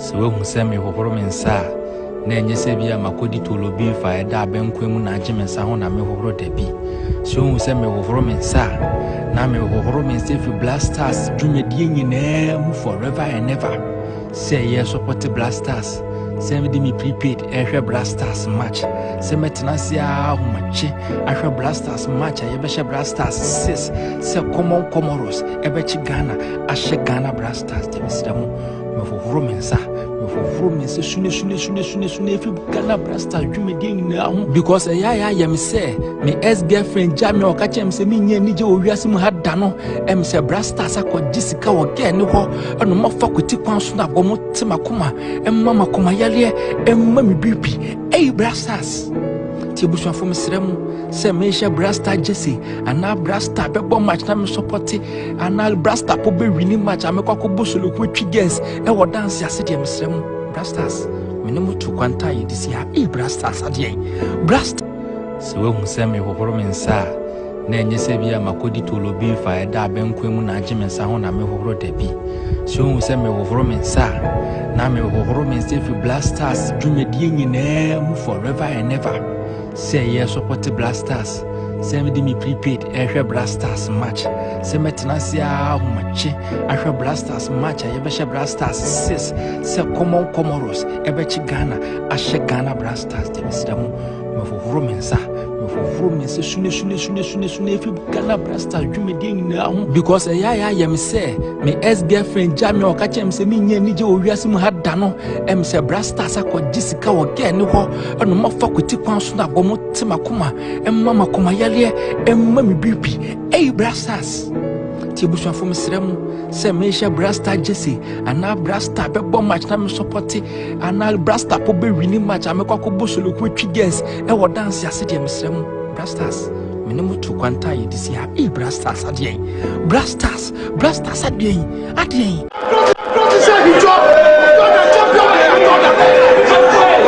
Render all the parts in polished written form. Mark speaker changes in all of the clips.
Speaker 1: So we say me hohoro me nsa na enye se bia makodi tolobi fa eda benkwa mu na agye me nsa ho na me hohoro da bi. So we say me hohoro me nsa na me hohoro me nsa fi blasters dwumedie nyina mu forever and ever. Say yes support blasters. Say me di me prepaid ehwe blasters match. Say me tenasia humache ahwe blasters match ayebehye blasters 6. Say common comoros ebechi Ghana ahye Ghana blasters de misdamu me hohoro me nsa. Sune fi Ghana blasters dwumedie nyina ho because ya me say me ex girlfriend jam o ka chem say me nya nije o wiase mu hada no em say blasters akọ jisika wo ge ne ho eno ma fakulty kwan so na gomo timakoma em mama koma yale em mami bibi blasters ti busua fo me srem say me she blaster jesse ana blaster be bom match na me support ana blaster po be winning match amekwa bosolo ko twi gens e wo dance ase de me srem blasters minimum to kwanta yi this year blasters ade blast so we hu say me hohoro me nsa na enye se bia makodi tolobi fa eda benkwa mu na agye me nsa ho na me hohoro da bi so hu say me hohoro me nsa na me hohoro me nsa fi blasters dwumedie nyina mu forever and ever. Say yes support blasters. Say me di me prepaid ehwe blasters match. Say me tenasia humache ahwe blasters match ayebehye blasters 6. Say common comoros ebechi Ghana ahye Ghana blasters de misdamu me hohoro me nsa. Sune fi Ghana blasters dwumedie nyina ho because ya me say me ex girlfriend jam o ka chem say me nya nije o wiase mu hada no em say blasters akọ jisika wo ge ne ho eno ma fakulty kwan so na gomo timakoma em mama koma yale em mami bibi blasters ti busua fo me srem say me she blaster jesse ana blaster be bom match na me support ana blaster po be winning match amekwa ko bosolo ko twi gens e wo dance ase de me srem blasters minimum to kwanta yi this year blasters ade blasters ade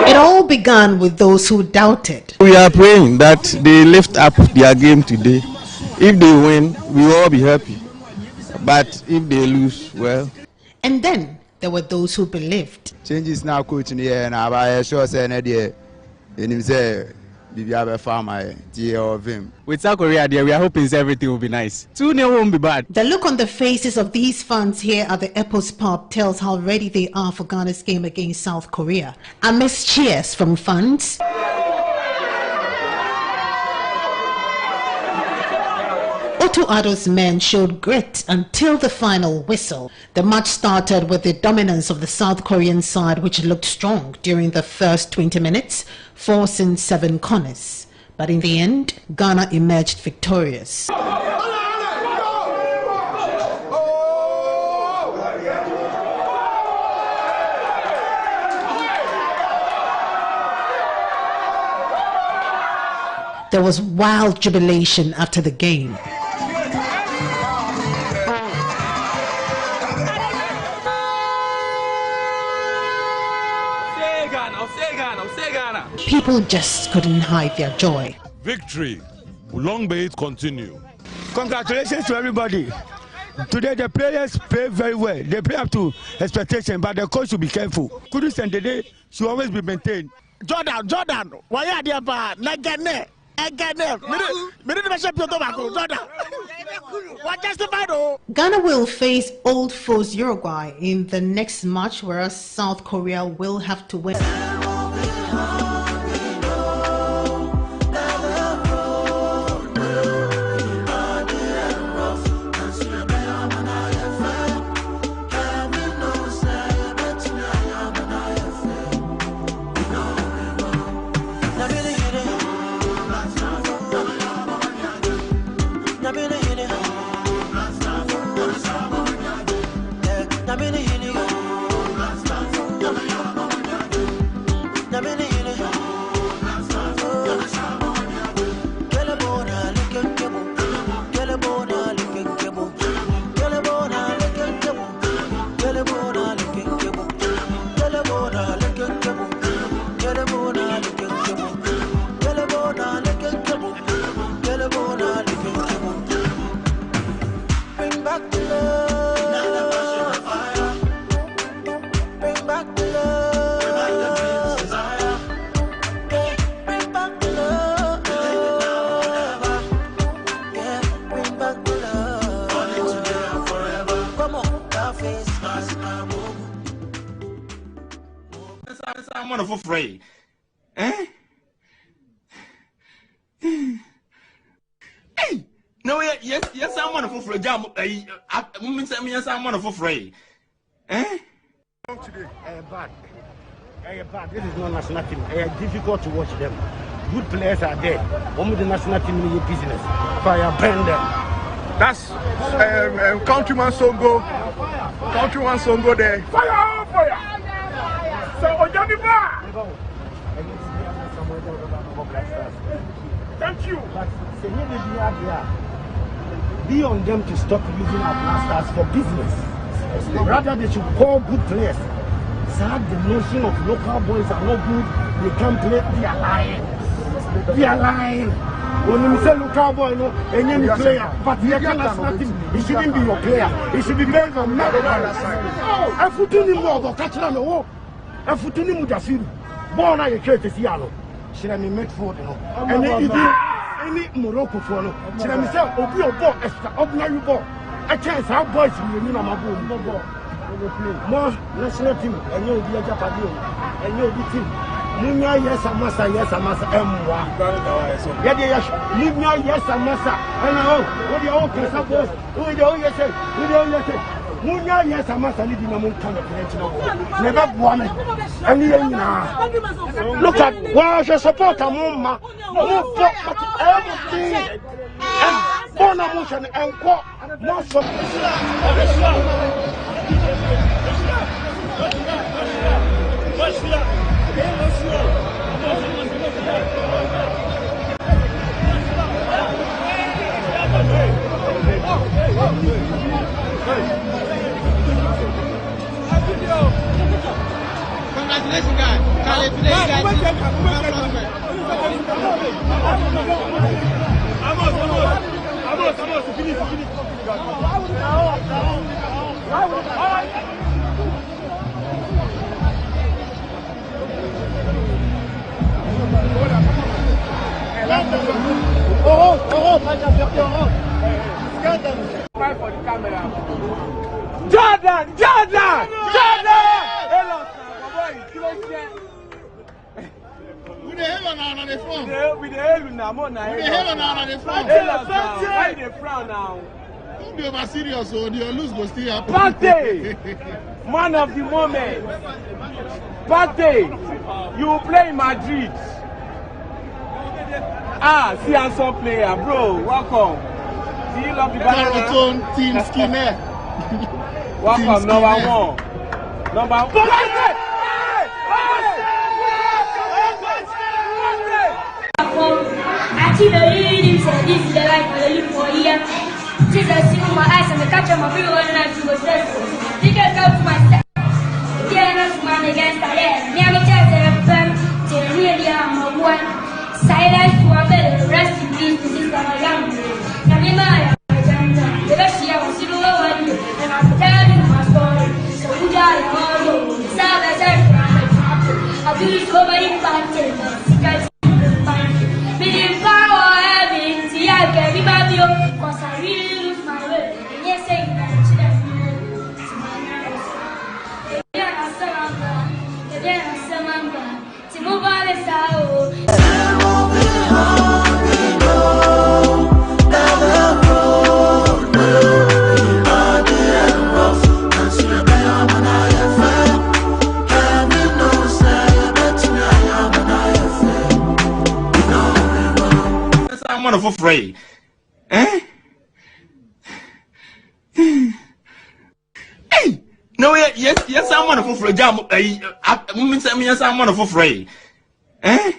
Speaker 2: It all began with those who doubted.
Speaker 3: We are praying that they lift up their game today. If they win, we will all be happy. But if they lose, well.
Speaker 2: And then there were those who believed.
Speaker 4: Changes now coaching here and I sure say and him say with
Speaker 5: South Korea there, we are hoping everything will be nice. 2-0 won't be bad.
Speaker 2: The look on the faces of these fans here at the Epos Pub tells how ready they are for Ghana's game against South Korea. Amidst cheers from fans, Otto Addo's men showed grit until the final whistle. The match started with the dominance of the South Korean side, which looked strong during the first 20 minutes, forcing 7 corners. But in the end, Ghana emerged victorious. There was wild jubilation after the game. People just couldn't hide their joy.
Speaker 6: Victory will long may it continue.
Speaker 7: Congratulations to everybody. Today the players play very well. They play up to expectation, but the coach should be careful. Kudus and Dede should always be maintained.
Speaker 8: Jordan, why are you bad? Negane.
Speaker 2: Ghana will face old foes Uruguay in the next match, whereas South Korea will have to win.
Speaker 9: someone for free. Eh? Hey! No, yes, someone for free. Jam, someone for free. Eh?
Speaker 8: Today, bad. Bad. This is not national team. Difficult to watch them. Good players are there. Only the national team in your business. Fire burn them.
Speaker 10: That's countryman Songo. Countryman Songo there. Fire! Fire! So, Ojaniba! Thank you.
Speaker 8: But be on them to stop using our blasters for business. Rather, they should call good players. Sad, the notion of local boys are not good. They can't play. They are lying. They are lying. When you say local boy, no, any player, but he can't. He shouldn't be your player. He should be based on merit. Oh, I put in more of a catcher on the wall. I put in him with born I create a Siano. Should I be made for you know? And any Morocco for no. Should I say, oh, be a ball, extraordinary ball. I can't have boys in the Namabu. More national team, and you'll be a Japanese, and you'll be team. Munya, yes, a massa, yes, a massa, M1. Yes, Munya, yes, a massa. And now, what the old person was, who the old yes, who the old yes. Munya, yes, a massa, living among kind of never woman. And look at why I support a mumma, everything. Born emotion and quote, most of
Speaker 11: Congratulations, guys.
Speaker 10: Jordan!
Speaker 11: With the hell on the front.
Speaker 10: With the hell now, more now.
Speaker 11: With the hell on the front.
Speaker 10: Why they frown now?
Speaker 11: Don't be over serious, so your lose go still happen.
Speaker 10: Partey! Man of the moment. Partey! You play in Madrid. Ah, see handsome player, bro. Welcome. See you love the banana.
Speaker 11: Team Skinner.
Speaker 10: Welcome, number one. Number one.
Speaker 12: Actually, this is the life I live for here. Since I see my eyes and the catch of my feet one night to go stressful. You can come to my step. Get us man against the head. Never tell them to really am a one. Silence to a bed, rest in peace to this time I am. Namima, the rest year was still over you, and I'm telling my story. So, who died all the Sabbath and I'll do so many bad things. Because I really lose my way. And yes, saying that
Speaker 9: I'm for free. Eh? Hey! No, yes, I'm one for free. Jam, I'm one for free. Eh?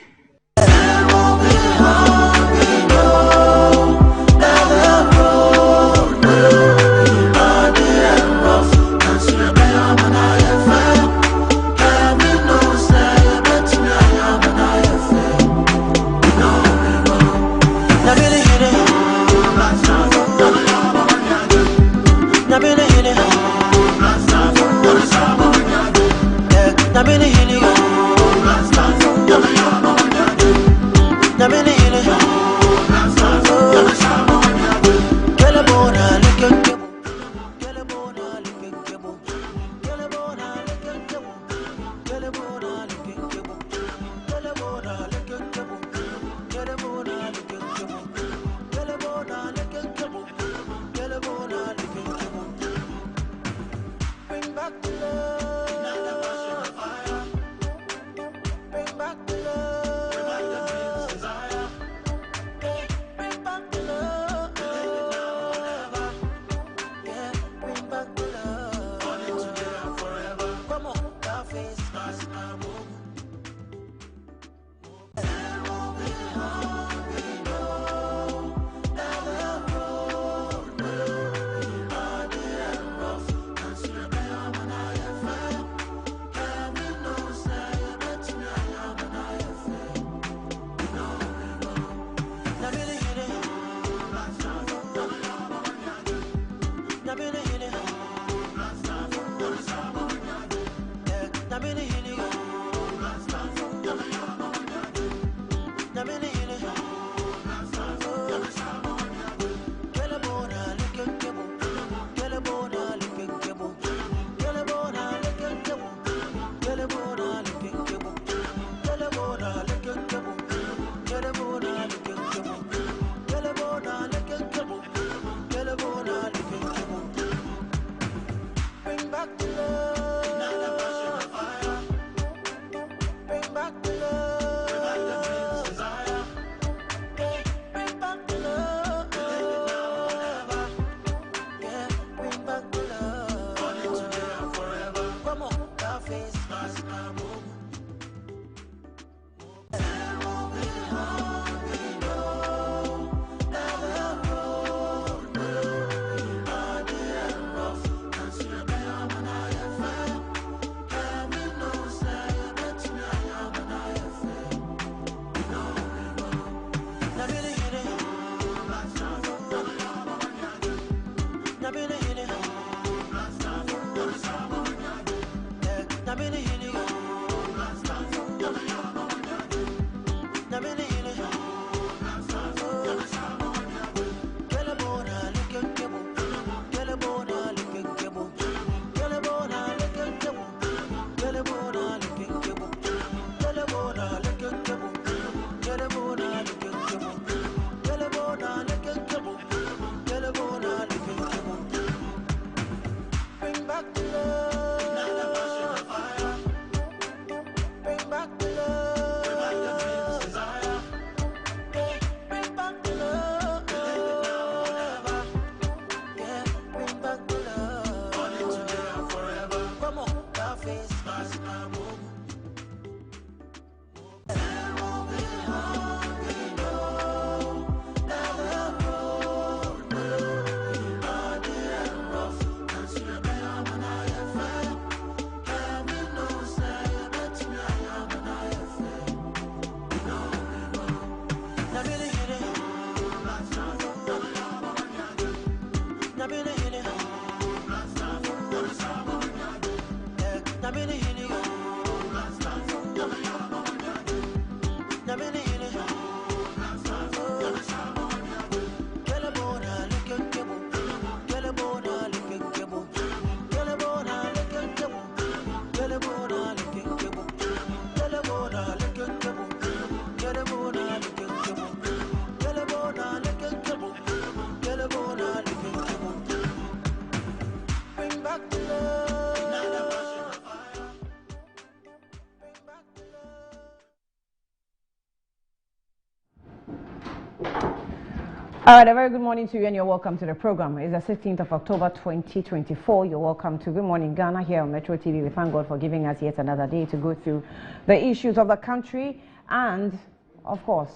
Speaker 13: All right, a very good morning to you and you're welcome to the program. It's the 16th of October 2024. You're welcome to Good Morning Ghana here on Metro TV. We thank God for giving us yet another day to go through the issues of the country, and of course,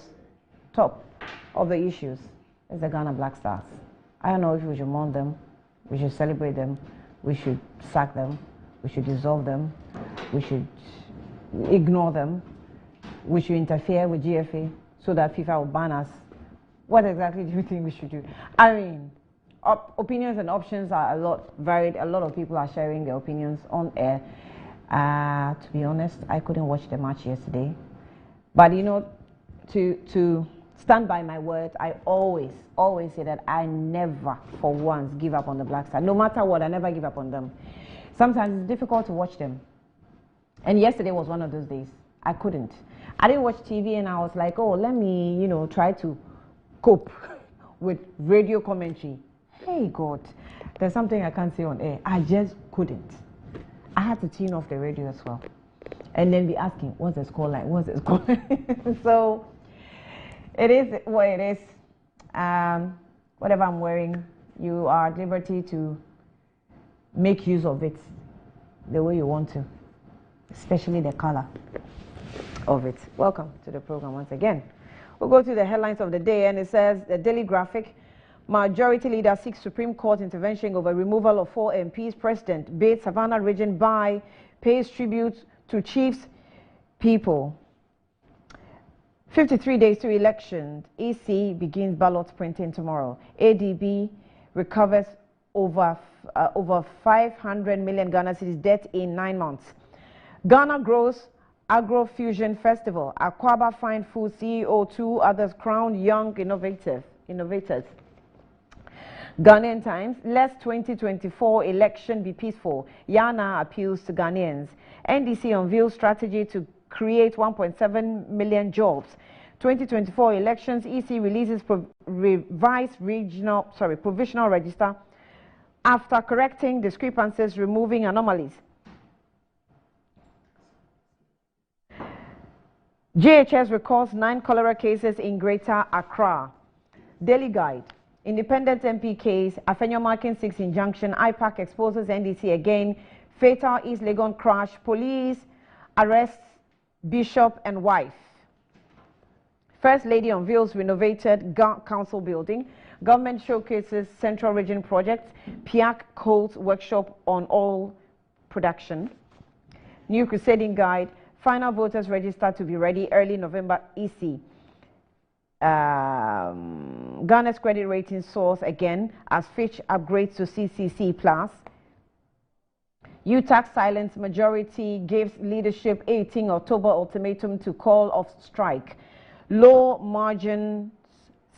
Speaker 13: top of the issues is the Ghana Black Stars. I don't know if we should mourn them, we should celebrate them, we should sack them, we should dissolve them, we should ignore them, we should interfere with GFA so that FIFA will ban us. What exactly do you think we should do? I mean, opinions and options are a lot varied. A lot of people are sharing their opinions on air. To be honest, I couldn't watch the match yesterday. But you know, to stand by my word, I always say that I never for once give up on the Black Stars. No matter what, I never give up on them. Sometimes it's difficult to watch them. And yesterday was one of those days. I couldn't. I didn't watch TV and I was like, oh, let me, try to cope with radio commentary. Hey God, there's something I can't say on air. I just couldn't. I had to tune off the radio as well, and then be asking, what's the score like? What's the score? So it is what it is. Whatever I'm wearing, you are at liberty to make use of it the way you want to, especially the color of it. Welcome to the program once again. We'll go to the headlines of the day, and it says the Daily Graphic: Majority Leader seeks Supreme Court intervention over removal of 4 MPs. President bids Savannah region by, pays tribute to chiefs people. 53 days to election. EC begins ballot printing tomorrow. ADB recovers over 500 million Ghana cedis debt in 9 months. Ghana grows Agro-Fusion Festival. Akwaba Fine Food CEO, 2 others crowned young innovators. Ghanaian Times: Let 2024 election be peaceful. Yana appeals to Ghanaians. NDC unveils strategy to create 1.7 million jobs. 2024 elections: EC releases revised provisional register after correcting discrepancies, removing anomalies. JHS records 9 cholera cases in Greater Accra. Daily Guide: Independent MP case, Afenyo marking 6 injunction. IPAC exposes NDC again. Fatal East Legon crash. Police arrests Bishop and wife. First Lady unveils renovated council building. Government showcases Central Region projects. PIAC holds workshop on oil production. New Crusading Guide: Final voters register to be ready early November. EC Ghana's credit rating soars again as Fitch upgrades to CCC+. UTAC silent majority gives leadership 18 October ultimatum to call off strike. Low margin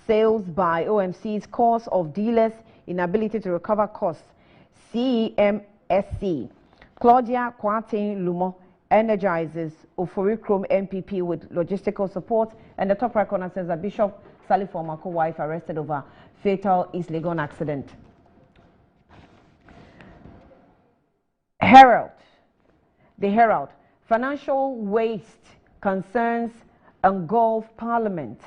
Speaker 13: sales by OMC's cause of dealers' inability to recover costs. CEMSC. Claudia Kwarteng Lumo energizes Oforikrom MPP with logistical support. And the top right corner says that Bishop Sally Formako wife arrested over fatal East Legon accident. Herald. The Herald. Financial waste concerns engulf Parliament.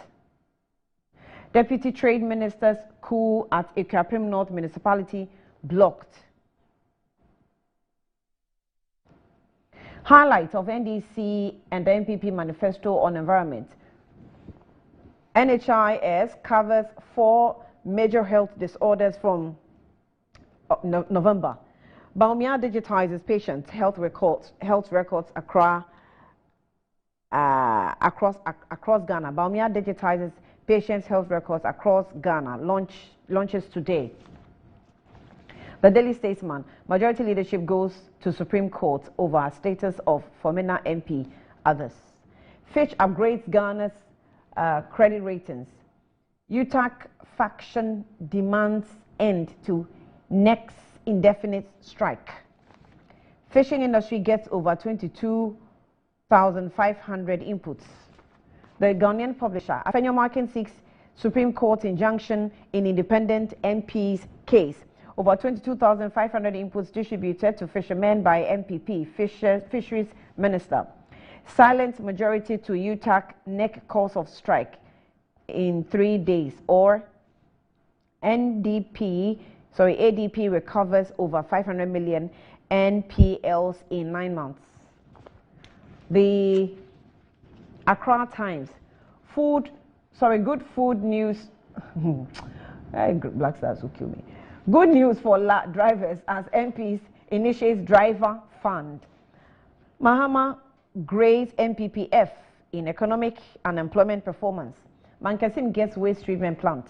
Speaker 13: Deputy Trade Minister's coup at Ikuapem North Municipality blocked. Highlights of NDC and the MPP manifesto on environment. NHIS covers 4 major health disorders from November. Baumia digitizes patients' health records across Ghana. Baumia digitizes patients' health records across Ghana. Launches today. The Daily Statesman. Majority leadership goes to Supreme Court over status of Formina MP. Others. Fitch upgrades Ghana's credit ratings. UTAC faction demands end to next indefinite strike. Fishing industry gets over 22,500 inputs. The Ghanaian publisher Afenyo Markin seeks Supreme Court injunction in independent MP's case. Over 22,500 inputs distributed to fishermen by MPP, Fisheries Minister. Silent majority to UTAC neck calls of strike in 3 days. Or ADP recovers over 500 million NPLs in 9 months. The Accra Times. Good food news. Black Stars will kill me. Good news for drivers as MPs initiates driver fund. Mahama grades MPPF in economic and employment performance. Mankasim gets waste treatment plant.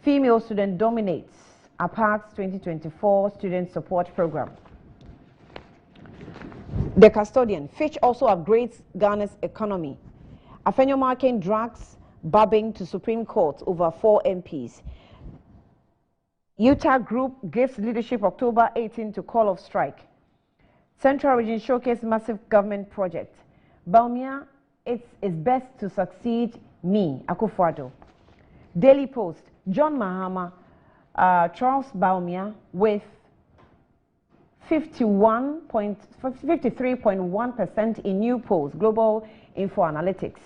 Speaker 13: Female student dominates APAC's 2024 student support program. The Custodian. Fitch also upgrades Ghana's economy. Afenyo Markin drags Babing to Supreme Court over 4 MPs. UTAC Group gives leadership October 18 to call off strike. Central Region showcase massive government project. Baumia, it's best to succeed me, Akufo-Addo. Daily Post. John Mahama, Charles Baumia with 53.1% in new polls. Global Info Analytics.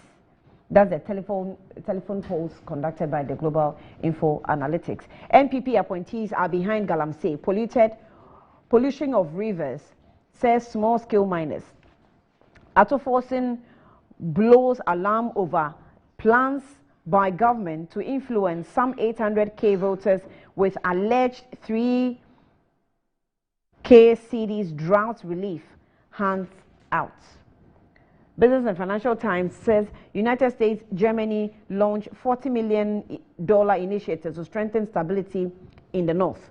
Speaker 13: That's the telephone polls conducted by the Global Info Analytics. NPP appointees are behind Galamsey. Pollution of rivers, says small-scale miners. Atoforsen blows alarm over plans by government to influence some 800K voters with alleged 3K cedis drought relief hands out. Business and Financial Times says United States, Germany launch $40 million initiative to strengthen stability in the north.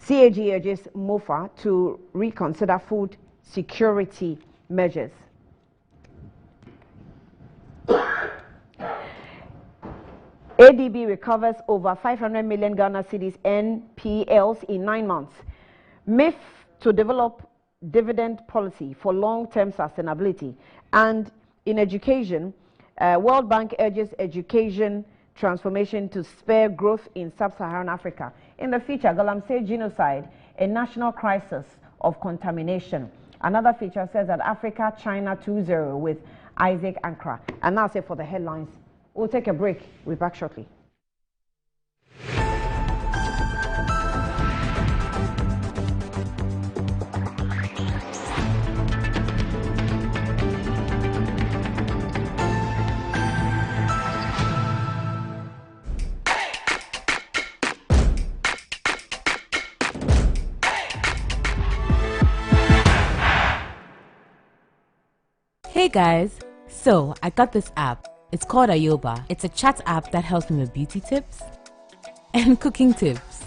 Speaker 13: CAG urges MOFA to reconsider food security measures. ADB recovers over 500 million Ghana cedis NPLs in 9 months. MIF to develop dividend policy for long-term sustainability. And in education, World Bank urges education transformation to spur growth in sub-Saharan Africa. In the feature, Galamsey genocide, a national crisis of contamination. Another feature says that Africa, China 2-0 with Isaac Ankara. And that's it for the headlines. We'll take a break. We'll be back shortly.
Speaker 14: Hey guys, so I got this app. It's called Ayoba. It's a chat app that helps me with beauty tips and cooking tips.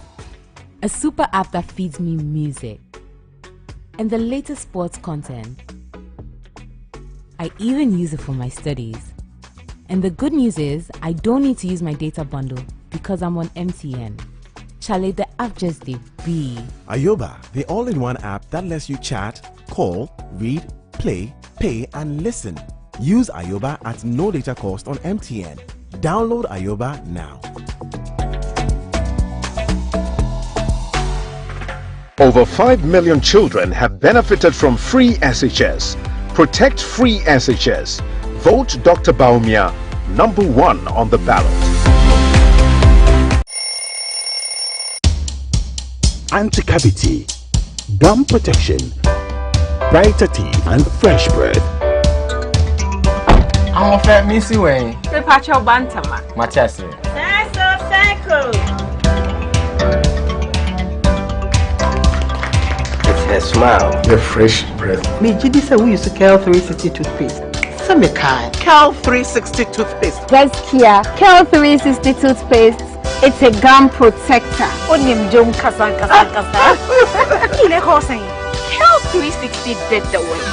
Speaker 14: A super app that feeds me music and the latest sports content. I even use it for my studies. And the good news is, I don't need to use my data bundle because I'm on MTN. Chale, the app just did be.
Speaker 15: Ayoba, the all-in-one app that lets you chat, call, read, play, pay, and listen. Use Ayoba at no data cost on MTN. Download Ayoba now.
Speaker 16: Over 5 million children have benefited from free SHS. Protect free SHS. Vote Dr. Baumia #1 on the ballot.
Speaker 17: Anti-cavity, gum protection, brighter teeth, and fresh breath.
Speaker 18: I'm afraid Missy Wayne.
Speaker 19: The patch of Bantama.
Speaker 18: Mattress.
Speaker 20: It's her smile, the fresh breath.
Speaker 21: Me, Jidi said we used to Cal 360 toothpaste. Some kind. Cal 360 toothpaste.
Speaker 22: That's Kia. Cal 360 toothpaste. It's a gum protector.
Speaker 19: Onium Jom Kasan. Cal 360 did the work.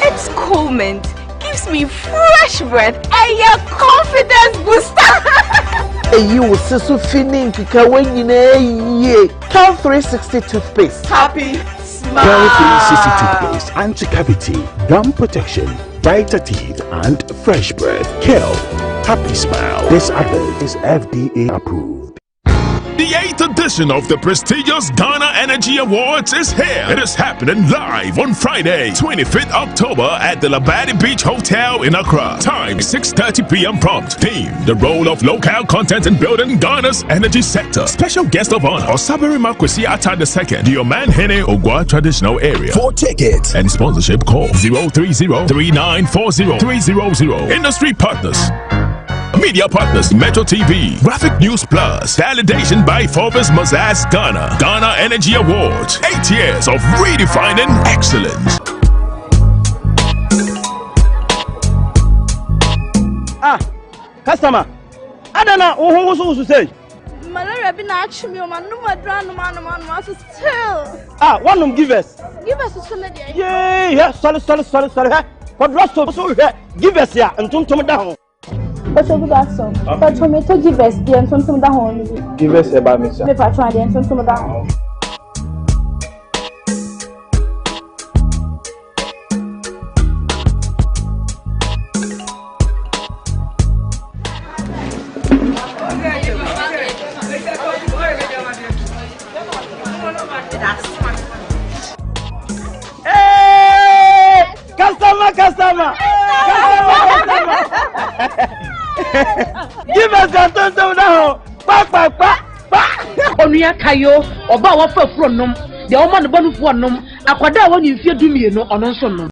Speaker 19: It's cool mint. Gives me fresh breath and your confidence booster.
Speaker 21: You will see so feeling when you Cal 360 toothpaste.
Speaker 19: Happy smile.
Speaker 17: Cal 360 toothpaste, anti-cavity, gum protection, brighter teeth, and fresh breath. Kel, happy smile. This advert is FDA approved.
Speaker 6: The 8th edition of the prestigious Ghana Energy Awards is here. It is happening live on Friday, 25th October at the Labadi Beach Hotel in Accra. Time 6:30 p.m. prompt. Theme: the role of local content in building Ghana's energy sector. Special guest of honor: Osabari Makwesi Atta II, the Oman Hene Ogwa traditional area. For tickets and sponsorship, call 030-3940-300. Industry partners: media partners, Metro TV, Graphic News Plus. Validation by Forbes Mazars Ghana. Ghana Energy Awards. 8 years of redefining excellence.
Speaker 10: Customer. I don't know who to say.
Speaker 22: Malaria been actually on my number still.
Speaker 10: One give us.
Speaker 22: Give us a solid.
Speaker 10: Yeah, sorry. What rest of so give us here and don't down.
Speaker 22: But so good also. But tomato give us the and some down.
Speaker 10: Give us about me, sir.
Speaker 22: Me patron the and some down.
Speaker 10: Customer. Give us a tonto now.
Speaker 21: Onuya kayo oba wa fa furo nom de o ma no bonu fo nom akwada wa ni fie dumie no ono nso nom.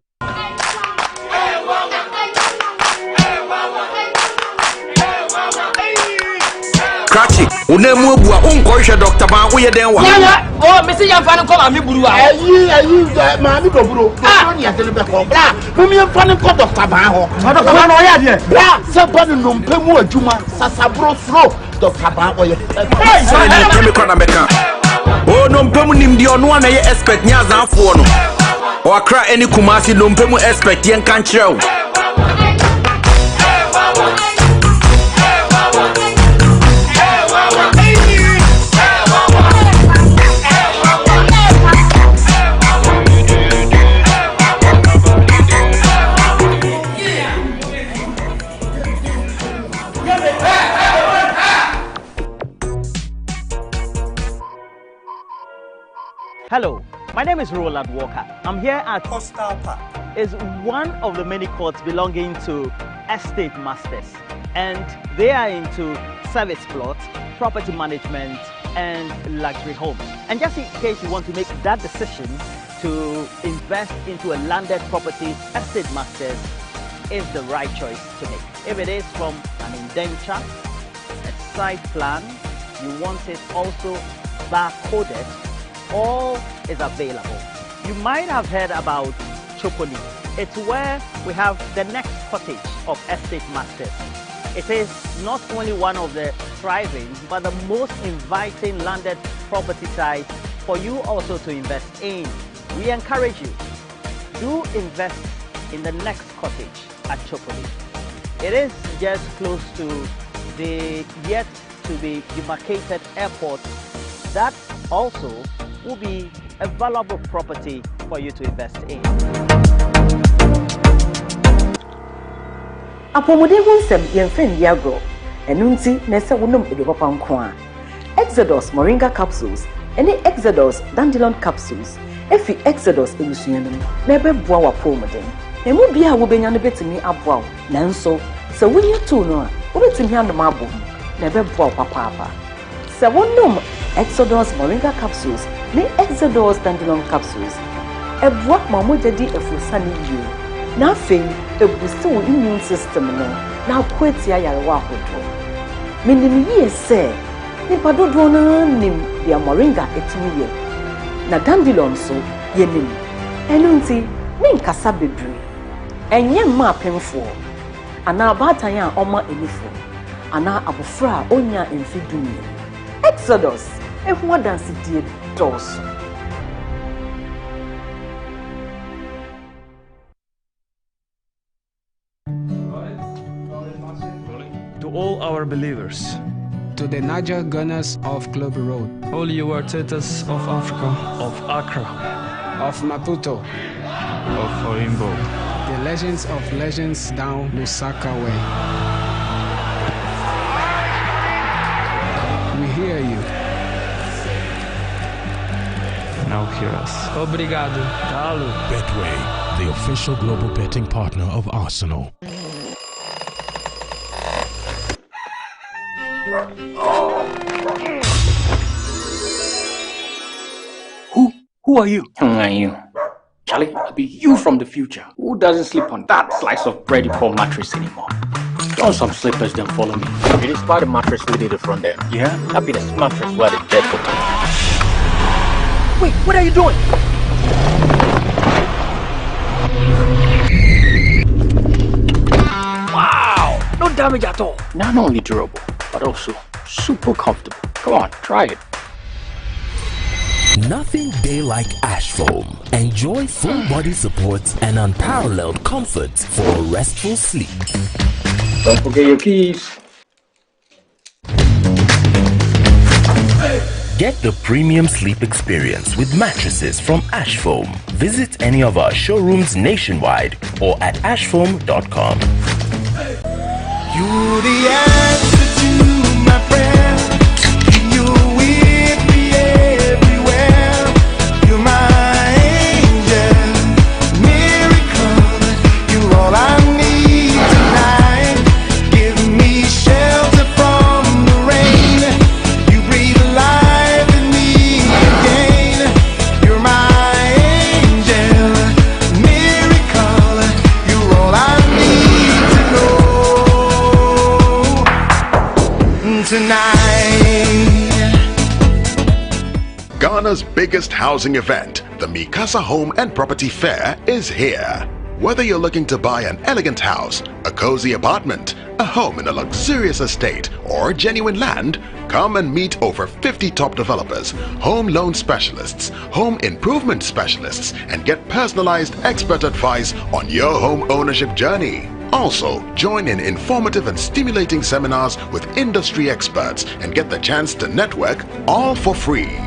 Speaker 20: Cratchit, unemu bua unkohwe Dr. Ban wo ye den wa.
Speaker 21: Oh, me say ya fa no ko ma mi buru a.
Speaker 8: Ayi ma mi do buru. O ni ase le be ko. Bra, mo mi fa ni ko Dr. Ban ho. Dr. Ban no ya de. Bra, se ba ni no mpemu adwuma sasabro sro Dr. Ban o ye.
Speaker 20: Sorry ni kemi kwa na meka. O no mpemu nim di ono na ye expect nya zanfo no. O akra eni kumasi no mpemu expect yen kan kire o.
Speaker 23: Hello, my name is Roland Walker. I'm here at Coastal Park. It's one of the many courts belonging to estate masters, and they are into service plots, property management, and luxury homes. And just in case you want to make that decision to invest into a landed property, estate masters is the right choice to make. If it is from an indenture, a site plan, you want it also barcoded, all is available. You might have heard about Chopoli. It's where we have the next cottage of estate masters. It is not only one of the thriving, but the most inviting landed property site for you also to invest in. We encourage you, do invest in the next cottage at Chopoli. It is just close to the yet to be demarcated airport. That also will be a valuable property for you to invest in.
Speaker 1: Apomode wonsem yemfen yagro enunti nese wonom edebapa nko Exodus moringa capsules ene Exodus dandelion capsules efi Exodus ebusuanum na ebeboa wapomode na mu bia wo benya no betimi aboa nanso se wonye to no a wo betimi andom abo na ebeboa papa se wonom Exodus moringa capsules ne Exodus dandelion capsules eboa mamoja di efusani yie na fe ebusi wo immune system no na kwatia yarewa hodo minim yie se nipa dodo na nim dia moringa etimi ye na dandelion so ye nim enunti menkasa bedru enye ma pemfo ana abatan a oma enifo ana abofra onya emfidumi Exodus ehua dance die dos.
Speaker 3: To all our believers,
Speaker 18: to the Niger Gunners of Globe Road,
Speaker 3: all you Artetas of Africa, of Accra,
Speaker 18: of Maputo,
Speaker 3: of Oimbo,
Speaker 18: the legends of legends down Lusaka way. We hear you.
Speaker 3: Now hear us. Obrigado. Talo.
Speaker 24: Betway, the official global betting partner of Arsenal.
Speaker 25: Who are you? Who are you? Charlie, I'll be you from the future. Who doesn't sleep on that slice of bread you call mattress anymore? Don't some slippers then follow me. It is part of the mattress we did from there. Yeah? That be the mattress where the dead for me. Wait, what are you doing? Wow! No damage at all. Not only durable, but also super comfortable. Come on, try it.
Speaker 24: Nothing day like ash foam. Enjoy full body support and unparalleled comfort for a restful sleep.
Speaker 25: Don't forget your keys.
Speaker 24: Get the premium sleep experience with mattresses from Ash Foam. Visit any of our showrooms nationwide or at ashfoam.com.
Speaker 26: You're the answer to my prayer. You're with me everywhere. You're my angel, miracle. You're all I need tonight. Give me shelter from the rain. You breathe life in me again. You're my angel, miracle. You're all I need to know tonight.
Speaker 27: Ghana's biggest housing event, the Mikasa Home and Property Fair, is here. Whether you're looking to buy an elegant house, a cozy apartment, a home in a luxurious estate, or genuine land, come and meet over 50 top developers, home loan specialists, home improvement specialists, and get personalized expert advice on your home ownership journey. Also, join in informative and stimulating seminars with industry experts and get the chance to network all for free.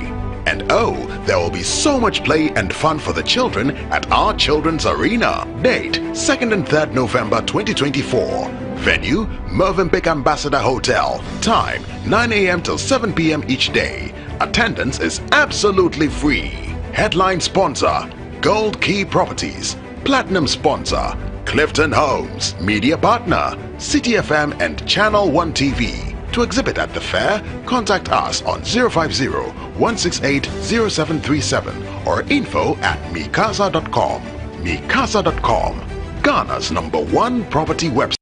Speaker 27: And oh, there will be so much play and fun for the children at our Children's Arena. Date, 2nd and 3rd November 2024. Venue, Movenpick Ambassador Hotel. Time, 9 a.m. till 7 p.m. each day. Attendance is absolutely free. Headline sponsor, Gold Key Properties. Platinum sponsor, Clifton Homes. Media partner, City FM and Channel 1 TV. To exhibit at the fair, contact us on 050-168-0737 or info@mikasa.com. Mikasa.com, Ghana's #1 property website.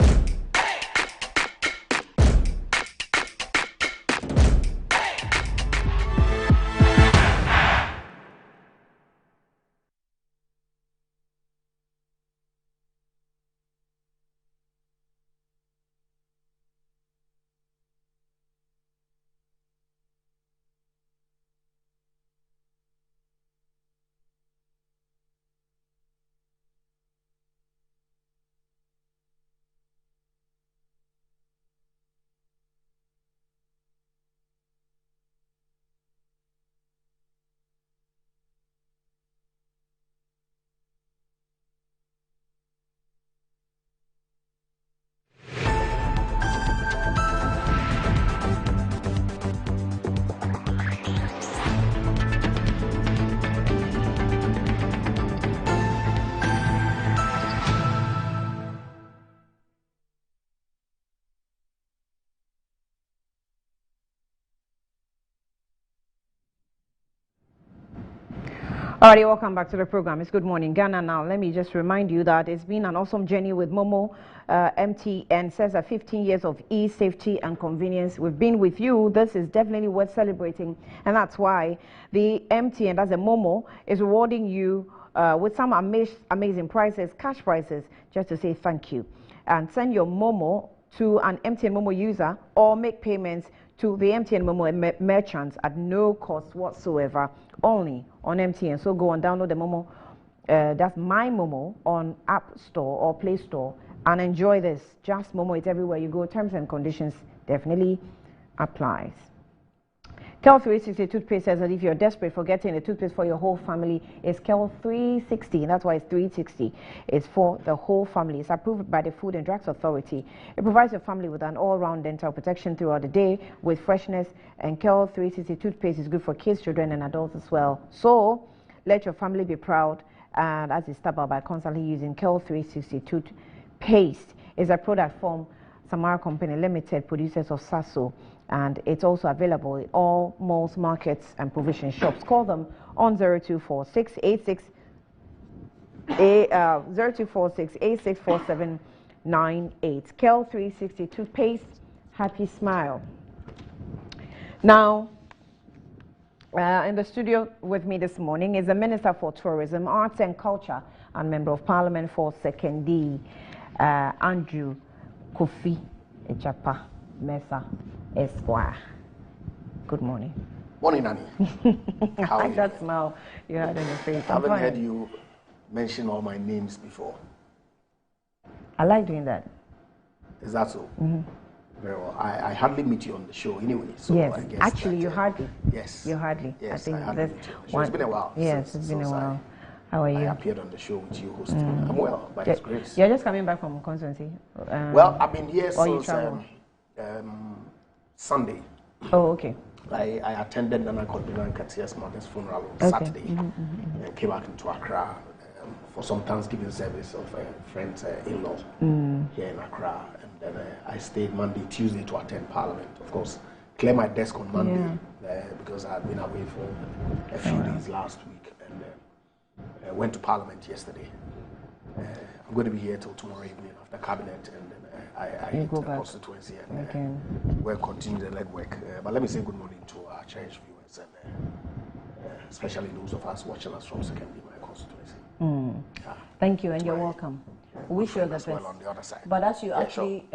Speaker 13: Alrighty, welcome back to the program. It's Good Morning Ghana now. Let me just remind you that it's been an awesome journey with Momo. MTN says that 15 years of ease, safety, and convenience. We've been with you. This is definitely worth celebrating, and that's why the MTN, that's a Momo, is rewarding you with some amazing prices, cash prices, just to say thank you. And send your Momo to an MTN Momo user or make payments to the MTN Momo merchants at no cost whatsoever, only on MTN. So go and download the Momo, that's My Momo, on App Store or Play Store, and enjoy this. Just Momo it everywhere you go. Terms and conditions definitely applies. Kel 360 toothpaste says that if you're desperate for getting a toothpaste for your whole family, it's Kel 360. That's why it's 360. It's for the whole family. It's approved by the Food and Drugs Authority. It provides your family with an all-round dental protection throughout the day with freshness. And Kel 360 toothpaste is good for kids, children, and adults as well. So let your family be proud. And as you start out by constantly using Kel 360 toothpaste, is a product from Samara Company Limited, producers of Sasso. And it's also available in all malls, markets, and provision shops. Call them on 0246 864798. Kel 360 toothpaste, happy smile. Now, in the studio with me this morning is the Minister for Tourism, Arts and Culture, and Member of Parliament for 2nd D, Andrew Kofi Ejapa Mesa Esquire. Good morning.
Speaker 2: Morning, Nanny.
Speaker 13: How I like that smile you had in your face.
Speaker 2: I haven't heard you mention all my names before.
Speaker 13: I like doing that.
Speaker 2: Is that so?
Speaker 13: Mm-hmm.
Speaker 2: Very well. I hardly meet you on the show anyway. So
Speaker 13: yes,
Speaker 2: I guess
Speaker 13: actually,
Speaker 2: that,
Speaker 13: you hardly.
Speaker 2: Yes.
Speaker 13: You hardly.
Speaker 2: Yes,
Speaker 13: I think
Speaker 2: hardly meet you on the show. It's been a while.
Speaker 13: Yes, it's been a while. How are you?
Speaker 2: I appeared on the show with you hosting. I'm well, by His grace.
Speaker 13: You're just coming back from constituency?
Speaker 2: Well, I've been here since Sunday.
Speaker 13: Oh, okay.
Speaker 2: I attended Nana Kodbina Nkatia's mother's funeral on Saturday and came back into Accra for some Thanksgiving service of a friend's in-law here in Accra. And then I stayed Monday, Tuesday to attend Parliament. Of course, clear my desk on Monday because I've been away for a few days last week. And went to Parliament yesterday. I'm going to be here till tomorrow evening after Cabinet, and then I hit the constituency and we'll continue the legwork. But let me say good morning to our cherished viewers, and especially those of us watching us from 2nd D, my constituency.
Speaker 13: Thank you, and you're welcome. We wish you the best.
Speaker 2: Well on the other side.
Speaker 13: But as you actually,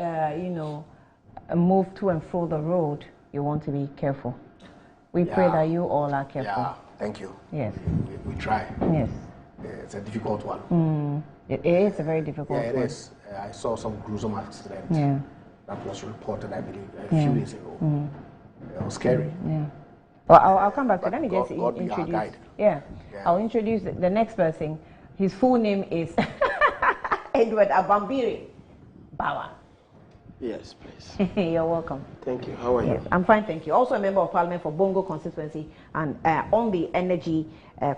Speaker 13: move to and fro the road, you want to be careful. We pray that you all are careful.
Speaker 2: Yeah, thank you.
Speaker 13: Yes.
Speaker 2: We try.
Speaker 13: Yes.
Speaker 2: It's a difficult one.
Speaker 13: It is a very difficult one.
Speaker 2: Yeah, it is. I saw some gruesome accident that was reported, I believe, a few days ago. It was scary.
Speaker 13: Yeah. Well, I'll come back to let me just
Speaker 2: God
Speaker 13: introduce. I'll introduce the next person. His full name is Edward Abambiri Bawa.
Speaker 2: Yes, please.
Speaker 13: You're welcome.
Speaker 2: Thank you. How are you?
Speaker 13: I'm fine, thank you. Also a member of Parliament for Bongo constituency and on the Energy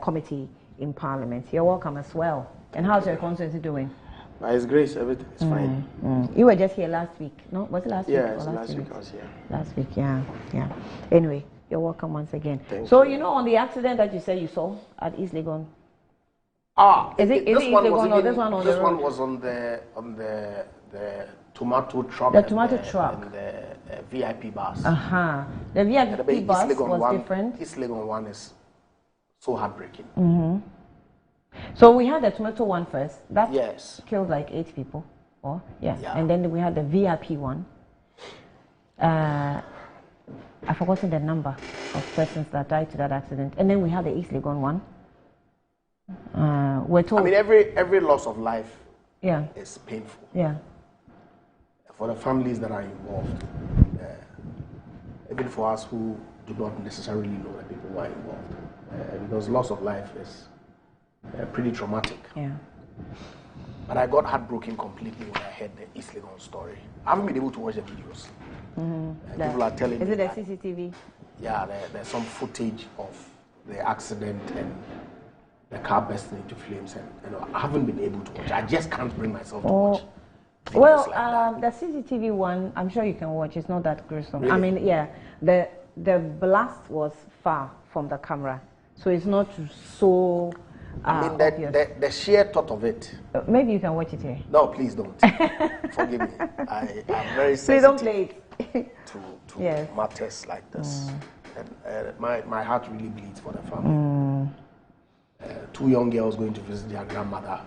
Speaker 13: Committee in Parliament. You're welcome as well. And how's your constituency doing?
Speaker 2: By His grace, everything is fine.
Speaker 13: You were just here last week, no? Was it last week?
Speaker 2: Yeah, last week I was here.
Speaker 13: Last week, yeah. Anyway, you're welcome once again.
Speaker 2: Thank
Speaker 13: you. On the accident that you said you saw at East Legon. Is it East Legon or this one on the road?
Speaker 2: This one was on the tomato truck.
Speaker 13: The tomato truck.
Speaker 2: And the VIP bus.
Speaker 13: The VIP bus was different.
Speaker 2: East Legon one is so heartbreaking.
Speaker 13: So we had the tomato one first. That killed like 8 people. And then we had the VIP one. I've forgotten the number of persons that died to that accident. And then we had the East Legon one. We're told.
Speaker 2: I mean, every loss of life is painful.
Speaker 13: Yeah.
Speaker 2: For the families that are involved, even for us who do not necessarily know the people who are involved, because loss of life is pretty traumatic.
Speaker 13: Yeah.
Speaker 2: But I got heartbroken completely when I heard the East Legon story. I haven't been able to watch the videos. People are telling me.
Speaker 13: Is it a CCTV?
Speaker 2: Yeah, there's some footage of the accident and the car bursting into flames, and I haven't been able to watch. I just can't bring myself to watch.
Speaker 13: Well, the CCTV one, I'm sure you can watch. It's not that gruesome.
Speaker 2: Really?
Speaker 13: I mean, the blast was far from the camera, So it's not so.
Speaker 2: I mean, the sheer thought of it.
Speaker 13: Maybe you can watch it here.
Speaker 2: No, please don't. Forgive me. I am very sensitive.
Speaker 13: Please don't play it.
Speaker 2: to matters like this. And my heart really bleeds for the family. 2 young girls going to visit their grandmother.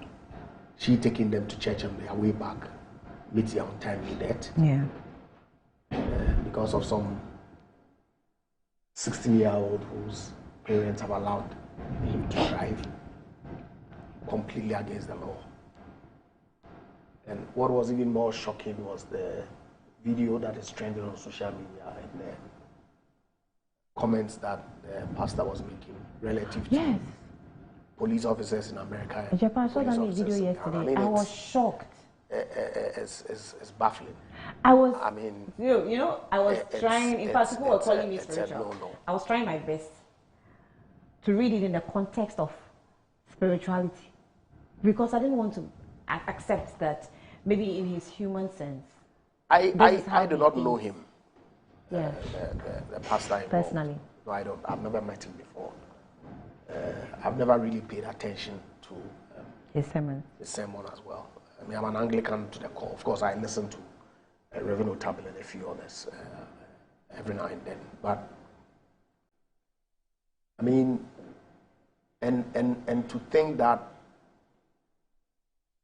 Speaker 2: She taking them to church on their way back. Meets their untimely death.
Speaker 13: Yeah.
Speaker 2: Because of some 16-year-old whose parents have allowed him to drive completely against the law. And what was even more shocking was the video that is trending on social media and the comments that the pastor was making relative to police officers in America.
Speaker 13: In Japan, I saw that video yesterday.
Speaker 2: I mean,
Speaker 13: I was shocked.
Speaker 2: It's baffling.
Speaker 13: I was.
Speaker 2: I mean,
Speaker 13: you know, I was trying. In fact, people were calling me spiritual. I was trying my best to read it in the context of spirituality, because I didn't want to accept that maybe in his human sense.
Speaker 2: I do not know him.
Speaker 13: Yeah.
Speaker 2: The pastor involved.
Speaker 13: Personally.
Speaker 2: No, I don't. I've never met him before. I've never really paid attention to
Speaker 13: his sermon.
Speaker 2: His sermon as well. I mean, I'm an Anglican to the core. Of course, I listen to Reverend Table and a few others every now and then. But I mean, and to think that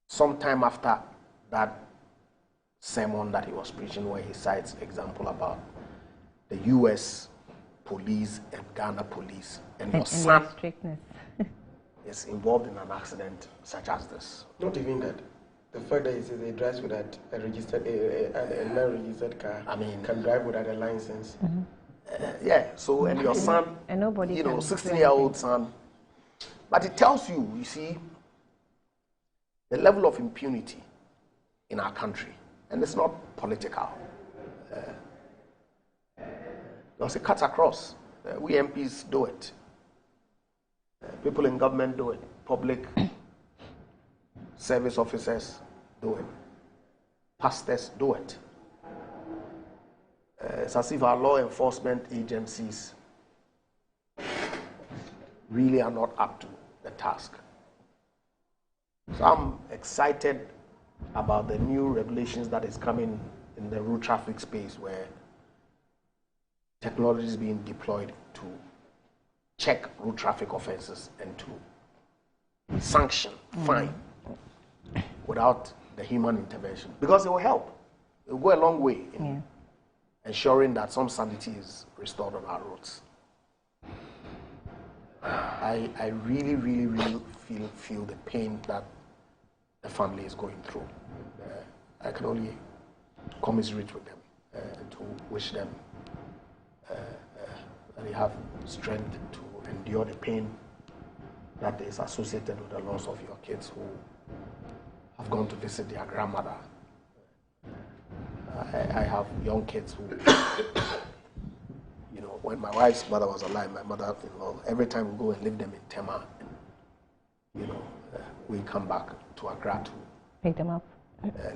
Speaker 2: sometime after that sermon that he was preaching, where he cites example about the U.S. police and Ghana police, and your son is involved in an accident such as this.
Speaker 4: Not even that. The fact that he says he drives without a registered, a non-registered car,
Speaker 2: I mean,
Speaker 4: can drive without a license.
Speaker 2: Yeah. So, and your son,
Speaker 13: and nobody,
Speaker 2: 16-year-old son, but it tells you, you see, the level of impunity in our country, and it's not political. There's a cut across. We MPs do it. People in government do it. Public service officers do it. Pastors do it. It's as if our law enforcement agencies really are not up to the task. So I'm excited about the new regulations that is coming in the road traffic space, where technology is being deployed to check road traffic offenses and to sanction, fine, without the human intervention. Because it will help. It will go a long way in ensuring that some sanity is restored on our roads. I really, really, really feel the pain that the family is going through. I can only commiserate with them and to wish them that they have strength to endure the pain that is associated with the loss of your kids who have gone to visit their grandmother. I have young kids who, you know, when my wife's mother was alive, my mother-in-law, every time we go and leave them in Tema, you know, we come back to Accra to
Speaker 13: pick them up.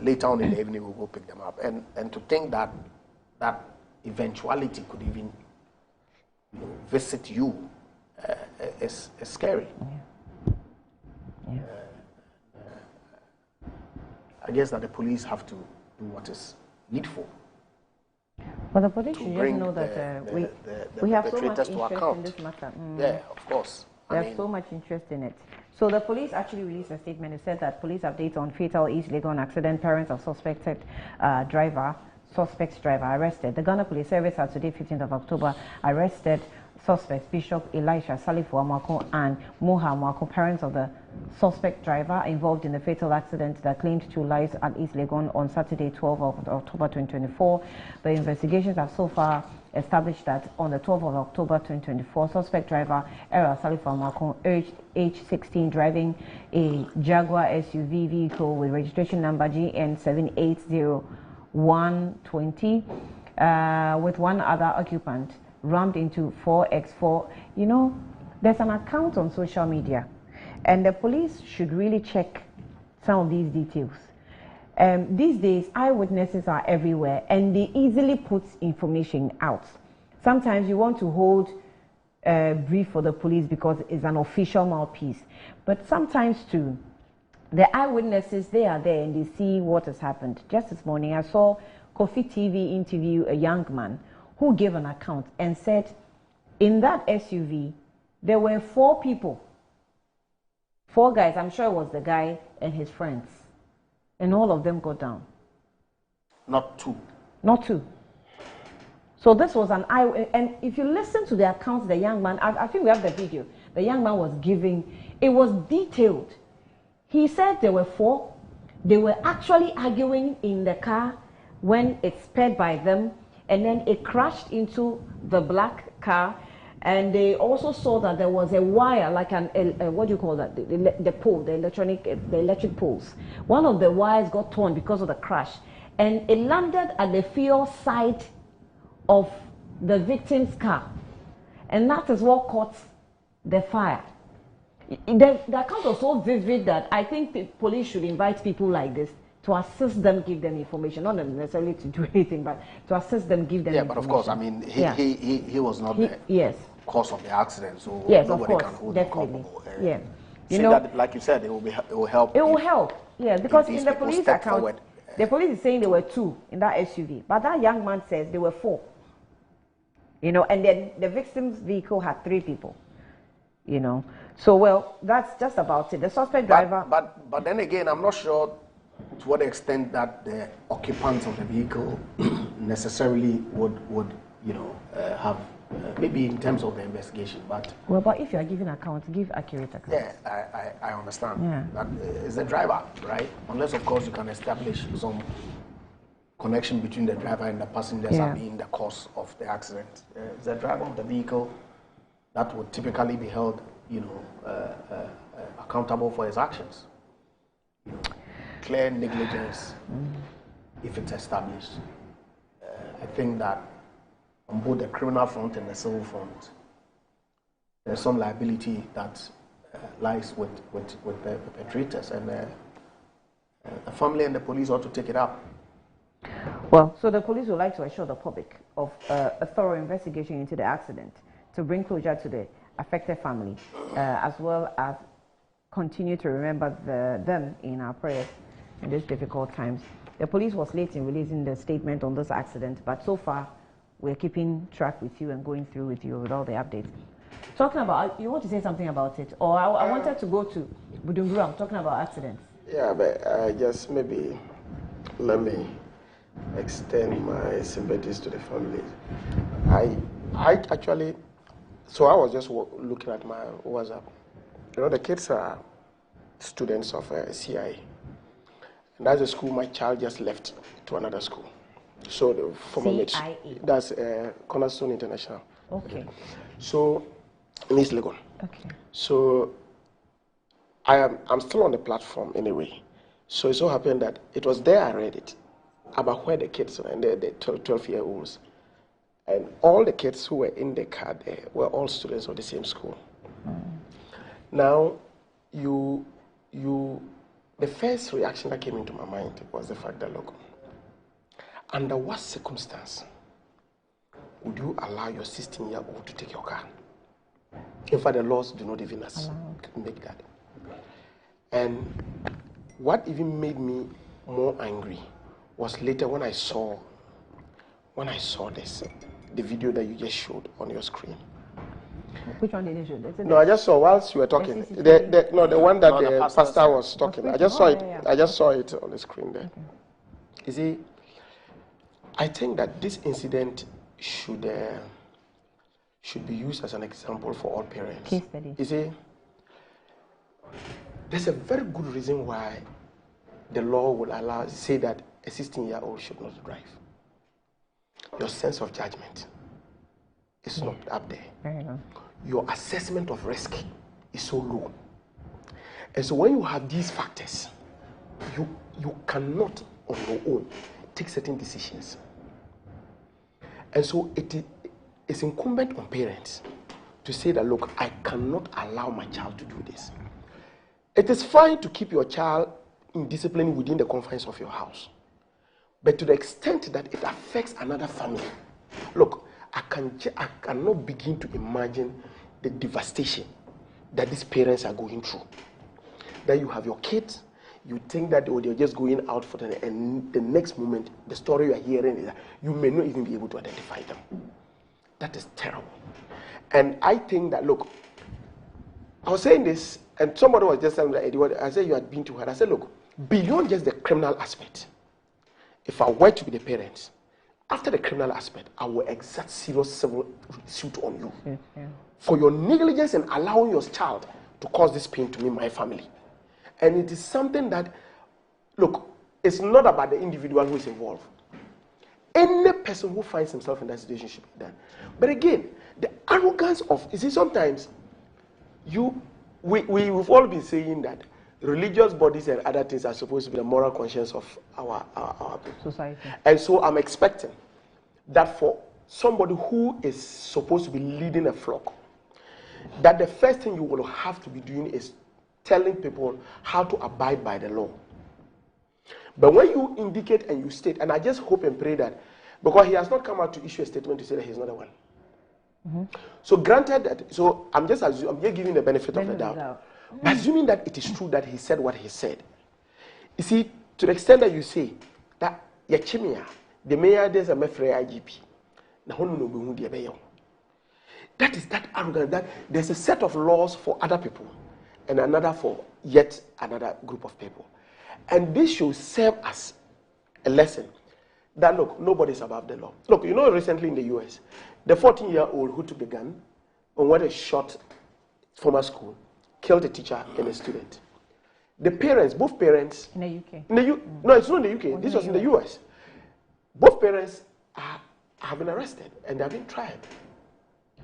Speaker 2: Later on in the evening, we'll go pick them up. And to think that that eventuality could even, you know, visit you is scary. I guess that the police have to do what is needful.
Speaker 13: But the police should just know that we have so much interest in this matter.
Speaker 2: Yeah, of course.
Speaker 13: There's so much interest in it. So the police actually released a statement. It said that police updates on fatal East Legon accident. Parents of suspects driver arrested. The Ghana Police Service has today, 15th of October, arrested suspects Bishop Elisha Salifu Amwako and Moha Amwako, parents of the suspect driver involved in the fatal accident that claimed 2 lives at East Legon on Saturday, 12th of October 2024. The investigations have so far established that on the 12th of October 2024, suspect driver Era Salifu Amwako, age 16, driving a Jaguar SUV vehicle with registration number GN 780-120 with one other occupant, rammed into 4X4. You know, there's an account on social media, and the police should really check some of these details. These days, eyewitnesses are everywhere, and they easily put information out. Sometimes you want to hold brief for the police because it's an official mouthpiece. But sometimes too, the eyewitnesses, they are there and they see what has happened. Just this morning, I saw Kofi TV interview a young man who gave an account and said in that SUV, there were 4 people. 4 guys, I'm sure it was the guy and his friends. And all of them got down.
Speaker 2: Not 2.
Speaker 13: Not 2. So this was an eye, and if you listen to the accounts, the young man, I think we have the video, the young man was giving, it was detailed. He said there were 4. They were actually arguing in the car when it sped by them, and then it crashed into the black car. And they also saw that there was a wire, like an what do you call that? The pole, the electric poles. One of the wires got torn because of the crash, and it landed at the fuel side of the victim's car, and that is what caught the fire. The account was so vivid that I think the police should invite people like this to assist them, give them information, not necessarily to do anything, but to assist them, give them information.
Speaker 2: But of course, I mean, he was not the cause of the accident, so
Speaker 13: yes,
Speaker 2: nobody
Speaker 13: of course,
Speaker 2: can hold
Speaker 13: definitely.
Speaker 2: him culpable.
Speaker 13: Yeah,
Speaker 2: you know, that, like you said, it will help.
Speaker 13: It will help, yeah, because in the police account, the police is saying there were 2 in that SUV, but that young man says there were 4. You know, and then the victim's vehicle had 3 people. You know, so well, that's just about it. The suspect driver.
Speaker 2: But then again, I'm not sure to what extent that the occupants of the vehicle necessarily would have maybe in terms of the investigation, but
Speaker 13: well, but if you are giving accounts, give accurate accounts.
Speaker 2: Yeah, I understand.
Speaker 13: Yeah.
Speaker 2: That is the driver, right? Unless of course you can establish some connection between the driver and the passengers and being the cause of the accident. It's the driver of the vehicle that would typically be held, accountable for his actions. Clear negligence, if it's established. I think that on both the criminal front and the civil front, there's some liability that lies with the perpetrators, and the family and the police ought to take it up.
Speaker 13: Well, so the police would like to assure the public of a thorough investigation into the accident to bring closure to the affected family, as well as continue to remember them in our prayers in these difficult times. The police was late in releasing the statement on this accident, but so far we're keeping track with you and going through with you with all the updates. Talking about, you want to say something about it? Or I wanted to go to Buur. I'm talking about accidents.
Speaker 4: Yeah, but just maybe let me extend my sympathies to the family. I actually, so I was just looking at my WhatsApp. You know, the kids are students of CIA. And that's the school my child just left to another school. So the former
Speaker 13: CIA?
Speaker 4: That's Cornerstone International.
Speaker 13: Okay.
Speaker 4: So, in East Legon.
Speaker 13: Okay.
Speaker 4: So, I'm still on the platform anyway. So it so happened that it was there I read it about where the kids and the 12-year-olds. And all the kids who were in the car there were all students of the same school. Now, the first reaction that came into my mind was the fact that, look, under what circumstance would you allow your 16-year-old to take your car? In fact, the laws do not even make that. And what even made me more angry was later when I saw this, the video that you just showed on your screen.
Speaker 13: Which one did you show?
Speaker 4: No, I just saw whilst you were talking. The one that the pastor was talking. I just saw it. Yeah. I just saw it on the screen there. Okay. You see, I think that this incident should be used as an example for all parents.
Speaker 13: Case study.
Speaker 4: You see, there's a very good reason why the law will say that a 16-year-old should not drive. Your sense of judgment is not up there.
Speaker 13: Very low.
Speaker 4: Your assessment of risk is so low. And so when you have these factors, you cannot on your own take certain decisions. And so it is incumbent on parents to say that, look, I cannot allow my child to do this. It is fine to keep your child in discipline within the confines of your house. But to the extent that it affects another family, look, I cannot begin to imagine the devastation that these parents are going through. Then you have your kids, you think that they're just going out for them, and the next moment, the story you are hearing is that you may not even be able to identify them. That is terrible. And I think that, look, I was saying this, and somebody was just saying that, I said you had been to her. I said, look, beyond just the criminal aspect, if I were to be the parents, after the criminal aspect, I will exact serious civil suit on you for your negligence in allowing your child to cause this pain to me, my family. And it is something that, look, it's not about the individual who is involved. Any person who finds himself in that situation should be done. But again, the arrogance of, you see, sometimes we've all been saying that religious bodies and other things are supposed to be the moral conscience of our
Speaker 13: society.
Speaker 4: And so I'm expecting that for somebody who is supposed to be leading a flock, that the first thing you will have to be doing is telling people how to abide by the law. But when you indicate and you state, and I just hope and pray that, because he has not come out to issue a statement to say that he's not the one. So granted that, so I'm just giving the benefit of the doubt. But assuming that it is true that he said what he said, you see, to the extent that you say that Yachimia, the mayor, there's a mefre IGP, that is that arrogant that there's a set of laws for other people and another for yet another group of people. And this should serve as a lesson that, look, nobody's above the law. Look, you know, recently in the US, the 14-year-old who took the gun and went and shot former school, killed a teacher and a student. The parents, both parents...
Speaker 13: In the UK?
Speaker 4: No, it's not in the UK. This was in the US. Both parents have been arrested and they have been tried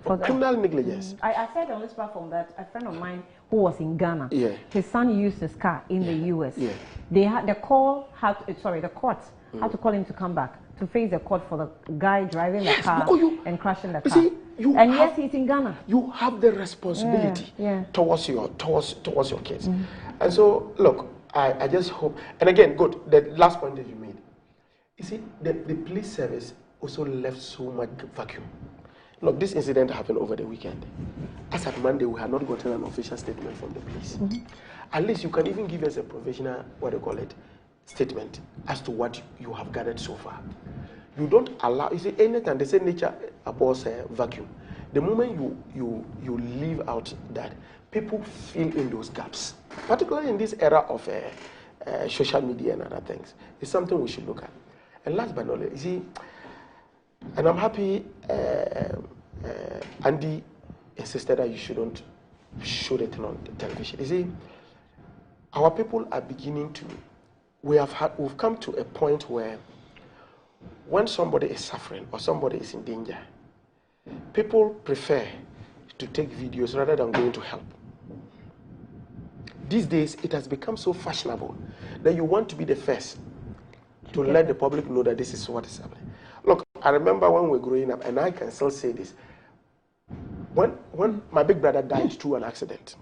Speaker 4: for criminal negligence.
Speaker 13: I said on this platform that a friend of mine who was in Ghana, his son used his car in the US. They had the court had to call him to come back to face the court for the guy driving the car and crashing the car.
Speaker 4: See,
Speaker 13: yes, he's in Ghana.
Speaker 4: You have the responsibility towards your kids. And so, look, I just hope, and again, good, the last point that you made, you see, the police service also left so much vacuum. Look, this incident happened over the weekend. As at Monday, we had not gotten an official statement from the police. At least you can even give us a provisional, statement as to what you have gathered so far. You don't allow, you see, anytime they say nature abhors a vacuum, the moment you leave out that, people fill in those gaps, particularly in this era of social media and other things. It's something we should look at. And last but not least, you see, and I'm happy Andy insisted that you shouldn't show it on the television. You see, our people are beginning to, we've come to a point where when somebody is suffering or somebody is in danger, people prefer to take videos rather than going to help. These days, it has become so fashionable that you want to be the first to let the public know that this is what is happening. Look, I remember when we were growing up, and I can still say this, when my big brother died through an accident,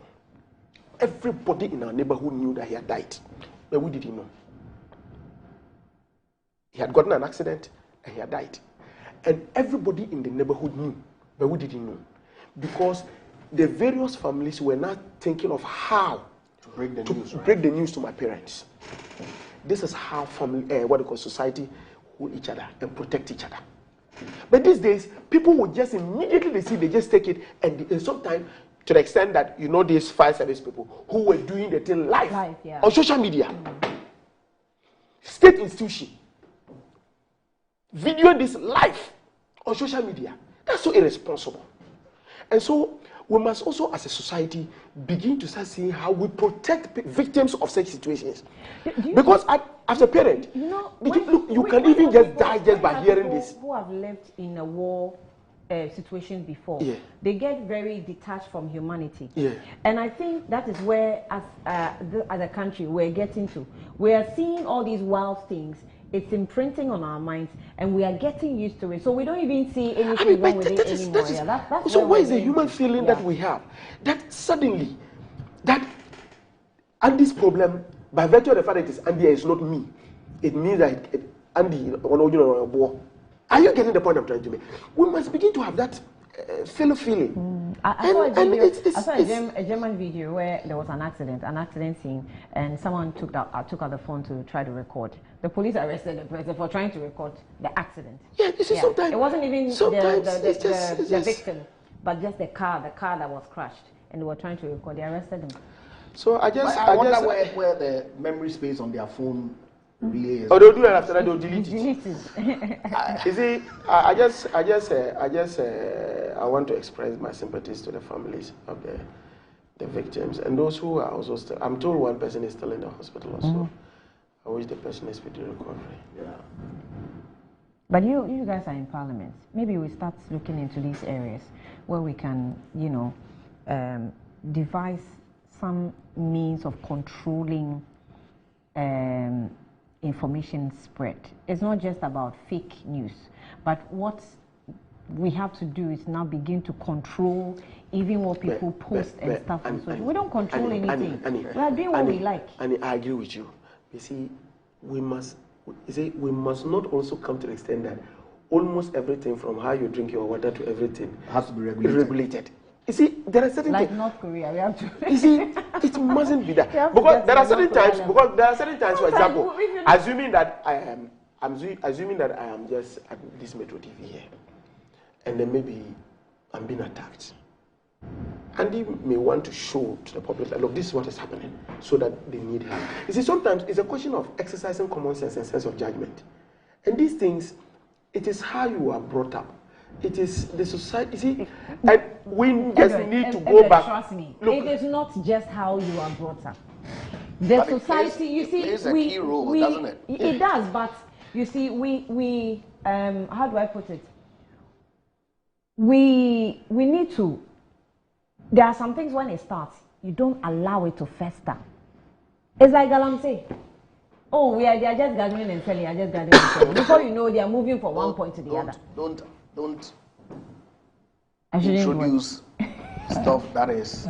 Speaker 4: everybody in our neighborhood knew that he had died, but we didn't know. He had gotten an accident and he had died. And everybody in the neighborhood knew, but we didn't know. Because the various families were not thinking of how to break the news to my parents. This is how family, society hold each other and protect each other. But these days, people will just immediately they just take it, and sometimes to the extent that, you know, these fire service people who were doing the thing live on social media, state institution, videoing this live on social media. That's so irresponsible. And so we must also, as a society, begin to start seeing how we protect victims of such situations. Because as a parent, you can even just die just by hearing this.
Speaker 13: Who have lived in a war situation before, they get very detached from humanity. And I think that is where, as a country, we're getting to. We are seeing all these wild things. It's imprinting on our minds, and we are getting used to it. So we don't even see anything wrong with it anymore.
Speaker 4: So where is the human feeling that we have? That suddenly, Andy's problem, by virtue of the fact that it is Andy, is not me. It means that Andy, are you getting the point I'm trying to make? We must begin to have that feeling.
Speaker 13: I saw a German video where there was an accident scene, and someone took out the phone to try to record. The police arrested the person for trying to record the accident.
Speaker 4: Yeah, you see, sometimes
Speaker 13: it wasn't even
Speaker 4: the
Speaker 13: victim, but just the car that was crashed, and they were trying to record. They arrested him.
Speaker 4: So I
Speaker 2: wonder where the memory space on their phone really is.
Speaker 4: Oh, they'll do it after that. They'll delete it. You see, I want to express my sympathies to the families of the victims and those who are also still. I'm told one person is still in the hospital also. I wish the person is speedy recovery.
Speaker 2: Yeah.
Speaker 13: But you guys are in Parliament. Maybe we start looking into these areas where we can, devise some means of controlling information spread. It's not just about fake news, but what we have to do is now begin to control even what people post and stuff on social. We don't control anything. We are doing what we like.
Speaker 4: And I agree with you. You see, we must not also come to the extent that almost everything from how you drink your water to everything
Speaker 2: has to be regulated.
Speaker 4: You see, there are certain
Speaker 13: like North Korea, we have to.
Speaker 4: You see, it mustn't be that because there are certain times. For example, assuming that I am just at this Metro TV here, and then maybe I'm being attacked, and they may want to show to the public that look, this is what is happening, so that they need help. You see, sometimes it's a question of exercising common sense and sense of judgment, and these things, it is how you are brought up. It is the society, you see, and we just need to go back.
Speaker 13: Trust me, look, it is not just how you are brought up. The society,
Speaker 2: it plays a key role, doesn't it?
Speaker 13: It does, but you see, we how do I put it? We need to. There are some things when it starts, you don't allow it to fester. It's like Galamsey. Oh, they are just gathering and selling, Before you know, they are moving from one point to the other.
Speaker 2: Don't introduce stuff that is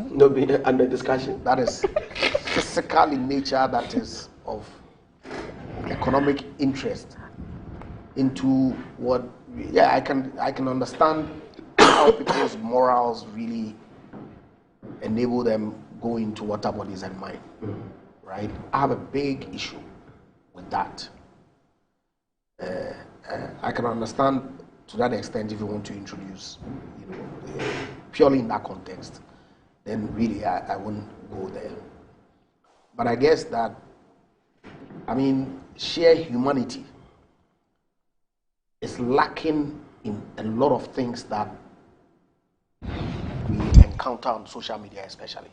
Speaker 4: under discussion.
Speaker 2: That is physical in nature, that is of economic interest into what. Yeah, I can understand how people's morals really enable them go into water bodies and mine. Right? I have a big issue with that. I can understand to that extent if you want to introduce, purely in that context, then really I wouldn't go there. But I guess that, sheer humanity is lacking in a lot of things that we encounter on social media especially.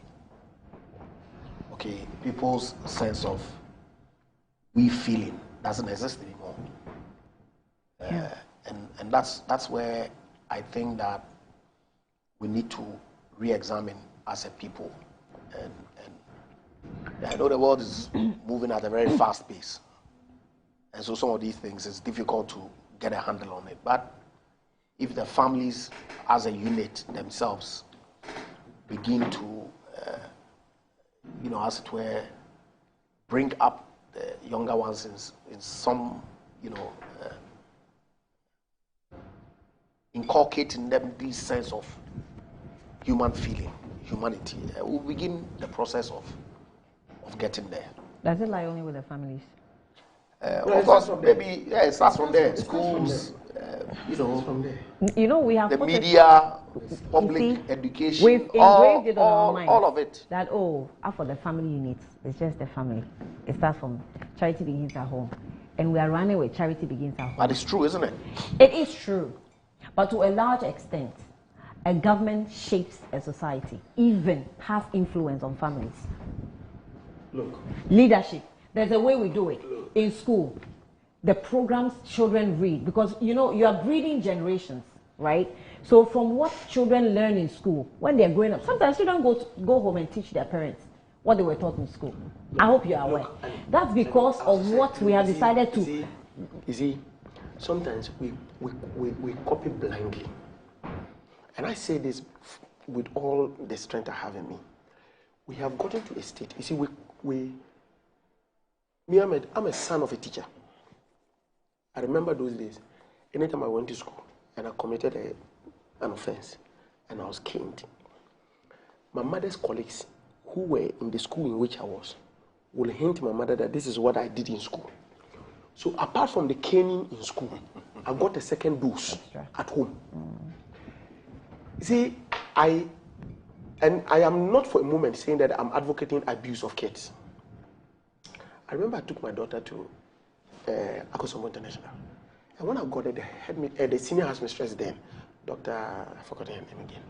Speaker 2: Okay, people's sense of we feeling doesn't exist anymore. And that's where I think that we need to re-examine as a people. And I know the world is moving at a very fast pace. And so some of these things, it's difficult to get a handle on it. But if the families as a unit themselves begin to, as it were, bring up the younger ones in some, inculcating them this sense of human feeling, humanity, we'll begin the process of getting there.
Speaker 13: Does it lie only with the families?
Speaker 2: Of course, maybe it starts from there. Schools,
Speaker 4: from there.
Speaker 13: We have
Speaker 2: the media, public education,
Speaker 13: we've engraved it on our minds.
Speaker 2: All of it.
Speaker 13: That for the family units, it's just the family. It starts from charity begins at home, and we are running with charity begins at home.
Speaker 2: But it's true, isn't it?
Speaker 13: It is true. But to a large extent, a government shapes a society, even has influence on families.
Speaker 4: Look.
Speaker 13: Leadership. There's a way we do it. In school, the programs children read, because you are breeding generations, right? So from what children learn in school, when they're growing up, sometimes children go home and teach their parents what they were taught in school. I hope you are aware. That's because of what we have decided to.
Speaker 4: You see, sometimes we copy blindly. And I say this with all the strength I have in me. We have gotten to a state. You see, I'm a son of a teacher. I remember those days. Anytime I went to school and I committed an offense, and I was caned. My mother's colleagues who were in the school in which I was will hint my mother that this is what I did in school. So apart from the caning in school, I got a second dose at home. See, I am not for a moment saying that I'm advocating abuse of kids. I remember I took my daughter to Akosombo International. And when I got there, the senior house mistress then, Dr. I forgot her name again.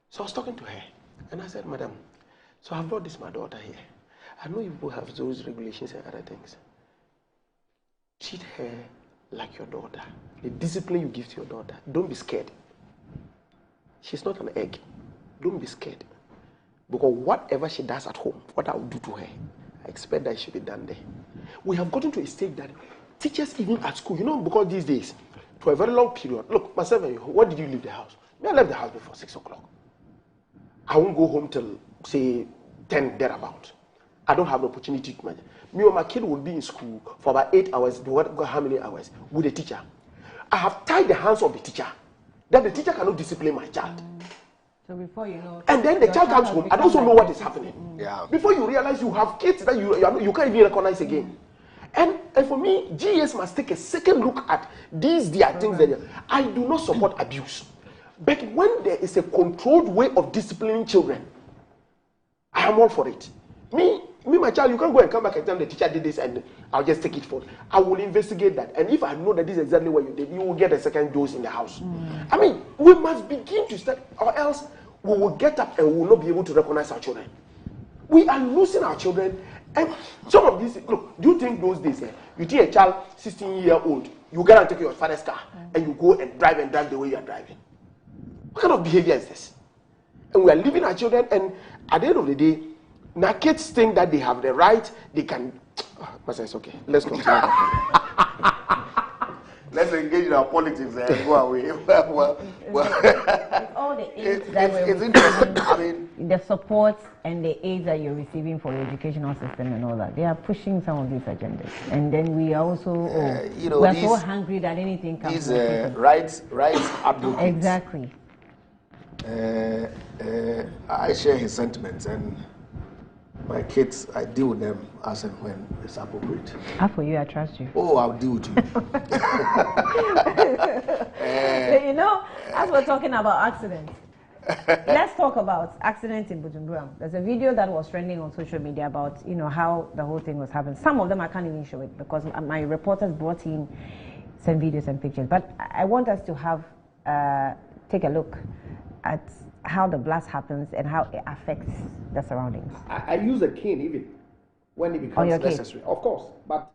Speaker 4: So I was talking to her, and I said, Madam, so I brought my daughter here. I know you people have those regulations and other things. Treat her like your daughter. The discipline you give to your daughter, don't be scared. She's not an egg. Don't be scared. Because whatever she does at home, what I will do to her, I expect that it should be done there. We have gotten to a stage that teachers, even at school, because these days, for a very long period, look, myself and you, when did you leave the house? I left the house before 6 o'clock. I won't go home till, say, 10, thereabout. I don't have the opportunity to manage. Me or my kid will be in school for about 8 hours, how many hours, with the teacher. I have tied the hands of the teacher, that the teacher cannot discipline my child.
Speaker 13: So before you know,
Speaker 4: and then the child comes home and also know what is happening. Yeah. Before you realize you have kids that you can't even recognize again. And for me, GS must take a second look at these things that I do not support abuse. But when there is a controlled way of disciplining children, I am all for it. Me, my child, you can't go and come back and tell the teacher did this and I'll just take it for it. I will investigate that. And if I know that this is exactly what you did, you will get a second dose in the house. I mean, we must begin to start, or else we will get up and we will not be able to recognize our children. We are losing our children. And some of these, look, do you think those days, you take a child, 16-year-old, you go and take your father's car and you go and drive the way you are driving? What kind of behavior is this? And we are leaving our children, and at the end of the day, now kids think that they have the right, they can. But it's okay. Let's continue.
Speaker 2: Let's engage in our politics and go away.
Speaker 13: With all the aids that
Speaker 2: it's interesting. I mean,
Speaker 13: the support and the aids that you're receiving for your educational system and all that, they are pushing some of these agendas. And then we are also, we are so hungry that anything comes.
Speaker 2: These rights advocates.
Speaker 13: Exactly.
Speaker 2: I share his sentiments, and my kids, I deal with them as and when it's appropriate.
Speaker 13: For you, I trust you.
Speaker 2: Oh, I'll deal with you.
Speaker 13: As we're talking about accidents, let's talk about accidents in Bujumbura. There's a video that was trending on social media about, how the whole thing was happening. Some of them I can't even show it because my reporters brought in some videos and pictures. But I want us to have take a look at how the blast happens and how it affects the surroundings.
Speaker 2: I use a cane even when it becomes necessary, of course. But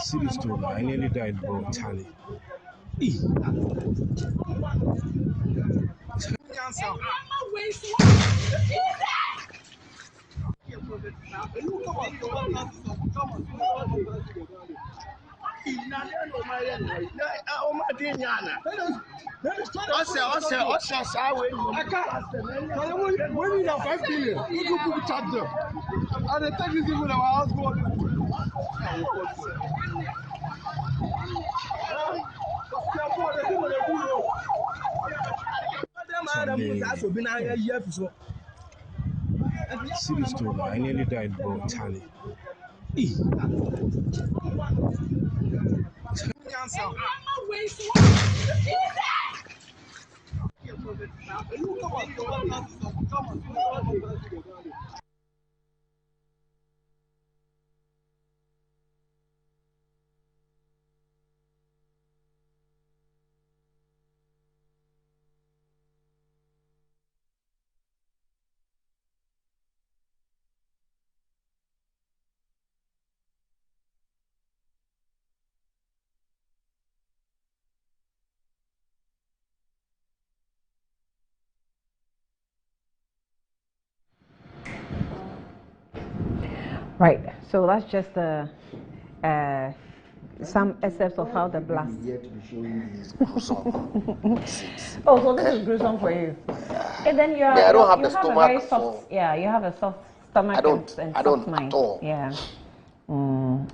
Speaker 5: City store, I nearly died, bro. Charlie. City store, I nearly died, bro. Charlie.
Speaker 13: Right. So that's just some excerpts of how the blast.
Speaker 4: Here to be showing these gruesome scenes.
Speaker 13: Oh, so this is gruesome for you. And then you
Speaker 4: I don't have
Speaker 13: you
Speaker 4: the
Speaker 13: have a
Speaker 4: stomach
Speaker 13: very soft. Yeah, you have a soft stomach. And soft mind.
Speaker 4: At all.
Speaker 13: Yeah.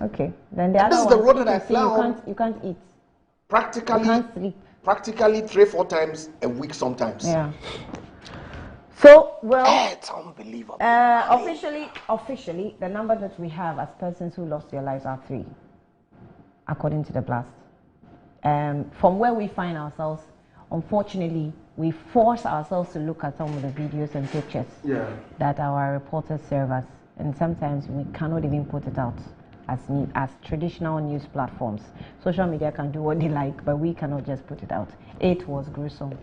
Speaker 13: Okay. Then the
Speaker 4: And
Speaker 13: other
Speaker 4: this is the
Speaker 13: one,
Speaker 4: road that I
Speaker 13: see,
Speaker 4: fly on.
Speaker 13: you can't eat.
Speaker 4: Practically,
Speaker 13: you can't sleep.
Speaker 4: Practically 3-4 times a week sometimes.
Speaker 13: Yeah. So, well,
Speaker 4: it's unbelievable.
Speaker 13: Officially, the number that we have as persons who lost their lives are 3, according to the blast. From where we find ourselves, unfortunately, we force ourselves to look at some of the videos and pictures that our reporters serve us, and sometimes we cannot even put it out as traditional news platforms. Social media can do what they like, but we cannot just put it out. It was gruesome.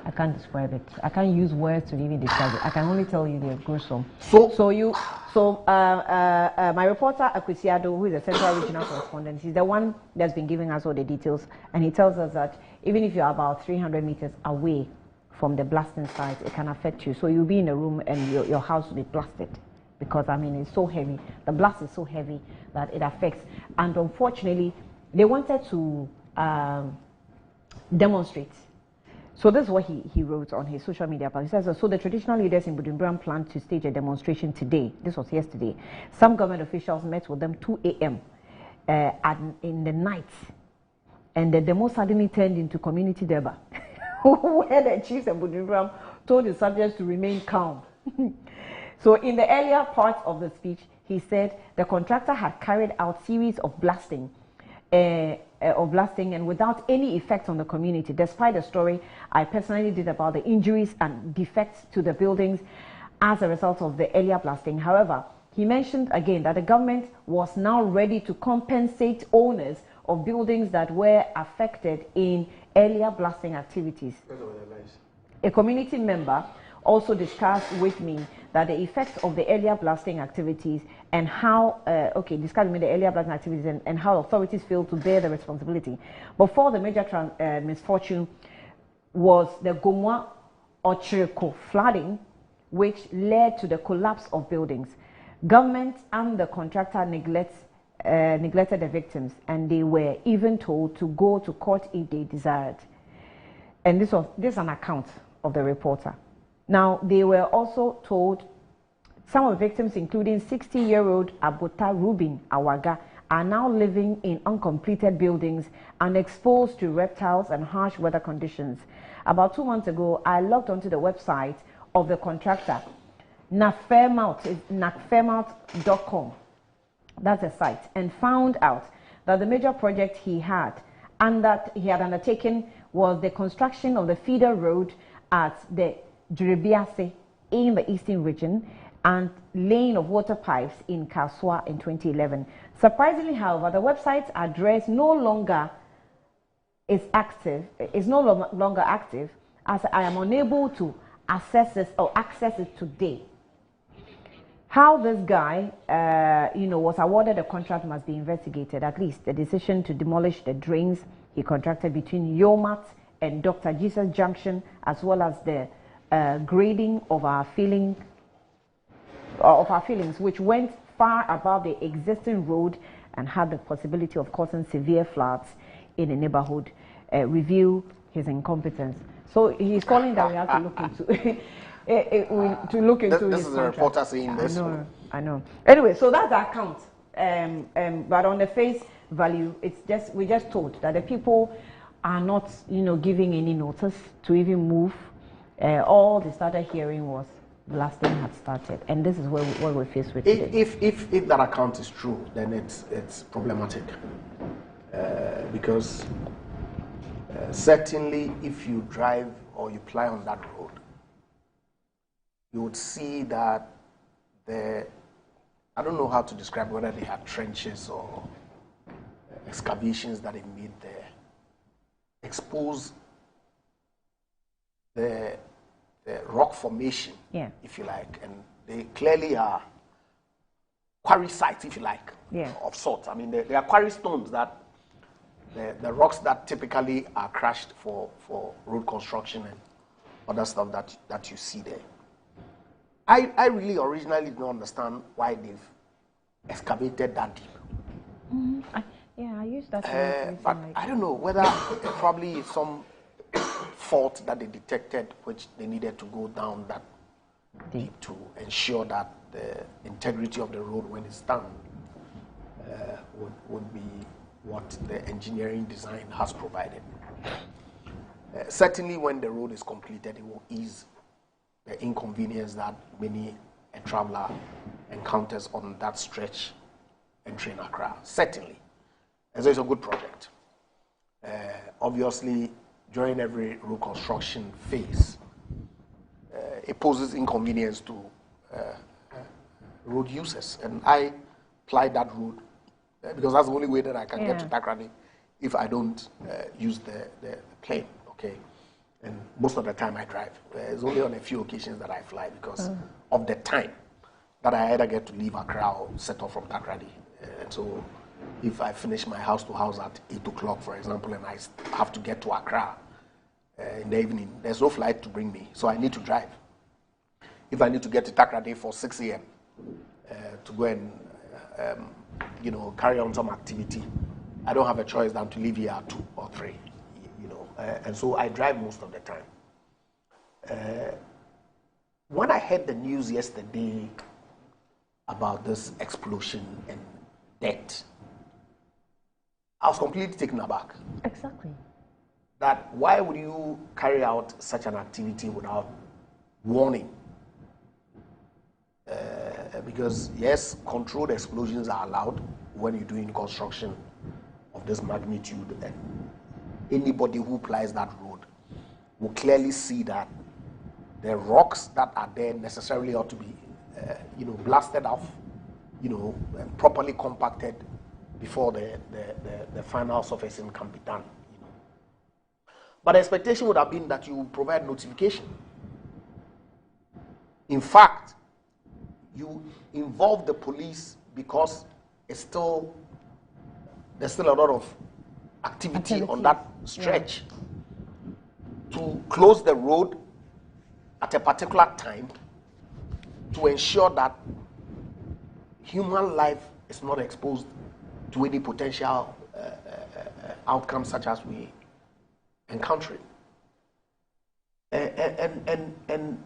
Speaker 13: I can't describe it. I can't use words to even describe it. I can only tell you they're gruesome. My reporter Akwesiado, who is a Central Regional Correspondent, he's the one that's been giving us all the details, and he tells us that even if you're about 300 meters away from the blasting site, it can affect you. So you'll be in a room and your house will be blasted, because I mean it's so heavy. The blast is so heavy that it affects. And unfortunately, they wanted to demonstrate. So this is what he wrote on his social media page. He says, so the traditional leaders in Bujumbura plan to stage a demonstration today. This was yesterday. Some government officials met with them 2 a.m. In the night. And the demo suddenly turned into community deba, where the chiefs of Bujumbura told the subjects to remain calm. So in the earlier part of the speech, he said the contractor had carried out series of blasting and without any effect on the community, despite the story I personally did about the injuries and defects to the buildings as a result of the earlier blasting. However, he mentioned again that the government was now ready to compensate owners of buildings that were affected in earlier blasting activities. A community member also discussed with me that the effects of the earlier blasting activities and how, discussing the earlier blasting activities and how authorities failed to bear the responsibility. Before the major misfortune was the Gomwa Ochiriko flooding, which led to the collapse of buildings. Government and the contractor neglected the victims, and they were even told to go to court if they desired. And this is an account of the reporter. Now, they were also told some of the victims, including 60-year-old Abota Rubin Awaga, are now living in uncompleted buildings and exposed to reptiles and harsh weather conditions. About 2 months ago, I logged onto the website of the contractor, nakfairmouth.com. That's a site, and found out that the major project he had undertaken was the construction of the feeder road at the Jurebiase in the eastern region and laying of water pipes in Kaswa in 2011. Surprisingly, however, the website's address is no longer active, as I am unable to access it today. How this guy, was awarded a contract must be investigated. At least the decision to demolish the drains he contracted between Yomat and Dr. Jesus Junction, as well as the grading of our feelings, which went far above the existing road and had the possibility of causing severe floods in the neighborhood, reveal his incompetence. So he's calling that we have to look into
Speaker 4: This is a reporter saying this.
Speaker 13: I know. Anyway, so that's the account. But on the face value, we're just told that the people are not, giving any notice to even move. All they started hearing was blasting had started, and this is what we're faced with today.
Speaker 2: If that account is true, then it's problematic because certainly if you drive or you ply on that road, you would see that I don't know how to describe whether they have trenches or excavations that they made there, expose the rock formation, if you like, and they clearly are quarry sites, if you like, of sorts. I mean, they are quarry stones that the rocks that typically are crushed for road construction and other stuff that you see there.
Speaker 4: I really originally didn't understand why they've excavated that deep.
Speaker 13: I used that.
Speaker 4: But I don't know whether probably it's some fault that they detected, which they needed to go down that deep to ensure that the integrity of the road when it's done would be what the engineering design has provided. Certainly when the road is completed, it will ease the inconvenience that many a traveler encounters on that stretch entering Accra. Certainly. And so it's a good project. Obviously, during every road construction phase, it poses inconvenience to road users. And I ply that road because that's the only way that I can get to Takrady if I don't use the plane. Okay, and most of the time I drive. It's only on a few occasions that I fly because of the time that I either get to leave Accra or set off from Takrady. So if I finish my house to house at 8 o'clock, for example, and I have to get to Accra in the evening, there's no flight to bring me, so I need to drive. If I need to get to Takrady for 6 a.m. To go and carry on some activity, I don't have a choice than to leave here at 2 or 3. And so I drive most of the time. When I heard the news yesterday about this explosion and death, I was completely taken aback.
Speaker 13: Exactly.
Speaker 4: That why would you carry out such an activity without warning? Because yes, controlled explosions are allowed when you're doing construction of this magnitude, and anybody who plies that road will clearly see that the rocks that are there necessarily ought to be, blasted off, and properly compacted before the final surfacing can be done. But the expectation would have been that you provide notification. In fact, you involve the police because there's still a lot of activity on that stretch to close the road at a particular time to ensure that human life is not exposed to any potential outcomes such as we encounter. And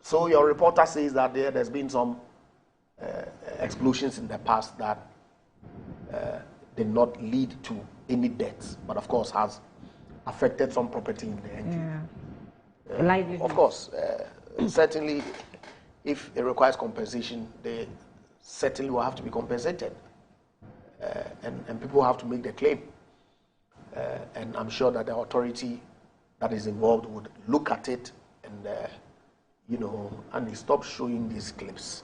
Speaker 4: so your reporter says that there's been some explosions in the past that did not lead to any deaths, but of course has affected some property in the engine. Of course, certainly if it requires compensation, they certainly will have to be compensated. And people have to make the claim. And I'm sure that the authority that is involved would look at it and, and they stop showing these clips.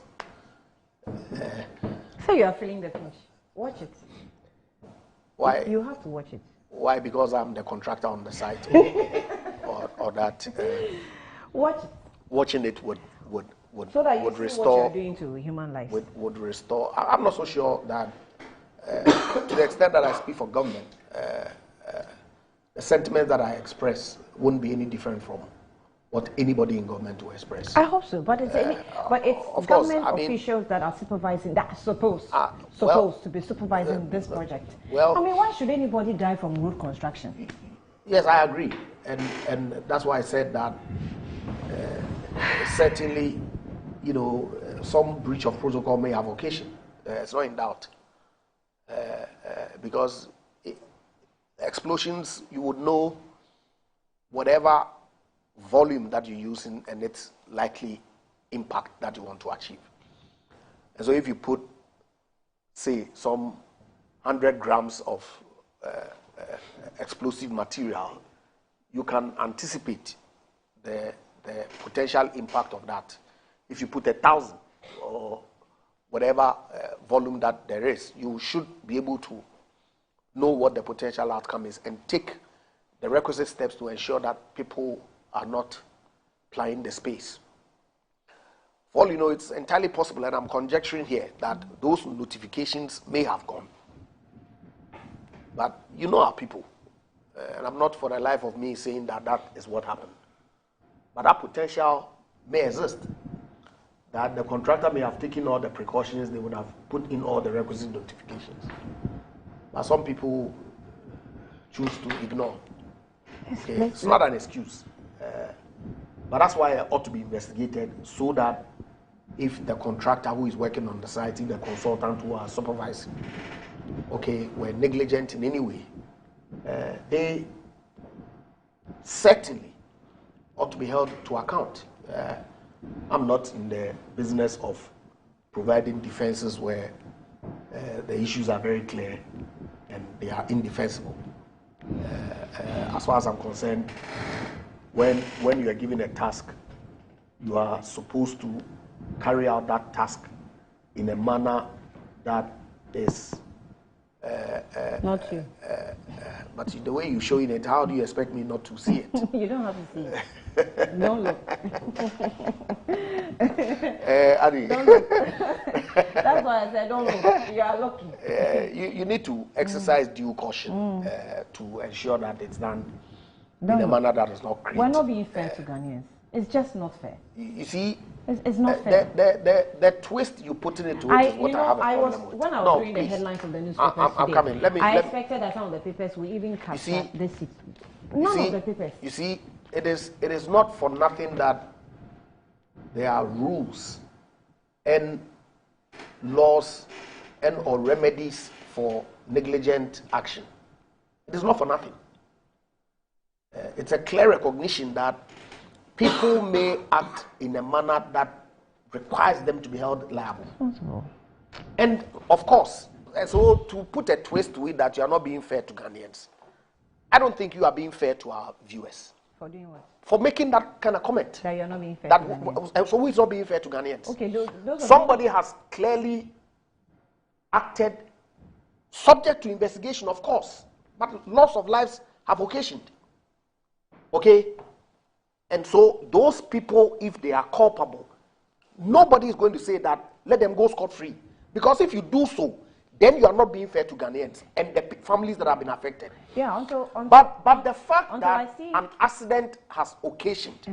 Speaker 13: So you are feeling the pinch. Watch it.
Speaker 4: Why?
Speaker 13: You have to watch it.
Speaker 4: Why? Because I'm the contractor on the site, or that.
Speaker 13: Watch it.
Speaker 4: Watching it would
Speaker 13: so that you
Speaker 4: would
Speaker 13: see
Speaker 4: restore.
Speaker 13: what you're doing to human life.
Speaker 4: Would restore. I'm not so sure that, to the extent that I speak for government, the sentiment that I express wouldn't be any different from what anybody in government will express.
Speaker 13: I hope so, but it's government officials that are supervising, that are supposed to be supervising this project.
Speaker 4: Well,
Speaker 13: I mean, why should anybody die from road construction?
Speaker 4: Yes, I agree, and that's why I said that certainly, some breach of protocol may have occasion. It's not in doubt, because explosions, you would know whatever volume that you're using and its likely impact that you want to achieve. And so if you put, say, some 100 grams of explosive material, you can anticipate the potential impact of that. If you put 1,000 or whatever volume that there is, you should be able to know what the potential outcome is and take the requisite steps to ensure that people are not plying the space. For all you know, it's entirely possible, and I'm conjecturing here, that those notifications may have gone. But you know our people, and I'm not for the life of me saying that that is what happened. But that potential may exist,
Speaker 2: that the contractor may have taken all the precautions, they would have put in all the requisite notifications. But some people choose to ignore. Okay? It's not an excuse. But that's why it ought to be investigated, so that if the contractor who is working on the site, if the consultant who are supervising, okay, were negligent in any way, they certainly ought to be held to account. I'm not in the business of providing defenses where the issues are very clear and they are indefensible. As far as I'm concerned, when you are given a task, you are supposed to carry out that task in a manner that is
Speaker 13: not you.
Speaker 2: But the way you're showing it, how do you expect me not to see it?
Speaker 13: You don't have to see it. Don't look.
Speaker 2: Adi.
Speaker 13: Don't look. That's why I said don't look. You are looking.
Speaker 2: You need to exercise due caution to ensure that it's done in a manner that is not creative.
Speaker 13: We're not being fair to Ghanaians. It's just not fair.
Speaker 2: You see,
Speaker 13: it's not fair.
Speaker 2: The twist you put into it is what I have a problem with.
Speaker 13: When I was reading the headlines of the newspapers
Speaker 2: I'm coming.
Speaker 13: I expected that some of the papers will even capture this. None of the papers.
Speaker 2: You see, it is not for nothing that there are rules and laws and or remedies for negligent action. It is not for nothing. It's a clear recognition that people may act in a manner that requires them to be held liable. And of course, so to put a twist to it that you are not being fair to Ghanaians, I don't think you are being fair to our viewers.
Speaker 13: For doing what?
Speaker 2: For making that kind of comment.
Speaker 13: That you're not being fair to Ghanaians.
Speaker 2: So who is not being fair to Ghanaians?
Speaker 13: Okay,
Speaker 2: somebody has clearly acted subject to investigation, of course, but loss of lives have occasioned. Okay? And so those people, if they are culpable, nobody is going to say that let them go scot-free. Because if you do so, then you are not being fair to Ghanaians and the families that have been affected.
Speaker 13: Yeah,
Speaker 2: but the fact that an accident has occasioned,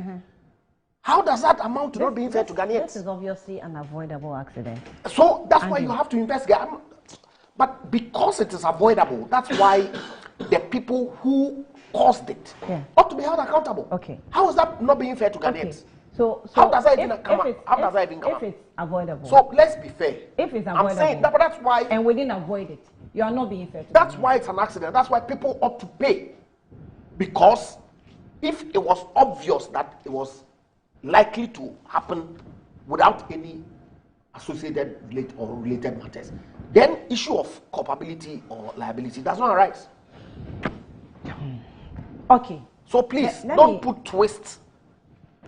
Speaker 2: how does that amount to not being fair to Ghanaians?
Speaker 13: This is obviously an avoidable accident.
Speaker 2: So that's why you have to investigate. But because it is avoidable, that's why the people who caused it ought to be held accountable.
Speaker 13: Okay.
Speaker 2: How is that not being fair to Ghanaians?
Speaker 13: Okay. So
Speaker 2: how does that even come up? How does that even come up?
Speaker 13: If it's avoidable.
Speaker 2: So let's be fair.
Speaker 13: If it's avoidable.
Speaker 2: I'm saying that, but that's why.
Speaker 13: And we didn't avoid it. You are not being fair to
Speaker 2: That's why it's an accident. That's why people ought to pay. Because if it was obvious that it was likely to happen without any associated related matters, then issue of culpability or liability does not arise.
Speaker 13: Okay.
Speaker 2: So please, don't put twists.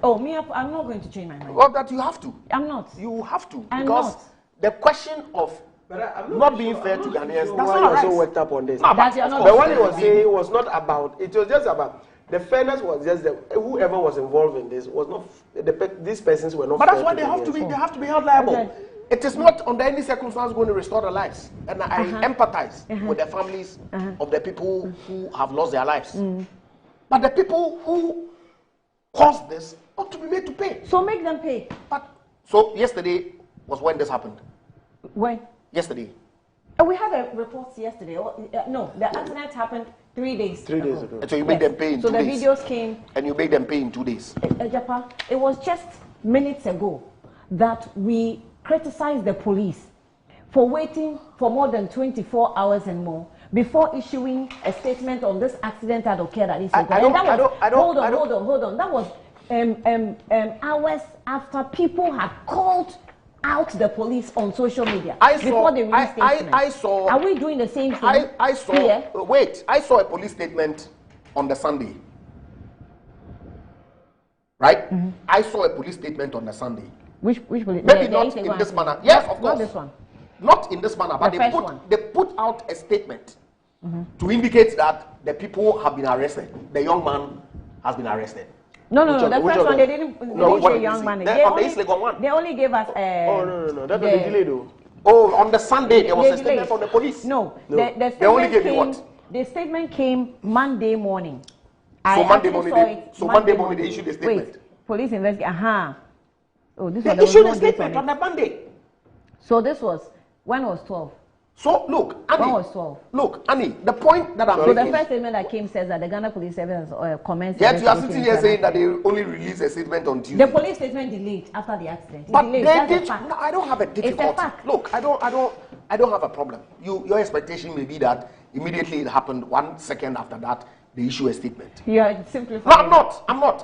Speaker 13: Oh, me, I'm not going to change my mind.
Speaker 2: Well, that you have to.
Speaker 13: I'm not.
Speaker 2: You have to.
Speaker 13: I'm
Speaker 2: because
Speaker 13: not.
Speaker 2: The question of not being fair to Ghanaians, that's
Speaker 4: why
Speaker 2: not
Speaker 4: you're so
Speaker 2: right.
Speaker 4: worked up on this.
Speaker 2: No,
Speaker 4: but what he was saying was not about, it was just about, the fairness was just that whoever was involved in this was not, these persons were not
Speaker 2: But
Speaker 4: fair
Speaker 2: that's why
Speaker 4: to
Speaker 2: they have to
Speaker 4: Ghanaians.
Speaker 2: be held liable.
Speaker 13: Okay.
Speaker 2: It is not under any circumstance going to restore their lives. And I empathize with the families of the people who have lost their lives. But the people who caused this ought to be made to pay.
Speaker 13: So make them pay.
Speaker 2: So yesterday was when this happened.
Speaker 13: When?
Speaker 2: Yesterday.
Speaker 13: We had a report yesterday. No, the accident happened 3 days ago.
Speaker 4: 3 days ago.
Speaker 2: And so you made them pay in 2 days.
Speaker 13: So the videos came.
Speaker 2: And you made them pay in 2 days.
Speaker 13: Japa, it was just minutes ago that we criticized the police for waiting for more than 24 hours and more before issuing a statement on this accident that occurred at Legon. Hold on. That was hours after people had called out the police on social media before they released statements.
Speaker 2: I saw.
Speaker 13: Are we doing the same thing?
Speaker 2: I saw.
Speaker 13: Here?
Speaker 2: Wait, I saw a police statement on the Sunday. Right? I saw a police statement on the Sunday.
Speaker 13: Which police?
Speaker 2: Maybe not in this manner. Yes, of course.
Speaker 13: Not this one.
Speaker 2: Not in this manner, but they put out a statement to indicate that the people have been arrested. The young man has been arrested.
Speaker 13: No. The first one they didn't say young man. They only gave us.
Speaker 4: No. That was the delay though.
Speaker 2: Oh, on the Sunday there was a statement from the police.
Speaker 13: No.
Speaker 2: They only gave you what?
Speaker 13: The statement came Monday morning.
Speaker 2: So Monday morning they issued the statement.
Speaker 13: Wait, police investigate. Oh, this
Speaker 4: they
Speaker 13: one,
Speaker 4: issued a statement on the Monday.
Speaker 13: So this was, when was 12?
Speaker 4: So look, Annie.
Speaker 13: When was 12?
Speaker 4: Look, Annie, the point that I'm making.
Speaker 13: So the first statement that came says that the Ghana Police Service commenced.
Speaker 4: Yet you are sitting here saying that they only released a statement on Tuesday.
Speaker 13: The police statement delayed after the accident.
Speaker 4: But
Speaker 13: delayed.
Speaker 4: they did. No, I don't have a difficulty.
Speaker 13: It's a fact.
Speaker 4: Look, I don't have a problem. Your expectation may be that immediately it happened 1 second after that they issue a statement.
Speaker 13: You are simplifying.
Speaker 4: No, I'm not.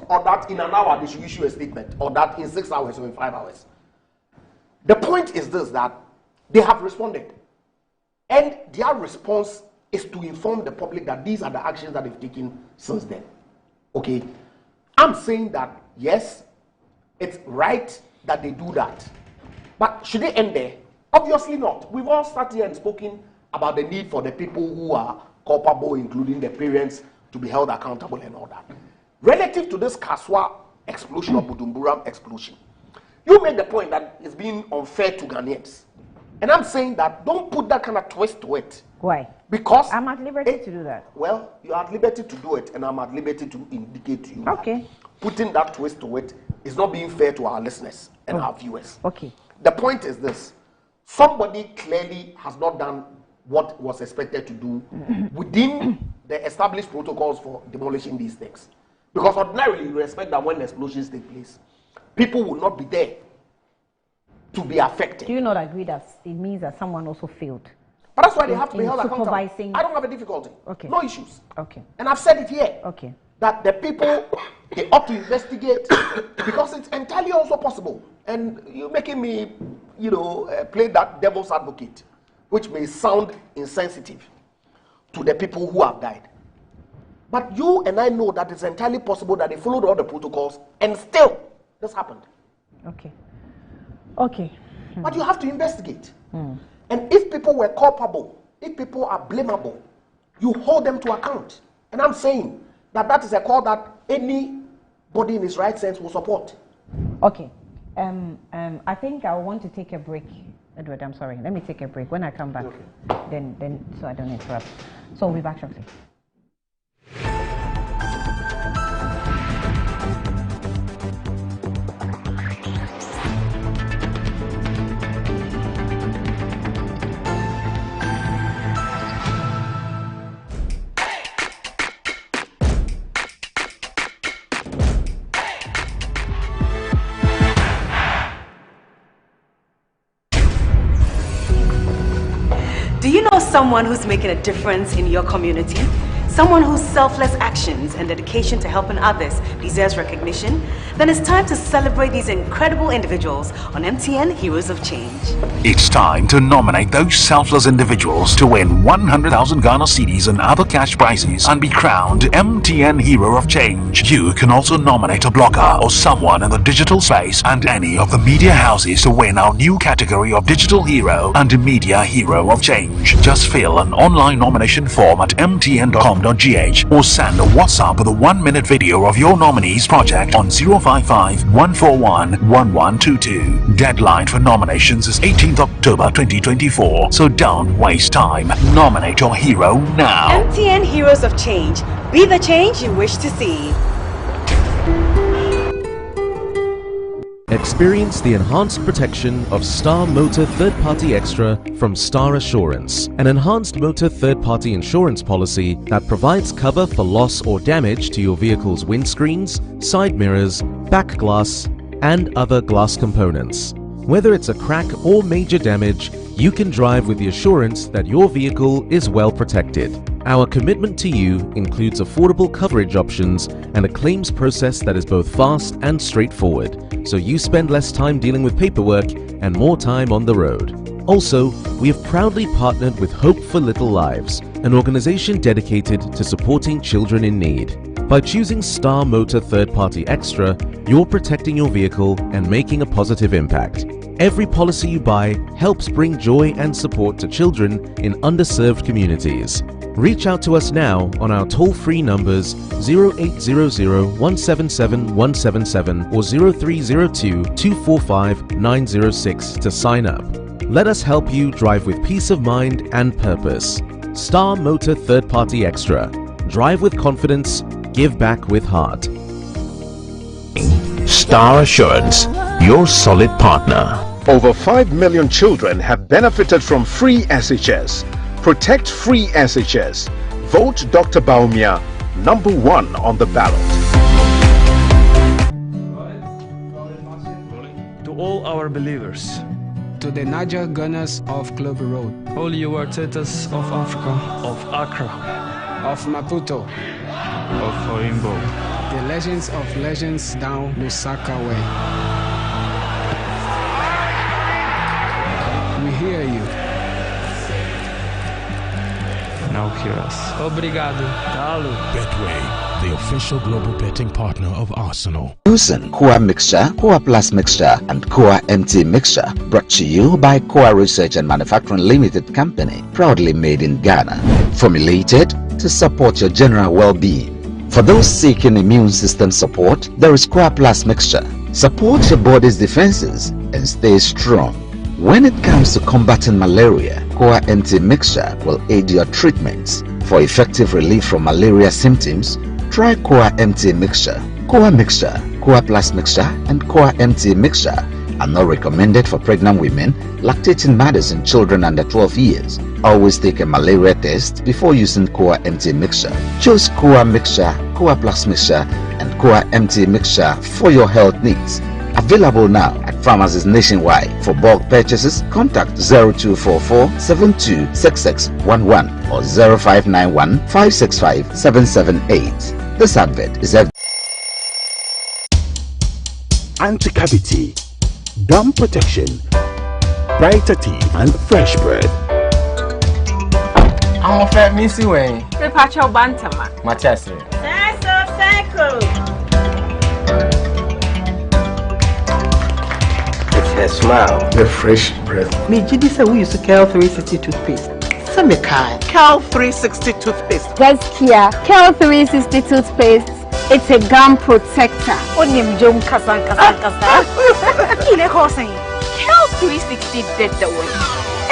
Speaker 4: Or that in an hour they should issue a statement, or that in 6 hours or in 5 hours. The point is this, that they have responded. And their response is to inform the public that these are the actions that they've taken since then. Okay? I'm saying that, yes, it's right that they do that. But should it end there? Obviously not. We've all sat here and spoken about the need for the people who are culpable, including the parents, to be held accountable and all that. Relative to this Kaswa explosion or Bujumbura explosion, you made the point that it's being unfair to Ghanaians. And I'm saying that don't put that kind of twist to it.
Speaker 13: Why?
Speaker 4: Because
Speaker 13: I'm at liberty to do that.
Speaker 4: Well, you're at liberty to do it, and I'm at liberty to indicate to you.
Speaker 13: Okay.
Speaker 4: Putting that twist to it is not being fair to our listeners and our viewers.
Speaker 13: Okay.
Speaker 4: The point is this: somebody clearly has not done what was expected to do within the established protocols for demolishing these things. Because ordinarily, you expect that when explosions take place, people will not be there to be affected.
Speaker 13: Do you not agree that it means that someone also failed?
Speaker 4: But that's why they have to be held accountable. I don't have a difficulty.
Speaker 13: Okay.
Speaker 4: No issues.
Speaker 13: Okay.
Speaker 4: And I've said it here.
Speaker 13: Okay.
Speaker 4: That the people, they ought to investigate because it's entirely also possible. And you're making me, play that devil's advocate, which may sound insensitive to the people who have died. But you and I know that it's entirely possible that they followed all the protocols and still this happened.
Speaker 13: Okay. Okay.
Speaker 4: But you have to investigate. And if people were culpable, if people are blamable, you hold them to account. And I'm saying that that is a call that anybody in his right sense will support.
Speaker 13: Okay. I think I want to take a break. Edward, I'm sorry. Let me take a break. When I come back, then so I don't interrupt. So we'll be back shortly.
Speaker 7: Do you know someone who's making a difference in your community? Someone whose selfless actions and dedication to helping others deserves recognition? Then it's time to celebrate these incredible individuals on MTN Heroes of Change.
Speaker 9: It's time to nominate those selfless individuals to win 100,000 Ghana cedis and other cash prizes and be crowned MTN Hero of Change. You can also nominate a blogger or someone in the digital space and any of the media houses to win our new category of Digital Hero and Media Hero of Change. Just fill an online nomination form at mtn.com.gh or send a WhatsApp with a 1-minute video of your nominee's project on 055-141-1122. Deadline for nominations is 18th October 2024, so don't waste time. Nominate your hero now.
Speaker 7: MTN Heroes of Change. Be the change you wish to see.
Speaker 11: Experience the enhanced protection of Star Motor Third Party Extra from Star Assurance, an enhanced motor third party insurance policy that provides cover for loss or damage to your vehicle's windscreens, side mirrors, back glass, and other glass components. Whether it's a crack or major damage, you can drive with the assurance that your vehicle is well protected. Our commitment to you includes affordable coverage options and a claims process that is both fast and straightforward, so you spend less time dealing with paperwork and more time on the road. Also, we have proudly partnered with Hope for Little Lives, an organization dedicated to supporting children in need. By choosing Star Motor Third Party Extra, you're protecting your vehicle and making a positive impact. Every policy you buy helps bring joy and support to children in underserved communities. Reach out to us now on our toll-free numbers 0800-177-177 or 0302-245-906 to sign up. Let us help you drive with peace of mind and purpose. Star Motor Third Party Extra. Drive with confidence, give back with heart.
Speaker 24: Star Assurance.
Speaker 9: your solid partner.
Speaker 6: Over 5 million children have benefited from free SHS. Protect free SHS. Vote Dr. Baumia #1 on the ballot.
Speaker 3: To all our believers,
Speaker 18: To the Niger Gunners of Global Road,
Speaker 3: all you Artetas of Africa, of Accra,
Speaker 18: of Maputo,
Speaker 3: of Oimbo,
Speaker 18: the legends of legends down Lusaka way. We hear you.
Speaker 3: now hear us. Obrigado. Talo.
Speaker 5: Betway, the official global betting partner of Arsenal.
Speaker 12: Using Coa Mixture, Coa Plus Mixture, and Coa MT Mixture, brought to you by Coa Research and Manufacturing Limited Company, proudly made in Ghana, formulated to support your general well-being. For those seeking immune system support, there is Coa Plus Mixture. Support your body's defenses and stay strong. When it comes to combating malaria, Coa MT Mixture will aid your treatments. For effective relief from malaria symptoms, try Coa MT Mixture. Coa Mixture, Coa Plus Mixture, and Coa MT Mixture are not recommended for pregnant women, lactating mothers, and children under 12 years. Always take a malaria test before using Coa MT Mixture. Choose Coa Mixture, Coa Plus Mixture, and Coa MT Mixture for your health needs. Available now at pharmacies nationwide. For bulk purchases, contact 0244 726611 or 0591 565 778. This advert is
Speaker 9: Anti-cavity, gum protection, brighter teeth, and fresh breath.
Speaker 14: I'm a fat missy way.
Speaker 22: The patch of bantama.
Speaker 14: Mattress.
Speaker 22: That's a cycle.
Speaker 4: Her smile, the fresh breath.
Speaker 1: Me Gidi say we use Cal 360 toothpaste. Say me kind.
Speaker 15: Cal 360 toothpaste.
Speaker 22: Gaskia, Cal 360 toothpaste. It's a gum protector. Onim jom kasan. Kile kosen. Cal 360 did the way.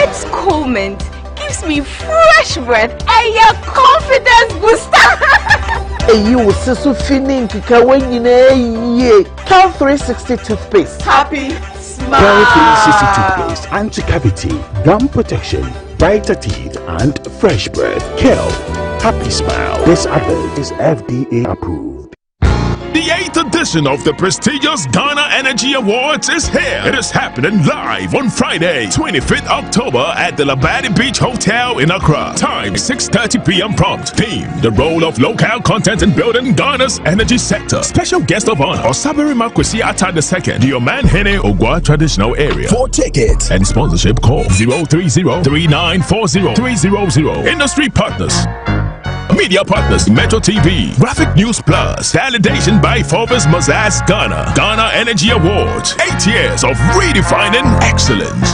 Speaker 22: It's cool mint. Gives me fresh breath and your confidence booster.
Speaker 14: Hey, you will see so feeling ye. Cal 360 toothpaste.
Speaker 22: Happy.
Speaker 9: Cal 360 toothpaste, anti-cavity, gum protection, brighter teeth, and fresh breath. Cal, happy smile. This advert is FDA approved.
Speaker 16: The 8th edition of the prestigious Ghana Energy Awards is here. It is happening live on Friday, 25th October at the Labadi Beach Hotel in Accra. Time 6:30 p.m. prompt. Theme: the role of local content in building Ghana's energy sector. Special guest of honor: Osabiri Makwesi Atta II, the Oman Hene Ogwa traditional area. For tickets and sponsorship, call 030-3940-300. Industry partners: media partners, Metro TV, Graphic News Plus, validation by Forbes Mazars Ghana, Ghana Energy Awards, 8 years of redefining excellence.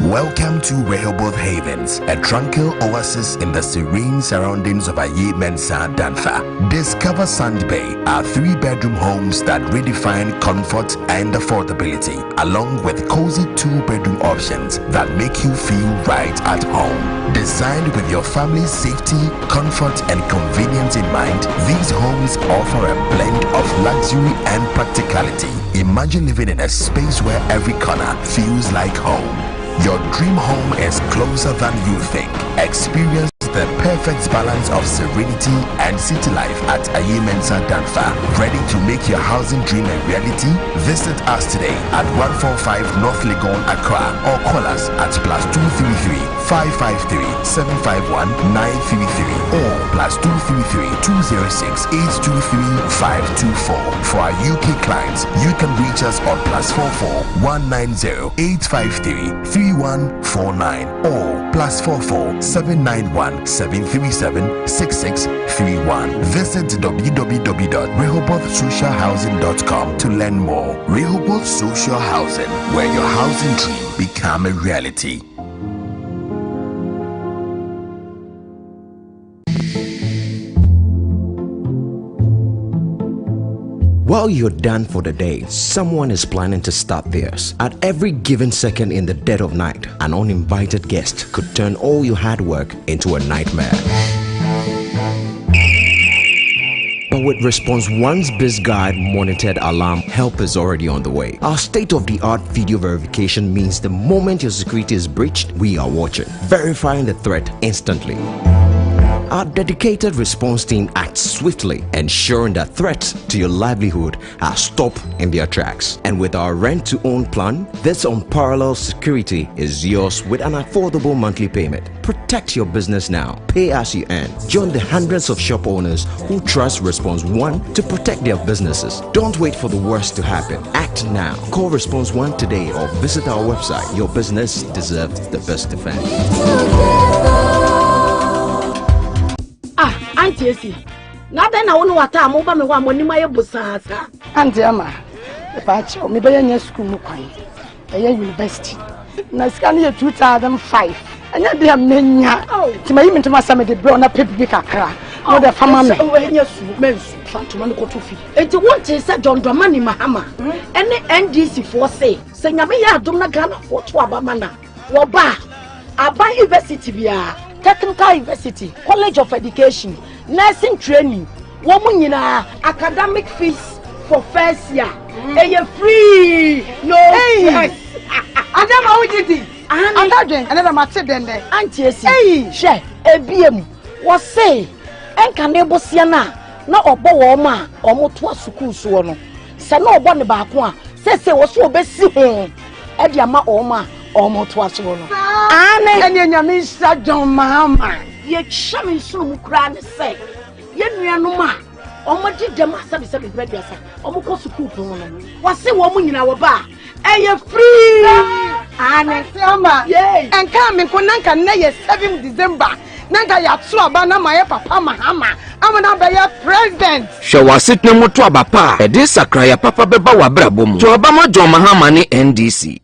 Speaker 24: Welcome to Rehoboth Havens, a tranquil oasis in the serene surroundings of Aye Mensa Danfa. Discover Sand Bay, our 3-bedroom homes that redefine comfort and affordability, along with cozy 2-bedroom options that make you feel right at home. Designed with your family's safety, comfort, and convenience in mind, these homes offer a blend of luxury and practicality. Imagine living in a space where every corner feels like home. Your dream home is closer than you think. Experience the perfect balance of serenity and city life at Aye Mensa Danfa. Ready to make your housing dream a reality? Visit us today at 145 North Legon, Accra, or call us at +233 553 751 933 or +233 206 823 524. For our UK clients, you can reach us on +44 190 853 3149 or +44 791 737 6631. Visit www.rehobothsocialhousing.com to learn more. Rehoboth Social Housing, where your housing dream become a reality.
Speaker 17: While you're done for the day, someone is planning to start theirs. At every given second in the dead of night, an uninvited guest could turn all your hard work into a nightmare. But Now with Response 1's Biz Guide monitored alarm, help is already on the way. Our state-of-the-art video verification means the moment your security is breached, we are watching, verifying the threat instantly. Our dedicated response team acts swiftly, ensuring that threats to your livelihood are stopped in their tracks. And with our rent-to-own plan, this unparalleled security is yours with an affordable monthly payment. Protect your business now. Pay as you earn. Join the hundreds of shop owners who trust Response 1 to protect their businesses. Don't wait for the worst to happen. Act now. Call Response 1 today or visit our website. Your business deserves the best defense.
Speaker 8: Auntie Esi, nada na wonu wata amoba me wa monima ye busasa.
Speaker 10: Auntie Ama, e pa che o me be nya school mu kwan. E ya university. Na sika na 2005. Anya de amenya. Ti mayi me ntoma sama de bro na pepi bi kakra. No de fama me.
Speaker 8: O enya su mensu fantoma no kotofi. Enti wonte se John Dramani Mahama. Ene NDC for say, se nyame ya adom na Ghana for to abama na. Wo ba Aba University bia, Technical University, College of Education, Nursing Training, woman nyina academic fees for first year. Eye free, no stress.
Speaker 10: Adama ujidi. Adadwen, another matter den there.
Speaker 8: Auntie Esi. She, ebiem. Was say, enka nebo siana na obo wo ma omo to school so no. Se na obo ne ba ko a, se wo so obesi ho. E dia ma oma omo to aso no.
Speaker 10: Ane enyanyame Sir John Mahama.
Speaker 8: Ye chame so mu kra ne se. Ye nuanu ma omo di dem asabe graduate omo ko school to no. Wase wo mu nyina wo ba. Eye free.
Speaker 10: Ane Siama.
Speaker 8: Yay.
Speaker 10: Enka me ko nanka na ye 7 December. Nanka ya to aba na my papa Mahama. Amana be ya president.
Speaker 17: Hwe wasit ne moto aba pa. E de sakra ya papa beba wa brabo mu. To aba ma John Mahama ne NDC.